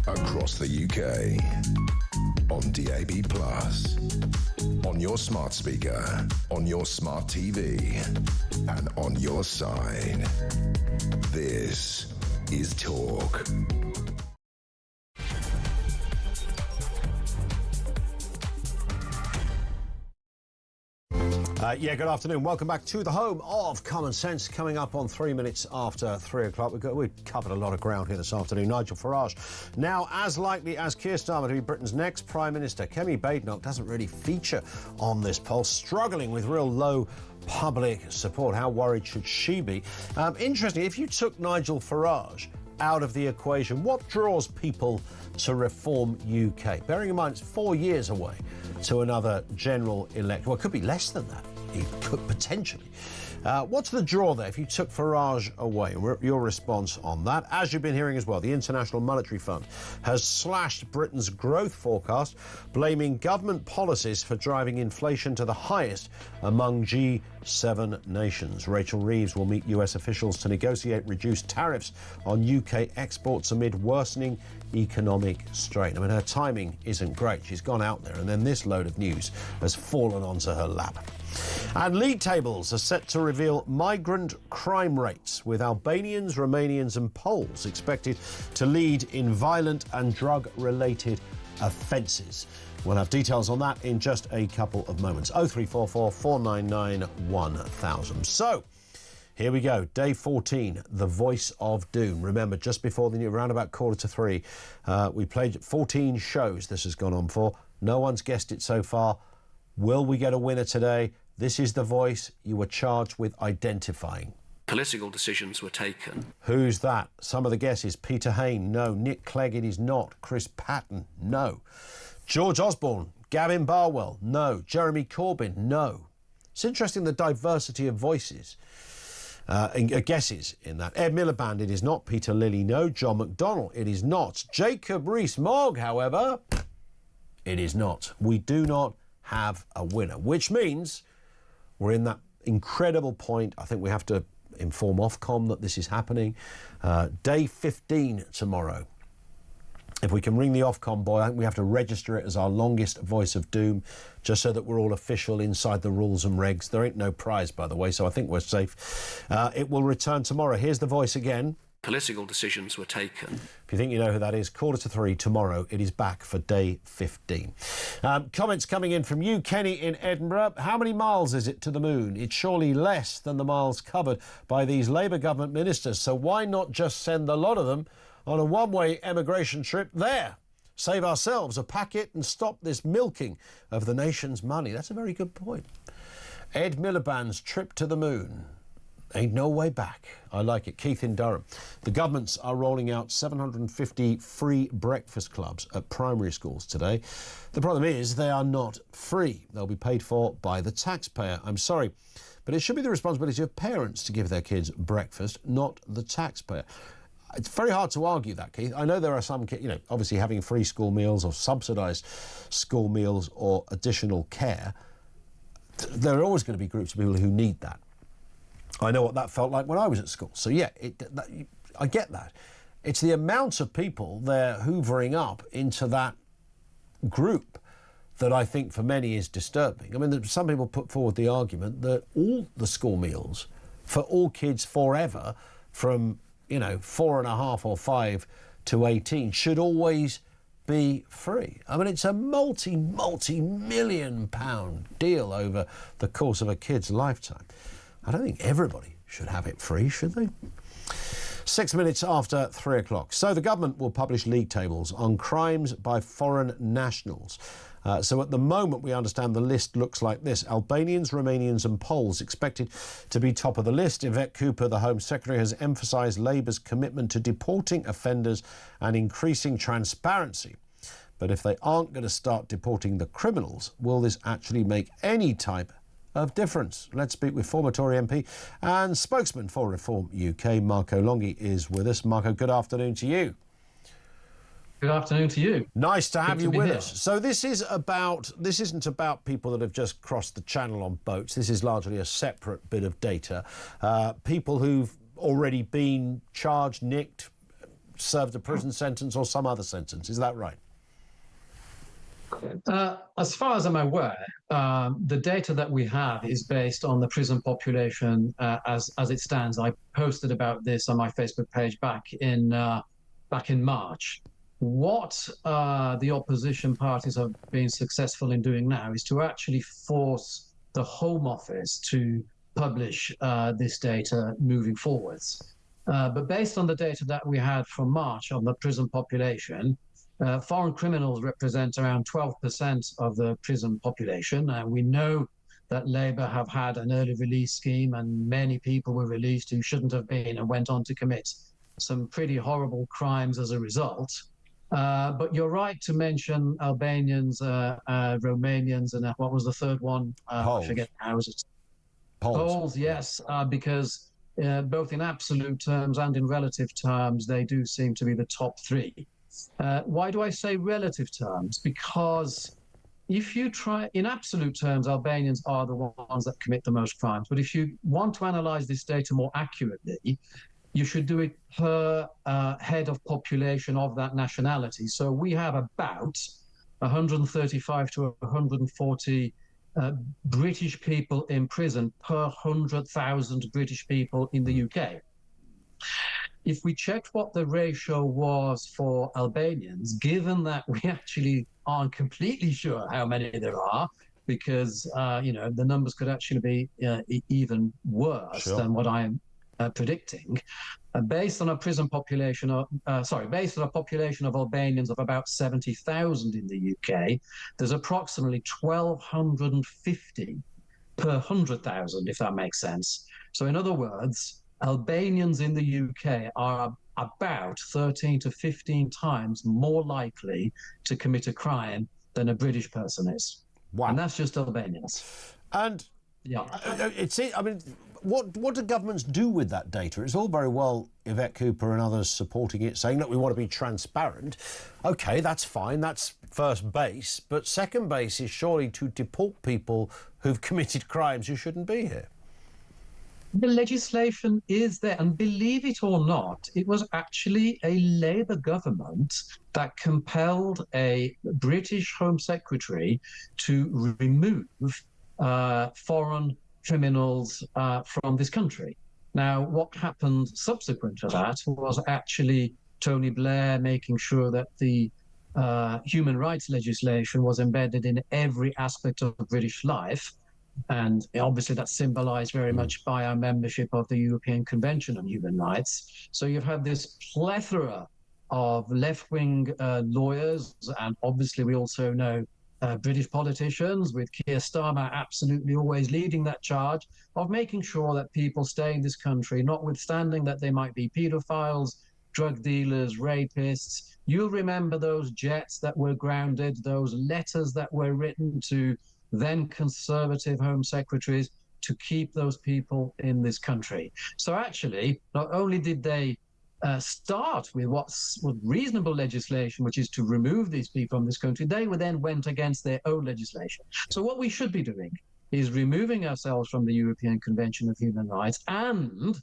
Across the UK, on DAB+, on your smart speaker, on your smart TV, and on your side. This is Talk. Good afternoon. Welcome back to the home of Common Sense. Coming up on 3 minutes after 3 o'clock. We've covered a lot of ground here this afternoon. Nigel Farage, now as likely as Keir Starmer to be Britain's next Prime Minister. Kemi Badenoch doesn't really feature on this poll, struggling with real low public support. How worried should she be? Interesting, if you took Nigel Farage out of the equation, what draws people to Reform UK? Bearing in mind it's 4 years away to another general election. Well, it could be less than that. It could potentially. What's the draw there if you took Farage away? Your response on that. As you've been hearing as well, the International Monetary Fund has slashed Britain's growth forecast, blaming government policies for driving inflation to the highest among G7 nations. Rachel Reeves will meet US officials to negotiate reduced tariffs on UK exports amid worsening economic strain. I mean, her timing isn't great. She's gone out there and then this load of news has fallen onto her lap. And league tables are set to reveal migrant crime rates, with Albanians, Romanians and Poles expected to lead in violent and drug-related offences. We'll have details on that in just a couple of moments. 0344 499 1000. So, here we go. Day 14, The Voice of Doom. Remember, just before the around about 2:45, we played 14 shows this has gone on for. No one's guessed it so far. Will we get a winner today? This is the voice you were charged with identifying. Political decisions were taken. Who's that? Some of the guesses. Peter Hain, no. Nick Clegg, it is not. Chris Patton, no. George Osborne, Gavin Barwell, no. Jeremy Corbyn, no. It's interesting the diversity of voices. guesses in that. Ed Miliband, it is not. Peter Lilly, no. John McDonnell, it is not. Jacob Rees-Mogg, however, it is not. We do not have a winner, which means we're in that incredible point. I think we have to inform Ofcom that this is happening. Day 15 tomorrow. If we can ring the Ofcom boy, I think we have to register it as our longest voice of doom, just so that we're all official inside the rules and regs. There ain't no prize, by the way, so I think we're safe. It will return tomorrow. Here's the voice again. Political decisions were taken. If you think you know who that is, 2:45 tomorrow. It is back for day 15. Comments coming in from you, Kenny in Edinburgh. How many miles is it to the moon? It's surely less than the miles covered by these Labour government ministers, so why not just send a lot of them on a one-way emigration trip there? Save ourselves a packet and stop this milking of the nation's money. That's a very good point. Ed Miliband's trip to the moon. Ain't no way back. I like it. Keith in Durham. The governments are rolling out 750 free breakfast clubs at primary schools today. The problem is they are not free. They'll be paid for by the taxpayer. I'm sorry, but it should be the responsibility of parents to give their kids breakfast, not the taxpayer. It's very hard to argue that, Keith. I know there are some kids, obviously having free school meals or subsidised school meals or additional care. There are always going to be groups of people who need that. I know what that felt like when I was at school. So, yeah, I get that. It's the amount of people they're hoovering up into that group that I think for many is disturbing. I mean, some people put forward the argument that all the school meals for all kids forever from, 4.5 or 5 to 18 should always be free. I mean, it's a multi-million pound deal over the course of a kid's lifetime. I don't think everybody should have it free, should they? 6 minutes after 3 o'clock. So the government will publish league tables on crimes by foreign nationals. So at the moment, we understand the list looks like this. Albanians, Romanians and Poles expected to be top of the list. Yvette Cooper, the Home Secretary, has emphasised Labour's commitment to deporting offenders and increasing transparency. But if they aren't going to start deporting the criminals, will this actually make any type of difference? Let's speak with former Tory MP and spokesman for Reform UK, Marco Longhi, is with us. Marco, good afternoon to you. Good afternoon to you. Nice to have you with us. So this isn't about people that have just crossed the channel on boats. This is largely a separate bit of data. People who've already been charged, nicked, served a prison sentence or some other sentence. Is that right? As far as I'm aware, the data that we have is based on the prison population as it stands. I posted about this on my Facebook page back in March. What the opposition parties have been successful in doing now is to actually force the Home Office to publish this data moving forwards. But based on the data that we had from March on the prison population, foreign criminals represent around 12% of the prison population. And we know that Labour have had an early release scheme and many people were released who shouldn't have been and went on to commit some pretty horrible crimes as a result. But you're right to mention Albanians, Romanians, and what was the third one? Poles. I forget now. Was it? Poles, yes, because both in absolute terms and in relative terms, they do seem to be the top three. Why do I say relative terms? Because if you try, in absolute terms, Albanians are the ones that commit the most crimes. But if you want to analyse this data more accurately, you should do it per head of population of that nationality. So we have about 135 to 140 British people in prison per 100,000 British people in the UK. If we checked what the ratio was for Albanians, given that we actually aren't completely sure how many there are, because the numbers could actually be even worse than what I'm predicting, based on a prison population based on a population of Albanians of about 70,000 in the UK, there's approximately 1,250 per 100,000, if that makes sense. So in other words, Albanians in the UK are about 13 to 15 times more likely to commit a crime than a British person is. Wow. And that's just Albanians. And yeah, What do governments do with that data? It's all very well Yvette Cooper and others supporting it, saying that we want to be transparent. OK, that's fine, that's first base, but second base is surely to deport people who've committed crimes who shouldn't be here. The legislation is there, and believe it or not, it was actually a Labour government that compelled a British Home Secretary to remove foreign criminals from this country. Now, what happened subsequent to that was actually Tony Blair making sure that the human rights legislation was embedded in every aspect of British life. And obviously that's symbolized very much by our membership of the European Convention on Human Rights. So you've had this plethora of left-wing lawyers, and obviously we also know British politicians, with Keir Starmer absolutely always leading that charge of making sure that people stay in this country, notwithstanding that they might be paedophiles, drug dealers, rapists. You'll remember those jets that were grounded, those letters that were written to then Conservative Home Secretaries to keep those people in this country. So actually, not only did they start with what's reasonable legislation, which is to remove these people from this country, they then went against their own legislation. So what we should be doing is removing ourselves from the European Convention of Human Rights and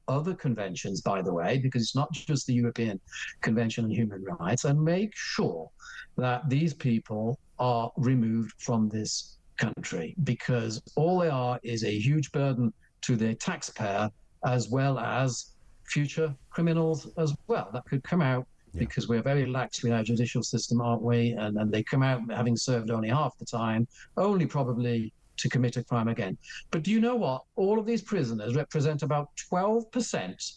other conventions, by the way, because it's not just the European Convention on Human Rights, and make sure that these people are removed from this country, because all they are is a huge burden to the taxpayer, as well as future criminals as well that could come out, because we're very lax with our judicial system, aren't we? And they come out having served only half the time, only probably to commit a crime again. But do you know what? All of these prisoners represent about 12%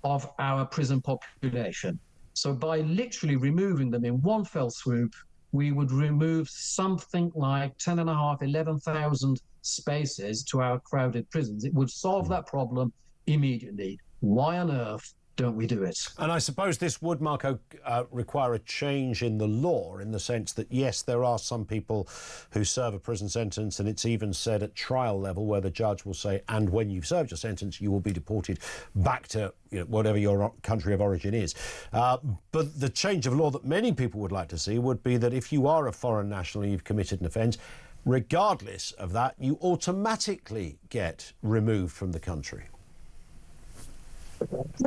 of our prison population. So by literally removing them in one fell swoop, we would remove something like 10,500, 11,000 spaces to our crowded prisons. It would solve that problem immediately. Why on earth don't we do it? And I suppose this would, Marco, require a change in the law, in the sense that, yes, there are some people who serve a prison sentence, and it's even said at trial level where the judge will say, and when you've served your sentence, you will be deported back to whatever your country of origin is. But the change of law that many people would like to see would be that if you are a foreign national and you've committed an offence, regardless of that, you automatically get removed from the country.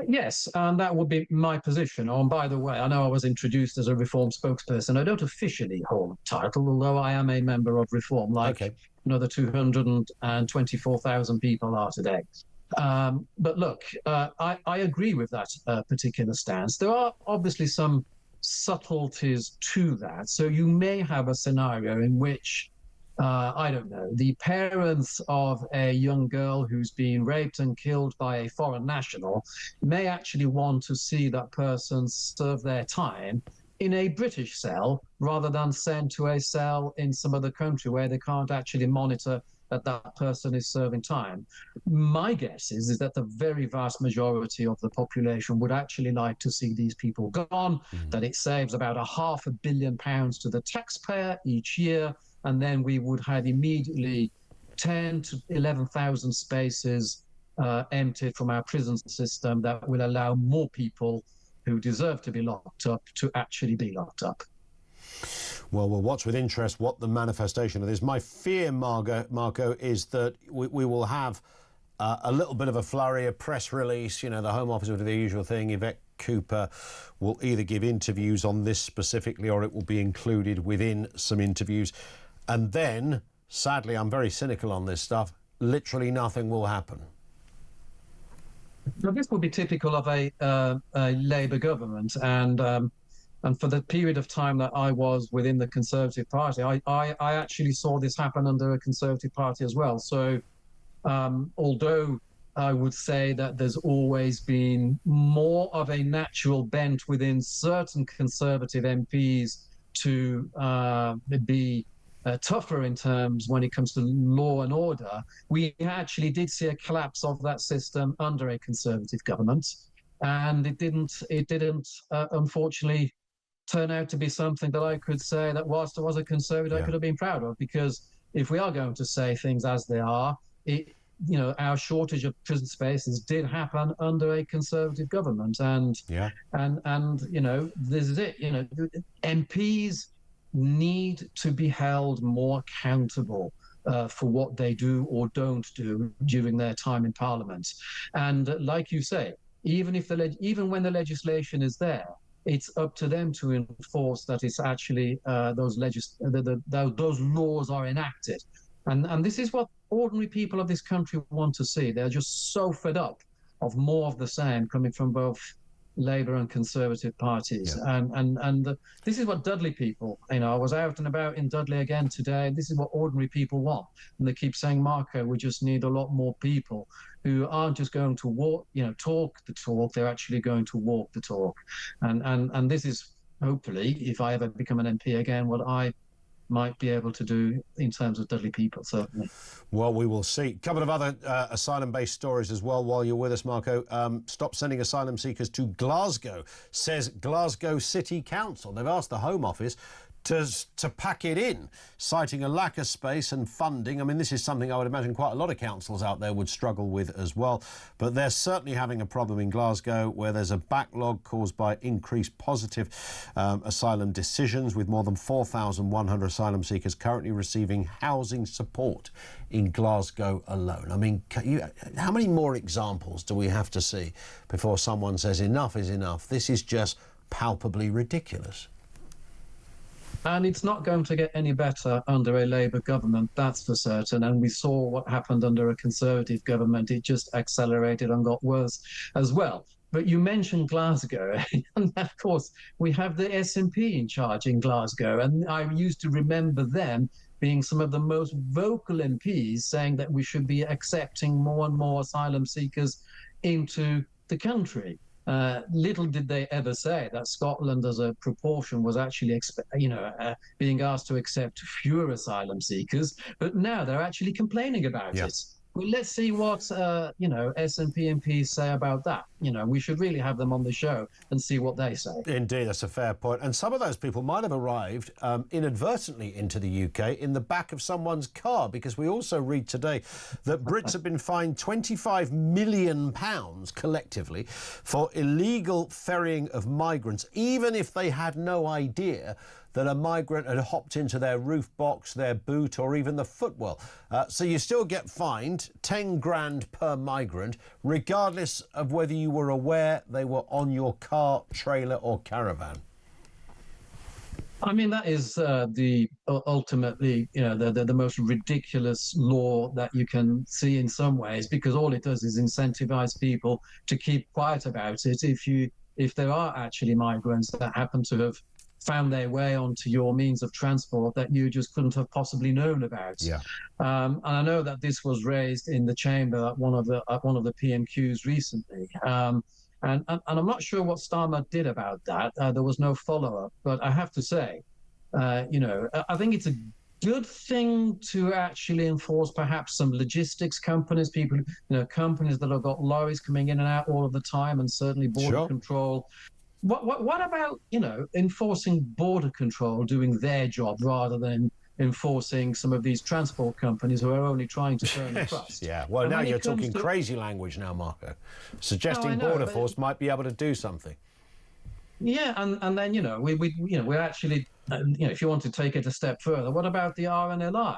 Yes, and that would be my position. Oh, and by the way, I know I was introduced as a Reform spokesperson. I don't officially hold the title, although I am a member of Reform, like another 224,000 people are today. But look, I agree with that particular stance. There are obviously some subtleties to that. So you may have a scenario in which I don't know, the parents of a young girl who's been raped and killed by a foreign national may actually want to see that person serve their time in a British cell rather than sent to a cell in some other country where they can't actually monitor that that person is serving time. My guess is that the very vast majority of the population would actually like to see these people gone, that it saves about £500 million to the taxpayer each year, and then we would have immediately 10 to 11,000 spaces emptied from our prison system that will allow more people who deserve to be locked up to actually be locked up. Well, we'll watch with interest what the manifestation of this. My fear, Marco, is that we will have a little bit of a flurry, a press release. You know, the Home Office will do the usual thing. Yvette Cooper will either give interviews on this specifically, or it will be included within some interviews. And then, sadly, I'm very cynical on this stuff, literally nothing will happen. Now, this will be typical of a Labour government, and for the period of time that I was within the Conservative Party, I actually saw this happen under a Conservative Party as well. So although I would say that there's always been more of a natural bent within certain Conservative MPs to be tougher in terms when it comes to law and order, we actually did see a collapse of that system under a Conservative government, and it didn't unfortunately turn out to be something that I could say that whilst I was a Conservative I could have been proud of, because if we are going to say things as they are, our shortage of prison spaces did happen under a Conservative government, and this is it. MPs need to be held more accountable for what they do or don't do during their time in Parliament. And like you say, even when the legislation is there, it's up to them to enforce that it's actually those laws are enacted. And this is what ordinary people of this country want to see. They're just so fed up of more of the same coming from both Labour and Conservative parties. And this is what Dudley people, I was out and about in Dudley again today. This is what ordinary people want. And they keep saying, Marco, we just need a lot more people who aren't just going to talk the talk, they're actually going to walk the talk. And this is hopefully, if I ever become an MP again, what I might be able to do in terms of Dudley people, certainly. Well, we will see. A couple of other asylum-based stories as well while you're with us, Marco. Stop sending asylum seekers to Glasgow, says Glasgow City Council. They've asked the Home Office to pack it in, citing a lack of space and funding. I mean, this is something I would imagine quite a lot of councils out there would struggle with as well. But they're certainly having a problem in Glasgow where there's a backlog caused by increased positive asylum decisions, with more than 4,100 asylum seekers currently receiving housing support in Glasgow alone. I mean, how many more examples do we have to see before someone says enough is enough? This is just palpably ridiculous. And it's not going to get any better under a Labour government, that's for certain. And we saw what happened under a Conservative government. It just accelerated and got worse as well. But you mentioned Glasgow, and of course, we have the SNP in charge in Glasgow. And I used to remember them being some of the most vocal MPs saying that we should be accepting more and more asylum seekers into the country. Little did they ever say that Scotland as a proportion was actually being asked to accept fewer asylum seekers, but now they're actually complaining about it. Well, let's see what SNP MPs say about that. We should really have them on the show and see what they say. Indeed, that's a fair point. And some of those people might have arrived inadvertently into the UK in the back of someone's car, because we also read today that Brits have been fined £25 million collectively for illegal ferrying of migrants, even if they had no idea that a migrant had hopped into their roof box, their boot, or even the footwell. So you still get fined 10 grand per migrant, regardless of whether you were aware they were on your car, trailer or caravan. I mean, that is ultimately, the most ridiculous law that you can see in some ways, because all it does is incentivize people to keep quiet about it. If there are actually migrants that happen to have found their way onto your means of transport that you just couldn't have possibly known about. And I know that this was raised in the chamber at one of the PMQs recently. And I'm not sure what Starmer did about that. There was no follow-up. But I have to say, I think it's a good thing to actually enforce perhaps some logistics companies, companies that have got lorries coming in and out all of the time, and certainly border control. What about, enforcing border control doing their job rather than enforcing some of these transport companies who are only trying to earn the trust? Well, and now you're talking crazy language now, Marco. Suggesting Border Force might be able to do something. Yeah, and then, we're actually, if you want to take it a step further, what about the RNLI?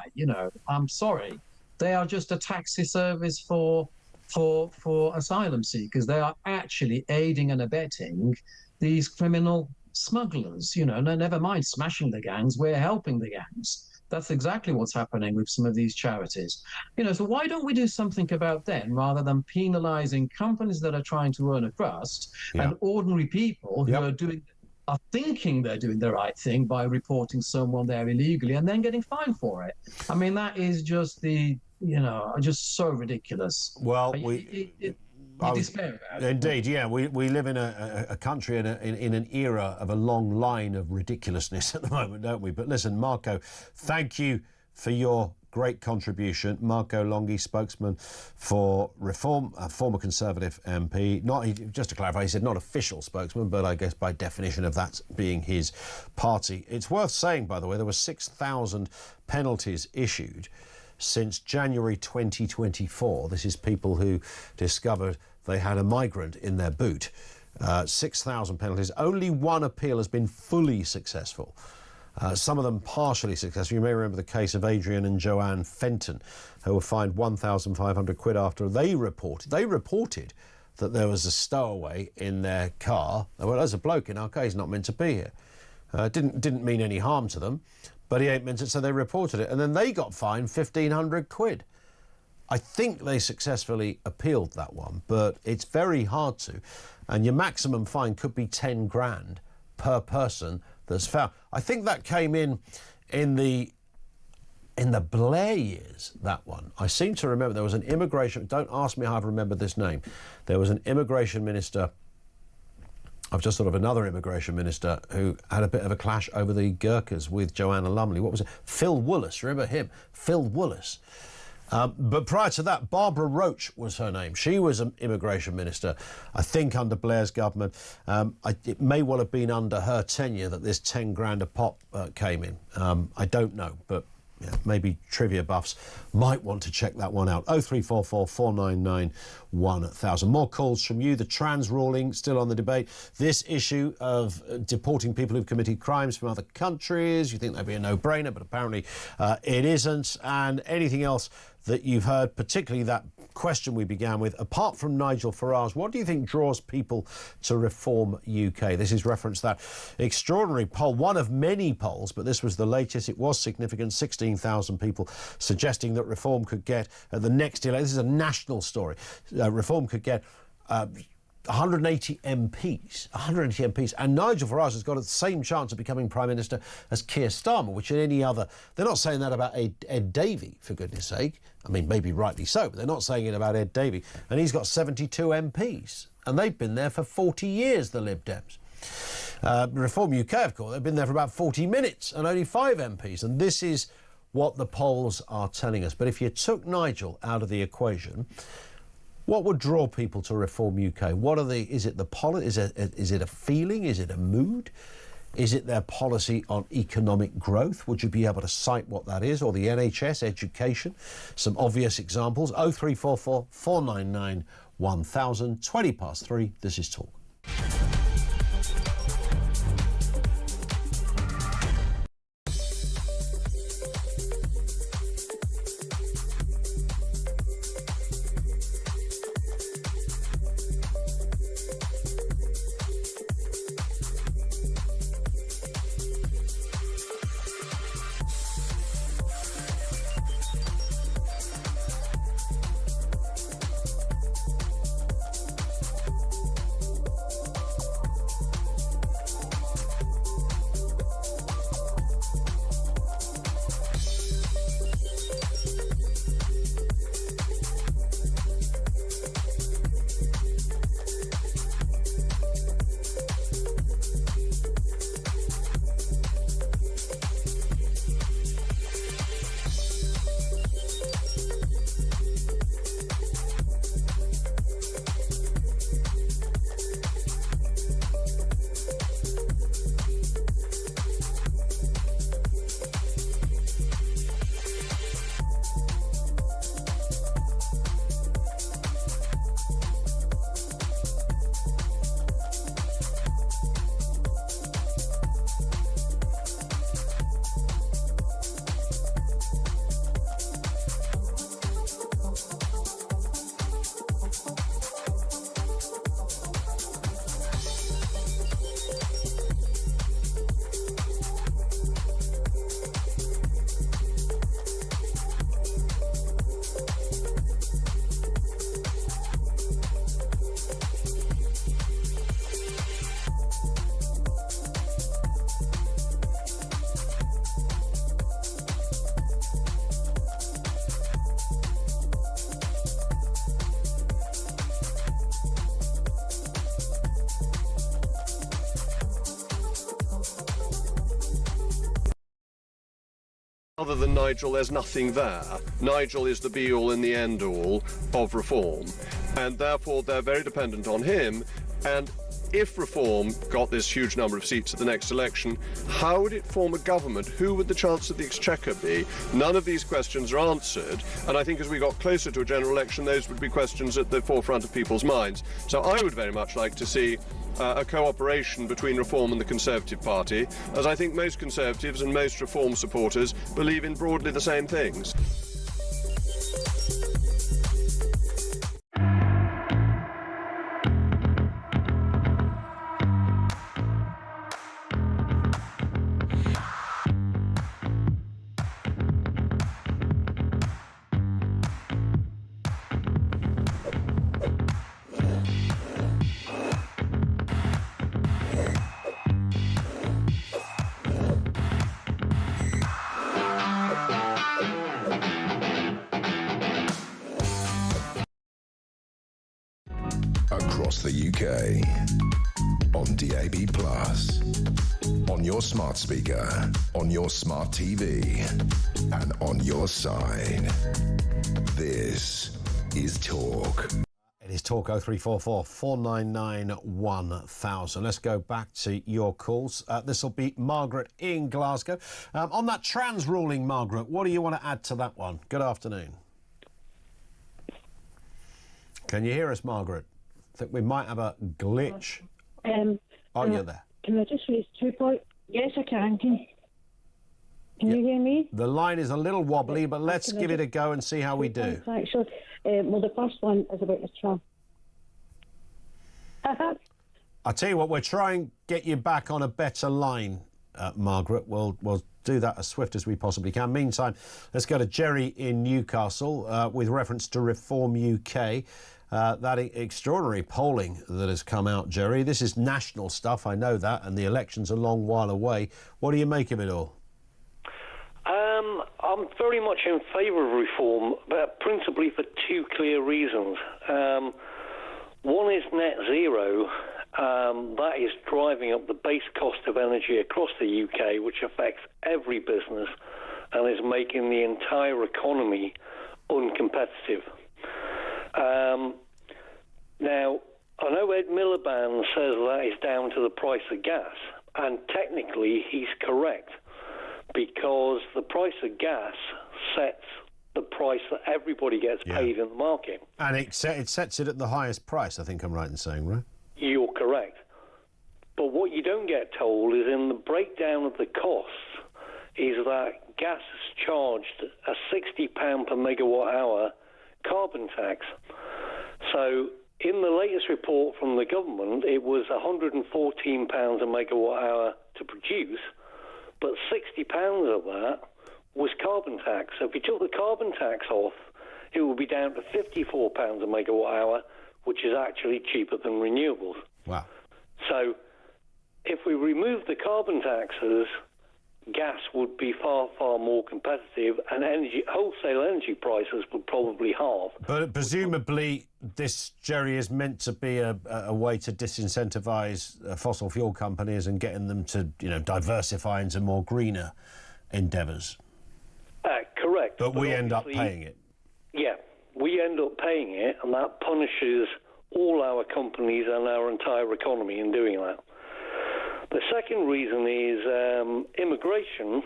I'm sorry, they are just a taxi service for asylum seekers. They are actually aiding and abetting these criminal smugglers. Never mind smashing the gangs, we're helping the gangs. That's exactly what's happening with some of these charities. So why don't we do something about them rather than penalising companies that are trying to earn a crust and ordinary people who are thinking they're doing the right thing by reporting someone there illegally and then getting fined for it? I mean, that is just just so ridiculous. Well, you despair about it. Indeed, we live in a country in an era of a long line of ridiculousness at the moment, don't we? But listen, Marco, thank you for your great contribution. Marco Longhi, spokesman for Reform, a former Conservative MP. Just to clarify, he said not official spokesman, but I guess by definition of that being his party. It's worth saying, by the way, there were 6,000 penalties issued since January 2024. This is people who discovered they had a migrant in their boot. 6,000 penalties. Only one appeal has been fully successful. Some of them partially successful. You may remember the case of Adrian and Joanne Fenton, who were fined 1,500 quid after they reported that there was a stowaway in their car. Well, there's a bloke in our car, he's not meant to be here. Didn't mean any harm to them, but he ain't meant to, so they reported it. And then they got fined 1,500 quid. I think they successfully appealed that one, but it's very hard to. And your maximum fine could be 10 grand per person that's found. I think that came in the Blair years, that one. I seem to remember there was an immigration, don't ask me how to remember this name. There was an immigration minister, I've just thought of another immigration minister who had a bit of a clash over the Gurkhas with Joanna Lumley. What was it? Phil Woolas, remember him? Phil Woolas. But prior to that, Barbara Roach was her name. She was an immigration minister, I think, under Blair's government. It may well have been under her tenure that this 10 grand a pop came in. I don't know, but yeah, maybe trivia buffs might want to check that one out. 0344 499 1000. More calls from you. The trans ruling still on the debate. This issue of deporting people who've committed crimes from other countries. You think that'd be a no-brainer, but apparently it isn't. And anything else that you've heard, particularly that question we began with, apart from Nigel Farage, what do you think draws people to Reform UK? This is reference that extraordinary poll, one of many polls, but this was the latest. It was significant. 16,000 people suggesting that Reform could get at the next election. This is a national story. Reform could get 180 MPs, and Nigel Farage has got the same chance of becoming Prime Minister as Keir Starmer, which in any other... They're not saying that about Ed Davey, for goodness sake. I mean, maybe rightly so, but they're not saying it about Ed Davey. And he's got 72 MPs, and they've been there for 40 years, the Lib Dems. Reform UK, of course, they've been there for about 40 minutes and only 5 MPs, and this is what the polls are telling us. But if you took Nigel out of the equation, what would draw people to Reform UK? Is it a feeling? Is it a mood? Is it their policy on economic growth? Would you be able to cite what that is? Or the NHS, education? Some obvious examples. 0344 499 1000. 20 past 3. This is Talk. Other than Nigel, there's nothing there. Nigel is the be-all and the end-all of reform, and therefore they're very dependent on him. And if Reform got this huge number of seats at the next election, how would it form a government? Who would the Chancellor of the Exchequer be? None of these questions are answered, and I think as we got closer to a general election, those would be questions at the forefront of people's minds. So I would very much like to see a cooperation between Reform and the Conservative Party, as I think most Conservatives and most Reform supporters believe in broadly the same things. Across the UK, on DAB+, on your smart speaker, on your smart TV, and on your side. This is Talk. It is Talk 0344 499 1000. Let's go back to your calls. This will be Margaret in Glasgow. On that trans ruling, Margaret, what do you want to add to that one? Good afternoon. Can you hear us, Margaret? I think we might have a glitch. You're there. Can I just raise 2 points? Yes, I can. Can you hear me? The line is a little wobbly, but let's give it a go and see how we do. Actually, well, the first one is about the trans. I'll tell you what, we'll try and get you back on a better line, Margaret. We'll do that as swift as we possibly can. Meantime, let's go to Jerry in Newcastle with reference to Reform UK. That extraordinary polling that has come out, Jerry. This is national stuff, I know that, and the election's a long while away. What do you make of it all? I'm very much in favour of reform, but principally for two clear reasons. One is net zero. That is driving up the base cost of energy across the UK, which affects every business and is making the entire economy uncompetitive. Now, I know Ed Miliband says that is down to the price of gas, and technically he's correct, because the price of gas sets the price that everybody gets paid in the market. And it sets it at the highest price, I think I'm right in saying, right? You're correct. But what you don't get told is in the breakdown of the costs is that gas is charged a £60 per megawatt hour carbon tax. So in the latest report from the government, it was £114 a megawatt hour to produce, but £60 of that was carbon tax. So if you took the carbon tax off, it would be down to £54 a megawatt hour, which is actually cheaper than renewables. Wow. So if we remove the carbon taxes, gas would be far, far more competitive, and wholesale energy prices would probably halve. But presumably this, Jerry, is meant to be a way to disincentivise fossil fuel companies and getting them to, diversify into more greener endeavours. Correct. But we end up paying it. Yeah, we end up paying it, and that punishes all our companies and our entire economy in doing that. The second reason is immigration,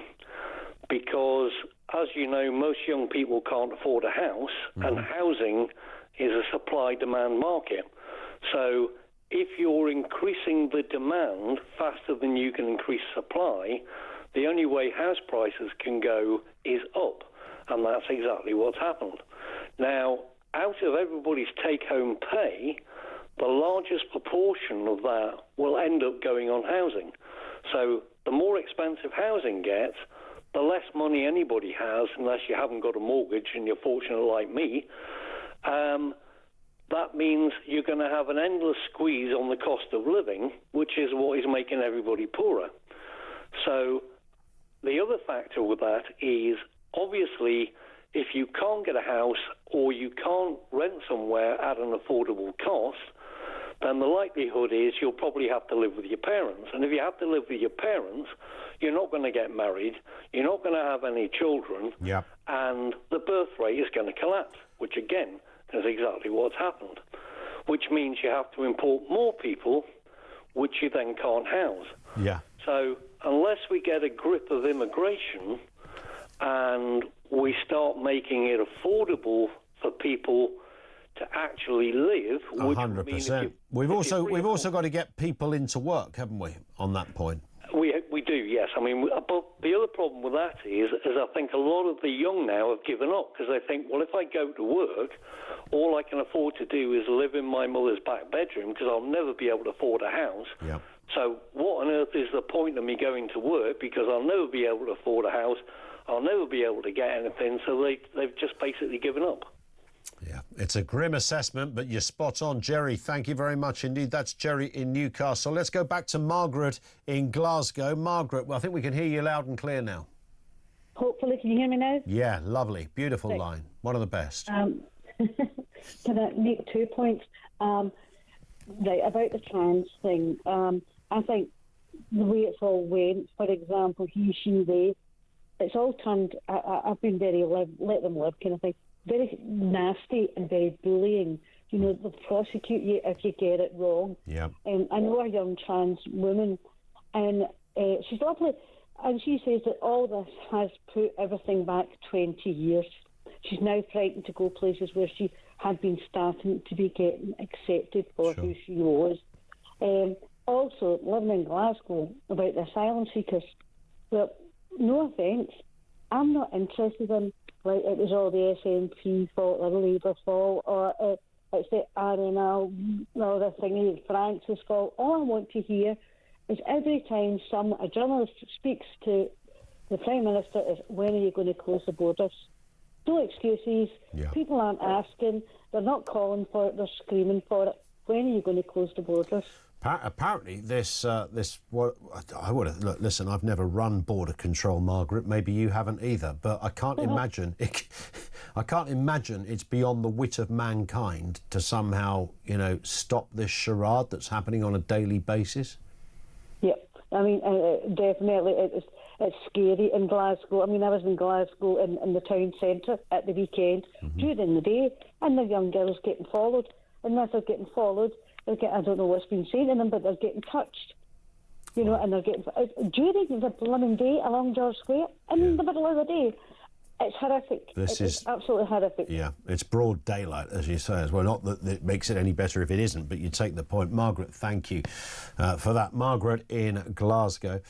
because, as you know, most young people can't afford a house, and housing is a supply-demand market. So if you're increasing the demand faster than you can increase supply, the only way house prices can go is up, and that's exactly what's happened. Now, out of everybody's take-home pay, the largest proportion of that will end up going on housing. So the more expensive housing gets, the less money anybody has, unless you haven't got a mortgage and you're fortunate like me. That means you're going to have an endless squeeze on the cost of living, which is what is making everybody poorer. So the other factor with that is, obviously, if you can't get a house or you can't rent somewhere at an affordable cost, then the likelihood is you'll probably have to live with your parents. And if you have to live with your parents, you're not going to get married, you're not going to have any children, and the birth rate is going to collapse, which again is exactly what's happened, which means you have to import more people, which you then can't house. Yeah. So unless we get a grip of immigration and we start making it affordable for people to actually live, which 100%. We've also got to get people into work, haven't we, on that point? We do, yes. I mean, but the other problem with that is I think a lot of the young now have given up because they think, well, if I go to work, all I can afford to do is live in my mother's back bedroom because I'll never be able to afford a house. Yeah. So what on earth is the point of me going to work because I'll never be able to afford a house, I'll never be able to get anything, so they've just basically given up. Yeah, it's a grim assessment, but you're spot on. Jerry, thank you very much indeed. That's Jerry in Newcastle. Let's go back to Margaret in Glasgow. Margaret, well, I think we can hear you loud and clear now. Hopefully, can you hear me now? Yeah, lovely. Beautiful line. One of the best. Can I make 2 points? Right, about the trans thing. I think the way it's all went, for example, he, she, they, it's all turned, I've been very let them live kind of thing, very nasty and very bullying. You know, they'll prosecute you if you get it wrong. Yeah. I know a young trans woman, and she's lovely, and she says that all this has put everything back 20 years. She's now frightened to go places where she had been starting to be getting accepted for who she was. Also, living in Glasgow, about the asylum seekers, well, no offence, I'm not interested in, like, it was all the SNP fault or the Labour fault, or it's the RNL or the thingy, France's fault. All I want to hear is every time a journalist speaks to the Prime Minister is, when are you going to close the borders? No excuses. Yeah. People aren't asking. They're not calling for it. They're screaming for it. When are you going to close the borders? Apparently, what I would have. Look, listen, I've never run border control, Margaret. Maybe you haven't either. But I can't imagine. I can't imagine it's beyond the wit of mankind to somehow, stop this charade that's happening on a daily basis. Yeah, I mean, definitely, it's scary in Glasgow. I mean, I was in Glasgow in the town centre at the weekend during the day, and the young girls getting followed. And as they're getting followed, I don't know what's been said to them, but they're getting touched, and they're getting during the blooming day along George Square in the middle of the day. It's horrific. It's absolutely horrific. Yeah, it's broad daylight, as you say as well. Not that it makes it any better if it isn't, but you take the point. Margaret, thank you for that. Margaret in Glasgow.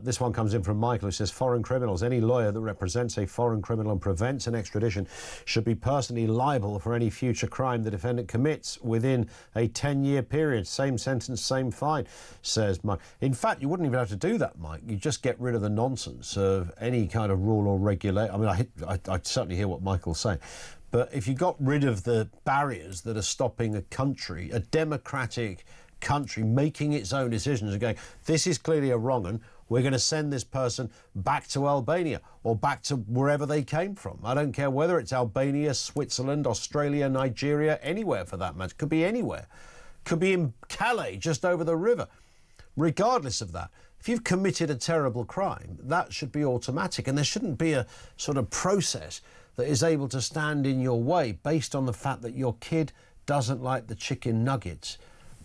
This one comes in from Michael, who says, foreign criminals. Any lawyer that represents a foreign criminal and prevents an extradition should be personally liable for any future crime the defendant commits within a 10-year period. Same sentence, same fine, says Mike. In fact, you wouldn't even have to do that, Mike. You just get rid of the nonsense of any kind of rule or regulation. I mean, I certainly hear what Michael's saying. But if you got rid of the barriers that are stopping a country, a democratic country, making its own decisions and going, this is clearly a wrong one, we're going to send this person back to Albania or back to wherever they came from. I don't care whether it's Albania, Switzerland, Australia, Nigeria, anywhere for that matter. Could be anywhere. Could be in Calais, just over the river. Regardless of that, if you've committed a terrible crime, that should be automatic, and there shouldn't be a sort of process that is able to stand in your way based on the fact that your kid doesn't like the chicken nuggets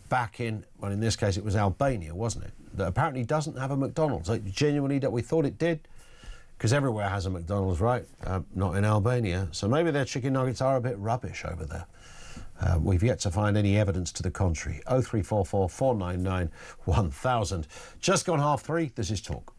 back in, well, in this case it was Albania, wasn't it? That apparently doesn't have a McDonald's. Like, genuinely, that we thought it did, because everywhere has a McDonald's, right? Not in Albania. So maybe their chicken nuggets are a bit rubbish over there. We've yet to find any evidence to the contrary. 0344 499 1000. Just gone 3:30. This is Talk.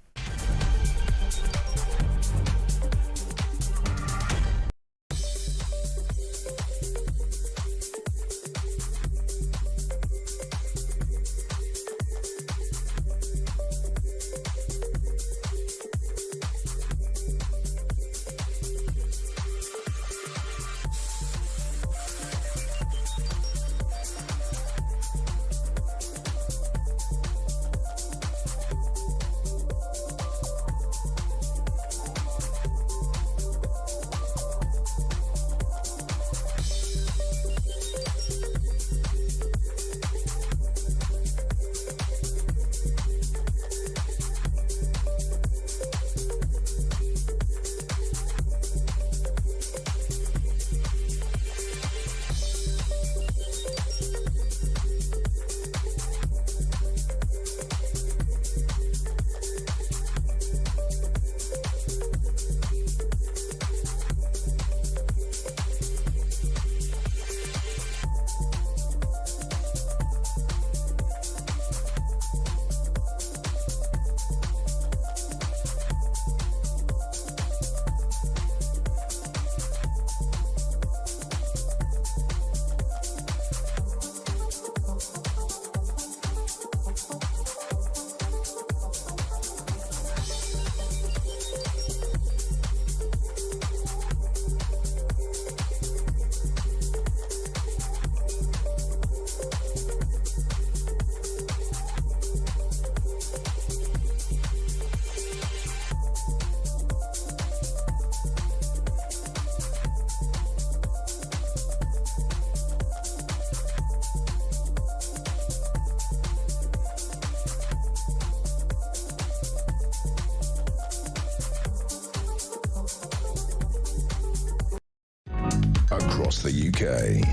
across the UK.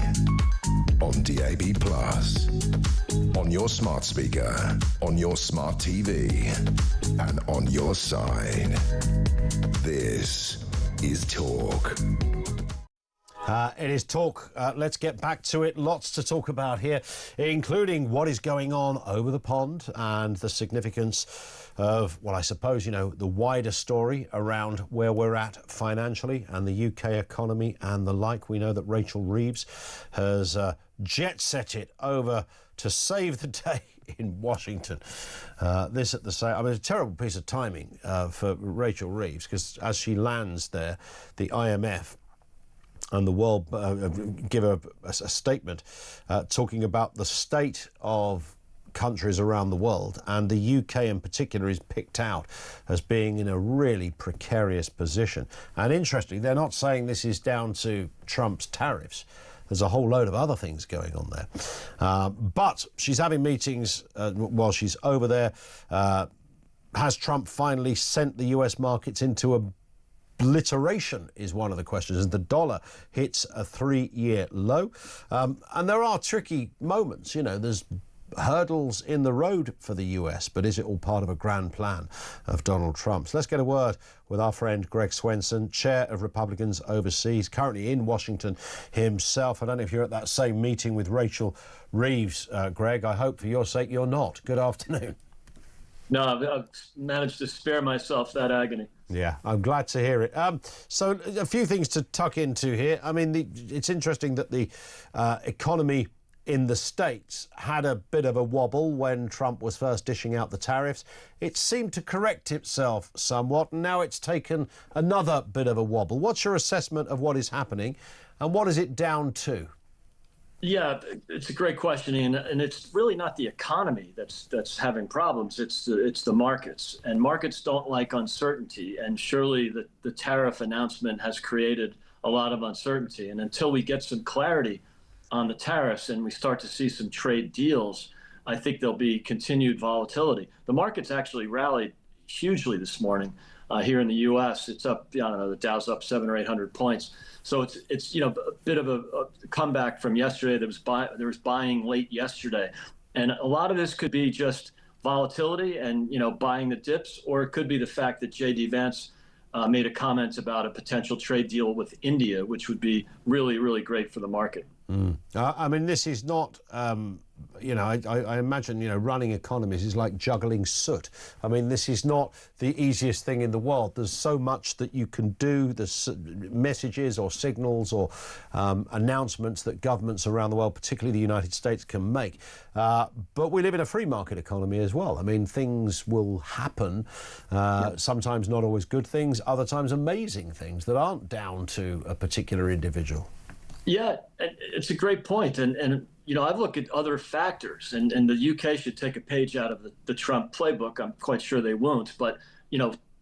On DAB+, on your smart speaker, on your smart TV, and on your side. This is Talk. It is Talk. Let's get back to it. Lots to talk about here, including what is going on over the pond and the significance of, well, I suppose, the wider story around where we're at financially and the UK economy and the like. We know that Rachel Reeves has jet-set it over to save the day in Washington. This at the same... I mean, it's a terrible piece of timing for Rachel Reeves, because as she lands there, the IMF and the world give a statement talking about the state of countries around the world, and the UK in particular is picked out as being in a really precarious position. And interestingly, they're not saying this is down to Trump's tariffs. There's a whole load of other things going on there. But she's having meetings while she's over there. Has Trump finally sent the US markets into obliteration is one of the questions, as the dollar hits a 3-year low. And there are tricky moments, there's hurdles in the road for the US, but is it all part of a grand plan of Donald Trump's? Let's get a word with our friend Greg Swenson, chair of Republicans overseas, currently in Washington himself. I don't know if you're at that same meeting with Rachel Reeves, Greg. I hope for your sake you're not. Good afternoon. No, I've managed to spare myself that agony. Yeah, I'm glad to hear it. So a few things to tuck into here. I mean, it's interesting that the economy in the States had a bit of a wobble when Trump was first dishing out the tariffs. It seemed to correct itself somewhat, and now it's taken another bit of a wobble. What's your assessment of what is happening, and what is it down to? Yeah, it's a great question, Ian, and it's really not the economy that's having problems. It's the markets, and markets don't like uncertainty, and surely the tariff announcement has created a lot of uncertainty. And until we get some clarity on the tariffs and we start to see some trade deals, I think there'll be continued volatility. The markets actually rallied hugely this morning here in the U.S. It's up, I don't know, the Dow's up 700 or 800 points. So it's a bit of a comeback from yesterday. There was buying late yesterday, and a lot of this could be just volatility and buying the dips, or it could be the fact that J.D. Vance made a comment about a potential trade deal with India, which would be really, really great for the market. I mean, this is not, I imagine, running economies is like juggling soot. I mean, this is not the easiest thing in the world. There's so much that you can do. There's messages or signals or announcements that governments around the world, particularly the United States, can make. But we live in a free market economy as well. I mean, things will happen, sometimes not always good things, other times amazing things that aren't down to a particular individual. Yeah, it's a great point. And I've looked at other factors, and the UK should take a page out of the Trump playbook. I'm quite sure they won't. But,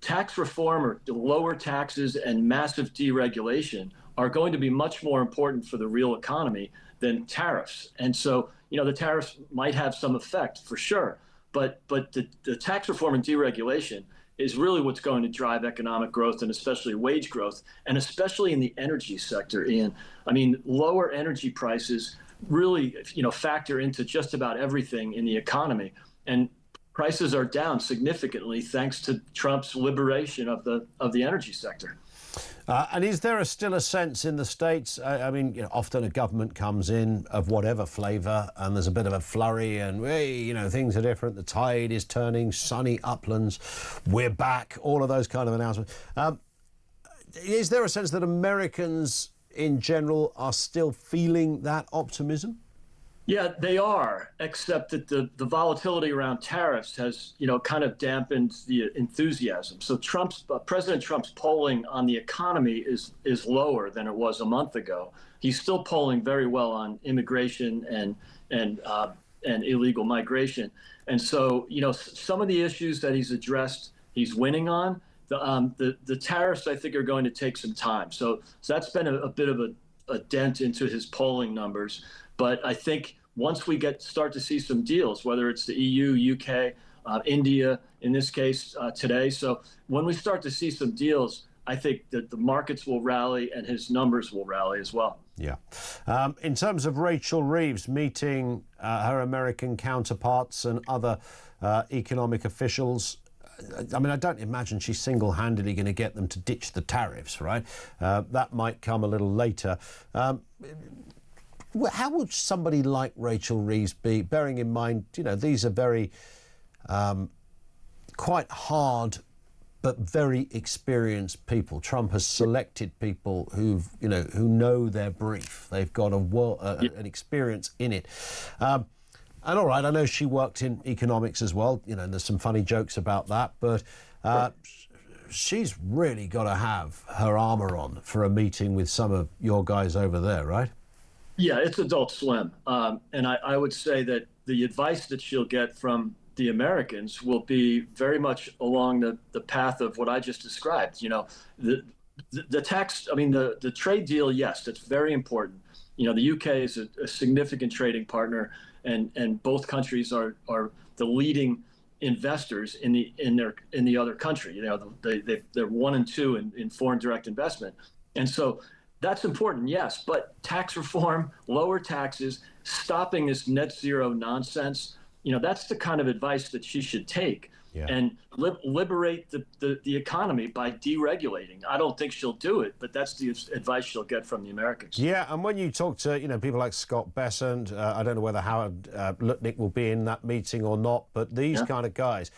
tax reform or lower taxes and massive deregulation are going to be much more important for the real economy than tariffs. And so, the tariffs might have some effect for sure. But the tax reform and deregulation is really what's going to drive economic growth, and especially wage growth, and especially in the energy sector, Ian. I mean, lower energy prices really, factor into just about everything in the economy. And prices are down significantly thanks to Trump's liberation of the energy sector. And is there still a sense in the States, I mean, often a government comes in of whatever flavour and there's a bit of a flurry and, hey, things are different, the tide is turning, sunny uplands, we're back, all of those kind of announcements. Is there a sense that Americans in general are still feeling that optimism? Yeah, they are, except that the volatility around tariffs has, kind of dampened the enthusiasm. So President Trump's polling on the economy is lower than it was a month ago. He's still polling very well on immigration and illegal migration. And so, some of the issues that he's addressed, he's winning on. The tariffs, I think, are going to take some time. So that's been a bit of a dent into his polling numbers. But I think once we start to see some deals, whether it's the EU, UK, India, in this case today. So when we start to see some deals, I think that the markets will rally and his numbers will rally as well. Yeah. In terms of Rachel Reeves meeting her American counterparts and other economic officials, I mean, I don't imagine she's single-handedly going to get them to ditch the tariffs, right? That might come a little later. How would somebody like Rachel Reeves be, bearing in mind, you know, these are very quite hard but very experienced people. Trump has selected people who know their brief. They've got an experience in it. And all right, I know she worked in economics as well. You know, and there's some funny jokes about that, but she's really got to have her armour on for a meeting with some of your guys over there, right? Yeah, it's Adult Swim. And I would say that the advice that she'll get from the Americans will be very much along the path of what I just described. You know, the tax, I mean, the trade deal, yes, that's very important. You know, the UK is a significant trading partner, and both countries are the leading investors in the other country. You know, they're 1 and 2 in foreign direct investment. And so that's important, yes, but tax reform, lower taxes, stopping this net zero nonsense, you know, that's the kind of advice that she should take and liberate the economy by deregulating. I don't think she'll do it, but that's the advice she'll get from the Americans. Yeah, and when you talk to, you know, people like Scott Bessent, I don't know whether Howard Lutnick will be in that meeting or not, but these kind of guys,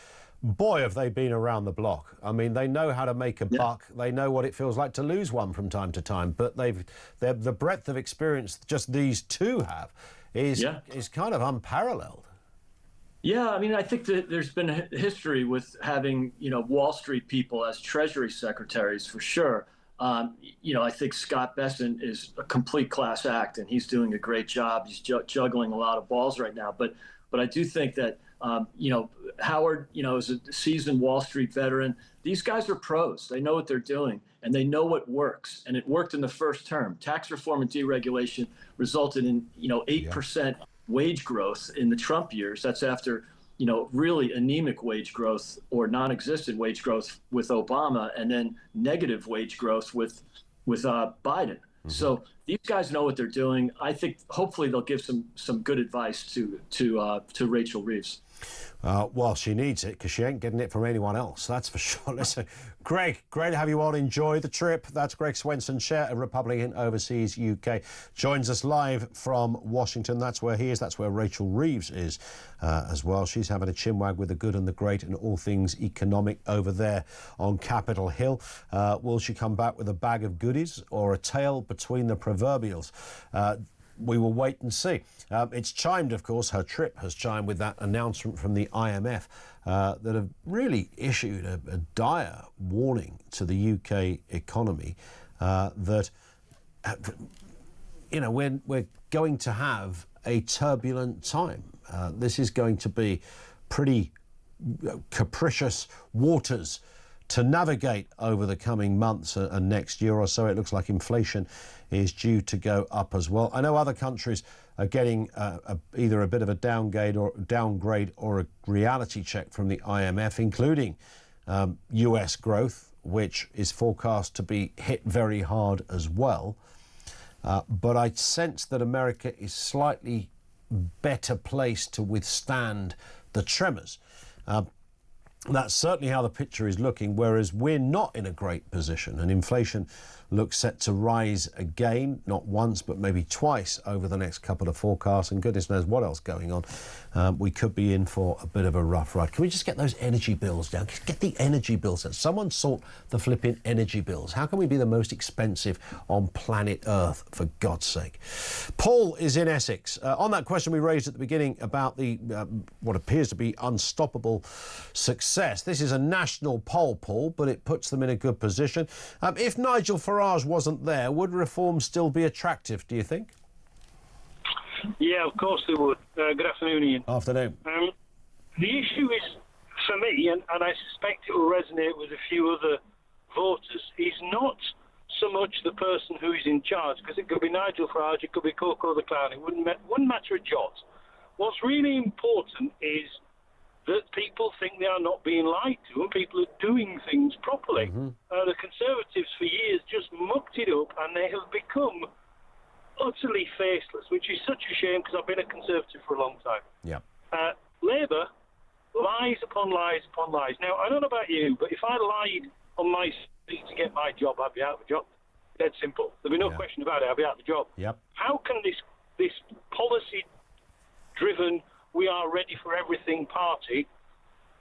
boy, have they been around the block. I mean, they know how to make a buck. They know what it feels like to lose one from time to time, but the breadth of experience just these two have is kind of unparalleled. Yeah, I mean, I think that there's been a history with having, you know, Wall Street people as Treasury secretaries for sure. You know, I think Scott Bessent is a complete class act, and he's doing a great job. He's juggling a lot of balls right now. But I do think that, you know, Howard, you know, is a seasoned Wall Street veteran. These guys are pros. They know what they're doing, and they know what works. And it worked in the first term. Tax reform and deregulation resulted in, you know, 8% wage growth in the Trump years. That's after, you know, really anemic wage growth or non-existent wage growth with Obama, and then negative wage growth with Biden. Mm-hmm. So these guys know what they're doing. I think hopefully they'll give some good advice to Rachel Reeves. Well, she needs it because she ain't getting it from anyone else, that's for sure. Listen, Greg, great to have you on. Enjoy the trip. That's Greg Swenson, Chair of Republican Overseas UK. Joins us live from Washington. That's where he is. That's where Rachel Reeves is as well. She's having a chinwag with the good and the great and all things economic over there on Capitol Hill. Will she come back with a bag of goodies or a tail between the proverbials? We will wait and see. It's chimed, of course, her trip has chimed with that announcement from the IMF that have really issued a dire warning to the UK economy that, you know, we're going to have a turbulent time. This is going to be pretty capricious waters to navigate over the coming months and next year or so. It looks like inflation is due to go up as well. I know other countries are getting either a bit of a downgrade or a reality check from the IMF, including US growth, which is forecast to be hit very hard as well. But I sense that America is slightly better placed to withstand the tremors. That's certainly how the picture is looking, whereas we're not in a great position, and inflation looks set to rise again, not once but maybe twice over the next couple of forecasts, and goodness knows what else going on. We could be in for a bit of a rough ride. Can we just get those energy bills down? Get the energy bills down. Someone sort the flipping energy bills. How can we be the most expensive on planet Earth, for God's sake? Paul is in Essex. On that question we raised at the beginning about the what appears to be unstoppable success. This is a national poll, Paul, but it puts them in a good position. If Nigel Farage wasn't there, would reform still be attractive, do you think? Yeah, of course they would. Good afternoon, Ian. Afternoon. The issue is, for me, and I suspect it will resonate with a few other voters, is not so much the person who is in charge, because it could be Nigel Farage, it could be Coco the Clown, it wouldn't matter a jot. What's really important is that people think they are not being lied to and people are doing things properly. The Conservatives for years just mucked it up and they have become utterly faceless, which is such a shame because I've been a Conservative for a long time. Yeah. Labour, lies upon lies upon lies. Now, I don't know about you, but if I lied on my street to get my job, I'd be out of a job. Dead simple. There'd be no question about it. I'd be out of the job. Yep. How can this policy-driven, we are ready for everything party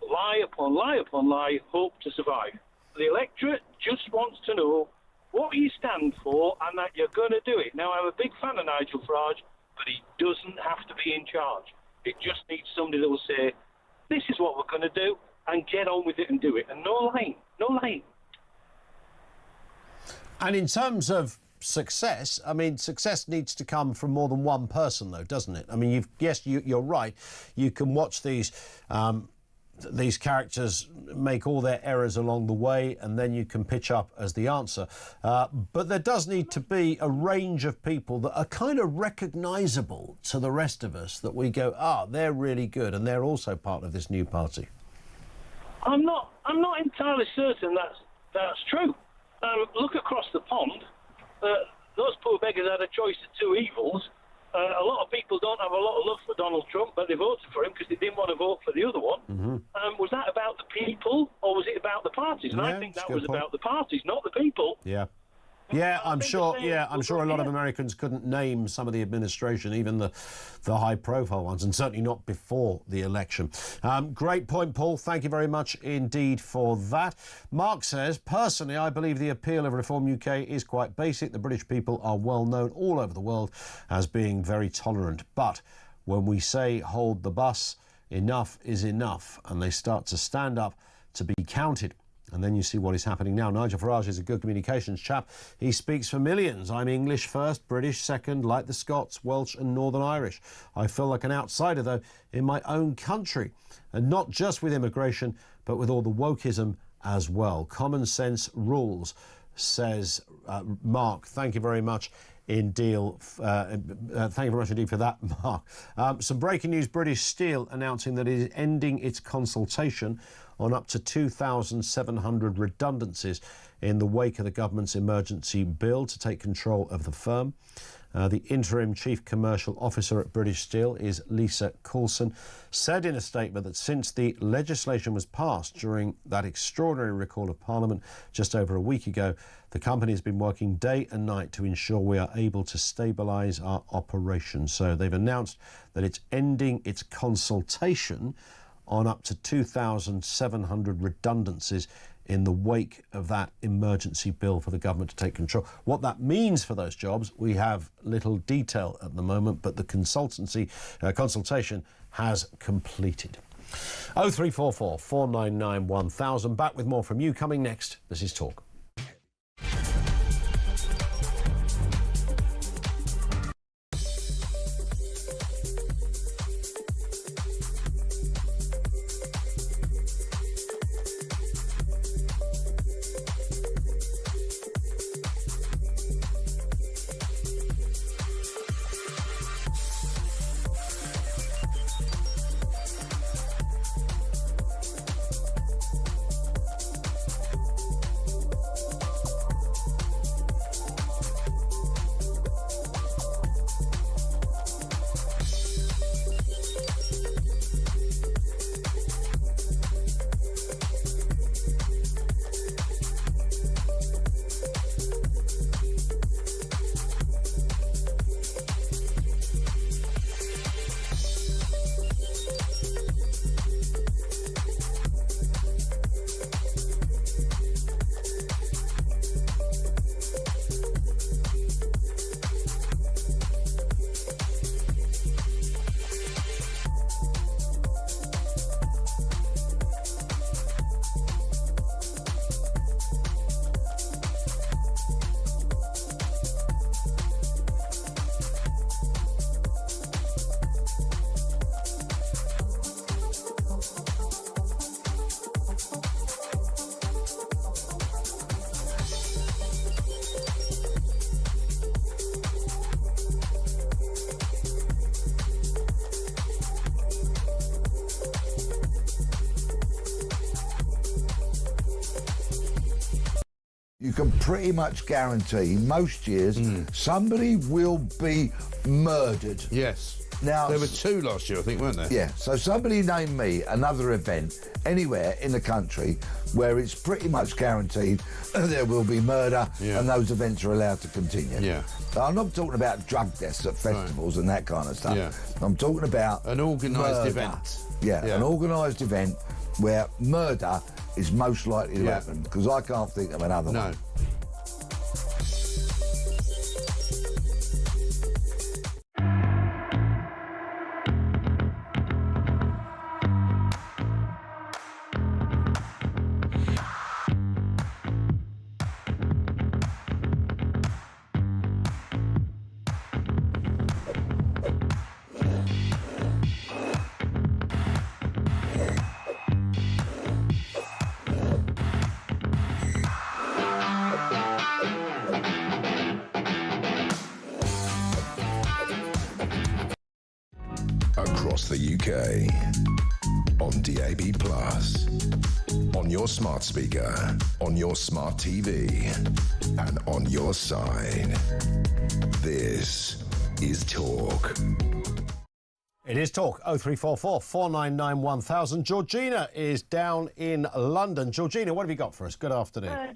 lie upon lie upon lie, hope to survive? The electorate just wants to know what you stand for and that you're going to do it. Now, I'm a big fan of Nigel Farage, but he doesn't have to be in charge. It just needs somebody that will say, this is what we're going to do, and get on with it and do it. And no lying. No lying. And in terms of success, I mean, success needs to come from more than one person, though, doesn't it? I mean, you're right. You can watch these characters make all their errors along the way, and then you can pitch up as the answer. But there does need to be a range of people that are kind of recognisable to the rest of us, that we go, they're really good, and they're also part of this new party. I'm not entirely certain that's true. Look across the pond. Those poor beggars had a choice of two evils. A lot of people don't have a lot of love for Donald Trump, but they voted for him because they didn't want to vote for the other one. Was that about the people, or was it about the parties? And I think that was about the parties, not the people. Yeah, I'm sure a lot of Americans couldn't name some of the administration, even the high-profile ones, and certainly not before the election. Great point, Paul. Thank you very much indeed for that. Mark says, personally, I believe the appeal of Reform UK is quite basic. The British people are well known all over the world as being very tolerant. But when we say hold the bus, enough is enough, and they start to stand up to be counted. And then you see what is happening now. Nigel Farage is a good communications chap. He speaks for millions. I'm English first, British second, like the Scots, Welsh and Northern Irish. I feel like an outsider, though, in my own country. And not just with immigration, but with all the wokeism as well. Common sense rules, says Mark. Thank you very much indeed. Thank you very much indeed for that, Mark. Some breaking news. British Steel announcing that it is ending its consultation on up to 2,700 redundancies in the wake of the government's emergency bill to take control of the firm. The interim chief commercial officer at British Steel is Lisa Coulson, said in a statement that since the legislation was passed during that extraordinary recall of Parliament just over a week ago, the company has been working day and night to ensure we are able to stabilise our operations. So they've announced that it's ending its consultation on up to 2,700 redundancies in the wake of that emergency bill for the government to take control. What that means for those jobs, we have little detail at the moment, but the consultation has completed. 0344 499 1000. Back with more from you coming next. This is Talk. You can pretty much guarantee most years somebody will be murdered. Yes. Now, there were 2 last year, I think, weren't there? Yeah. So somebody name me another event anywhere in the country where it's pretty much guaranteed there will be murder and those events are allowed to continue. Yeah. I'm not talking about drug deaths at festivals and that kind of stuff. Yeah. I'm talking about an organised murder. event. Yeah, an organised event where murder is most likely to happen, because I can't think of another one. Across the UK, on DAB+, on your smart speaker, on your smart TV, and on your side. This is Talk. It is Talk. 0344 499 1000. Georgina is down in London. Georgina, what have you got for us? Good afternoon.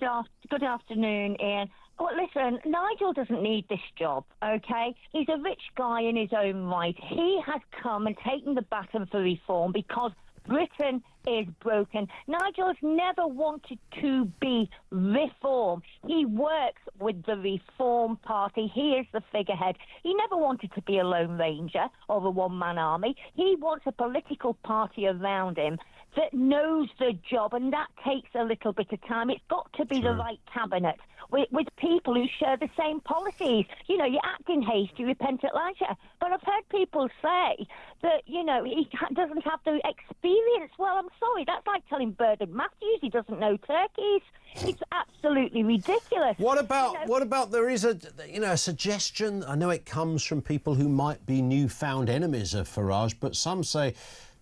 Good afternoon, Ian. Well, listen, Nigel doesn't need this job, OK? He's a rich guy in his own right. He has come and taken the baton for reform because Britain is broken. Nigel's never wanted to be reform. He works with the Reform Party. He is the figurehead. He never wanted to be a Lone Ranger or a one-man army. He wants a political party around him that knows the job, and that takes a little bit of time. It's got to be the right cabinet with people who share the same policies. You know, you act in haste, you repent at leisure. But I've heard people say that, you know, he doesn't have the experience. Well, I'm sorry, that's like telling Bernard Matthews he doesn't know turkeys. It's absolutely ridiculous. What about there is a suggestion? I know it comes from people who might be newfound enemies of Farage, but some say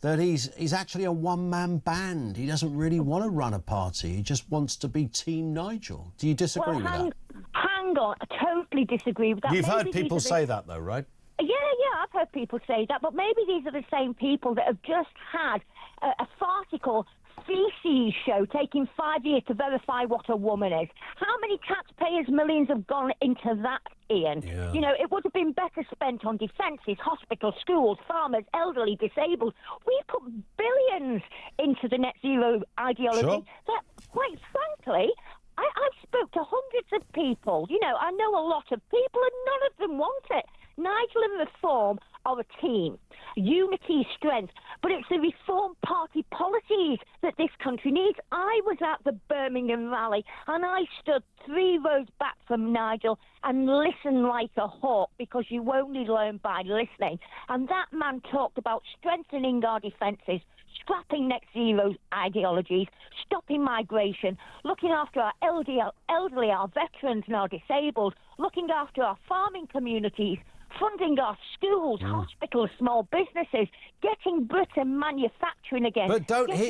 that he's actually a one-man band. He doesn't really want to run a party. He just wants to be Team Nigel. Do you disagree with that? Hang on, I totally disagree with that. You've Maybe heard people say that, though, right? Yeah, I've heard people say that, but maybe these are the same people that have just had a farcical feces show taking 5 years to verify what a woman is. How many taxpayers' millions have gone into that, Ian? Yeah. You know, it would have been better spent on defences, hospitals, schools, farmers, elderly, disabled. We put billions into the net zero ideology. Sure. That, quite frankly, I've spoke to hundreds of people. You know, I know a lot of people, and none of them want it. Nigel and Reform are a team. Unity is strength. But it's the Reform Party policies that this country needs. I was at the Birmingham rally and I stood 3 rows back from Nigel and listened like a hawk, because you only learn by listening. And that man talked about strengthening our defences, scrapping net zero ideologies, stopping migration, looking after our elderly, our veterans and our disabled, looking after our farming communities, funding our schools, hospitals, small businesses, getting Britain manufacturing again. But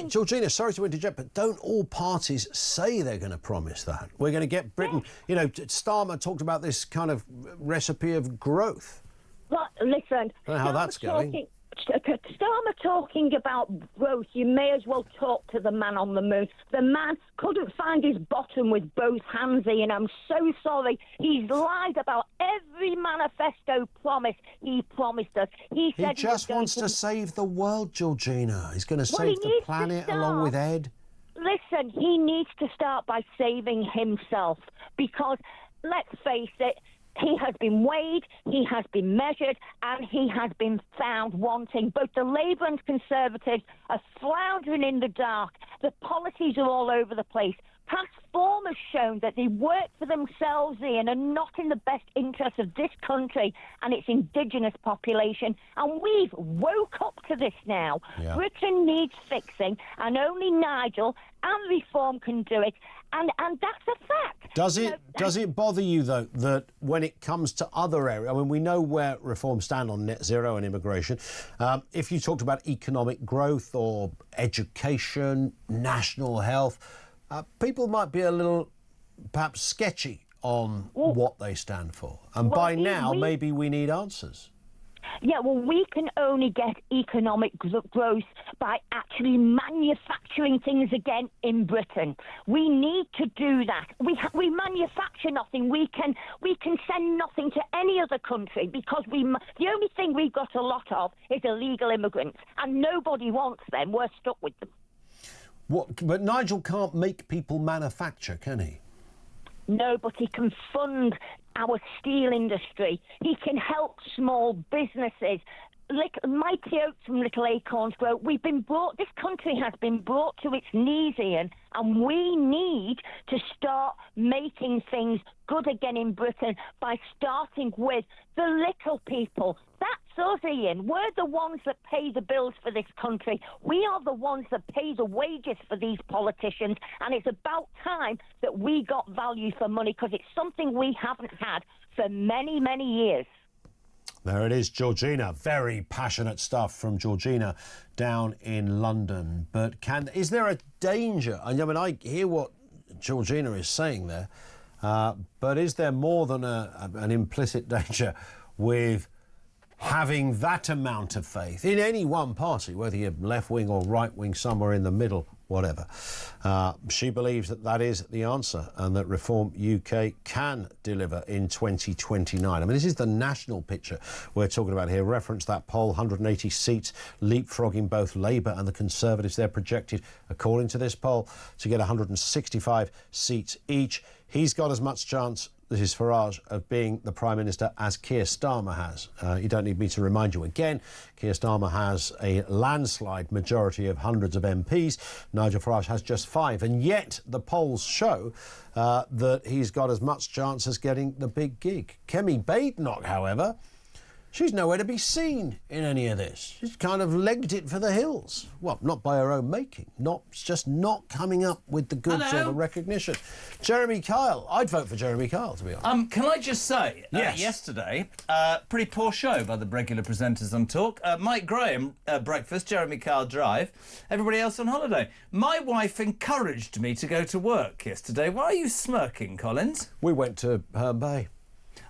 Georgina, sorry to interject, but don't all parties say they're going to promise that? We're going to get Britain... You know, Starmer talked about this kind of recipe of growth. Well, listen... I don't know how that's going. Starmer talking about growth, you may as well talk to the man on the moon. The man couldn't find his bottom with both hands, Ian. I'm so sorry. He's lied about every manifesto promise he promised us. He said he just wants to save the world, Georgina. He's going to save the planet along with Ed. Listen, he needs to start by saving himself, because, let's face it, he has been weighed, he has been measured, and he has been found wanting. Both the Labour and Conservatives are floundering in the dark. The policies are all over the place. Past form has shown that they work for themselves, Ian, and not in the best interest of this country and its indigenous population. And we've woke up to this now. Yeah. Britain needs fixing, and only Nigel and Reform can do it. And that's a fact. Does it bother you, though, that when it comes to other areas, I mean, we know where Reform stand on net zero and immigration. If you talked about economic growth or education, national health, people might be a little perhaps sketchy on what they stand for. And by now, maybe we need answers. Yeah, well, we can only get economic growth by actually manufacturing things again in Britain. We need to do that. We manufacture nothing. We can send nothing to any other country because the only thing we've got a lot of is illegal immigrants, and nobody wants them. We're stuck with them. But Nigel can't make people manufacture, can he? No, but he can fund our steel industry. He can help small businesses. Mighty oaks from little acorns grow. This country has been brought to its knees, Ian, and we need to start making things good again in Britain by starting with the little people. That's us, Ian. We're the ones that pay the bills for this country. We are the ones that pay the wages for these politicians, and it's about time that we got value for money because it's something we haven't had for many, many years. There it is, Georgina. Very passionate stuff from Georgina down in London. But is there a danger? I mean, I hear what Georgina is saying there, but is there more than an implicit danger with having that amount of faith in any one party, whether you're left-wing or right-wing, somewhere in the middle, whatever? She believes that is the answer and that Reform UK can deliver in 2029. I mean, this is the national picture we're talking about here. Reference that poll, 180 seats, leapfrogging both Labour and the Conservatives. They're projected, according to this poll, to get 165 seats each. He's got as much chance, this is Farage, of being the Prime Minister as Keir Starmer has. You don't need me to remind you again. Keir Starmer has a landslide majority of hundreds of MPs. Nigel Farage has just 5. And yet the polls show that he's got as much chance as getting the big gig. Kemi Badenoch, however, she's nowhere to be seen in any of this. She's kind of legged it for the hills. Well, not by her own making. Just not coming up with the goods or the recognition. Jeremy Kyle. I'd vote for Jeremy Kyle, to be honest. Can I just say, yes. Yesterday, pretty poor show by the regular presenters on Talk. Mike Graham, breakfast, Jeremy Kyle drive, everybody else on holiday. My wife encouraged me to go to work yesterday. Why are you smirking, Collins? We went to Herne Bay.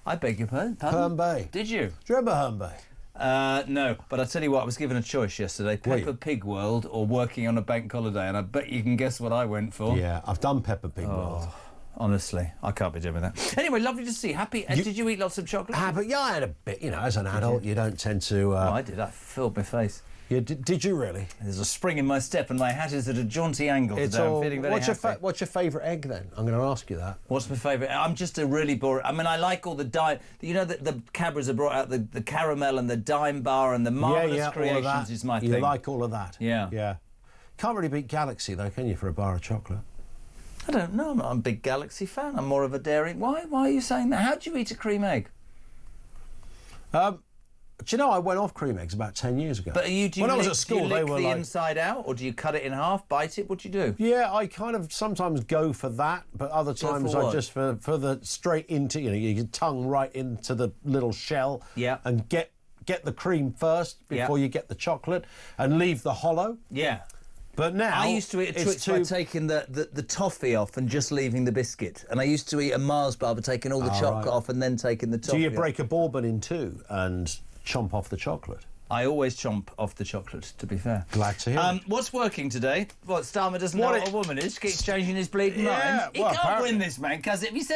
I beg your pardon? Herne Bay. Did you? Do you remember Herne Bay? No, but I tell you what, I was given a choice yesterday, Peppa Pig World or working on a bank holiday, and I bet you can guess what I went for. Yeah, I've done Peppa Pig World. Honestly, I can't be doing that. Anyway, lovely to see you. Happy? Did you eat lots of chocolate? Yeah, I had a bit. You know, as an adult, you don't tend to... I did. I filled my face. Yeah, did you really? There's a spring in my step and my hat is at a jaunty angle today. I'm feeling very happy. What's your favourite egg, then? I'm going to ask you that. What's my favourite? I'm just a really boring... I mean, I like all the... You know, the Cadbury's have brought out the caramel and the dime bar and the marvellous creations is my thing. You like all of that? Yeah. Yeah. Can't really beat Galaxy, though, can you, for a bar of chocolate? I don't know. I'm not a big Galaxy fan. I'm more of a dairy... Why are you saying that? How do you eat a cream egg? Do you know, I went off cream eggs about 10 years ago. But when I was at school, do you they lick were the like... inside out, or do you cut it in half, bite it? What do you do? Yeah, I kind of sometimes go for that, but other times I just for the straight into, you know, your tongue right into the little shell. Yeah. And get the cream first before you get the chocolate, and leave the hollow. Yeah. But now I used to eat a Twix by taking the toffee off and just leaving the biscuit. And I used to eat a Mars bar by taking all the chocolate off and then taking the toffee. Do you break a bourbon in two and chomp off the chocolate? I always chomp off the chocolate, to be fair. Glad to hear. What's working today? What, Starmer doesn't know what a woman is? Keeps changing his bleeding mind. He can't win this, man, because if he says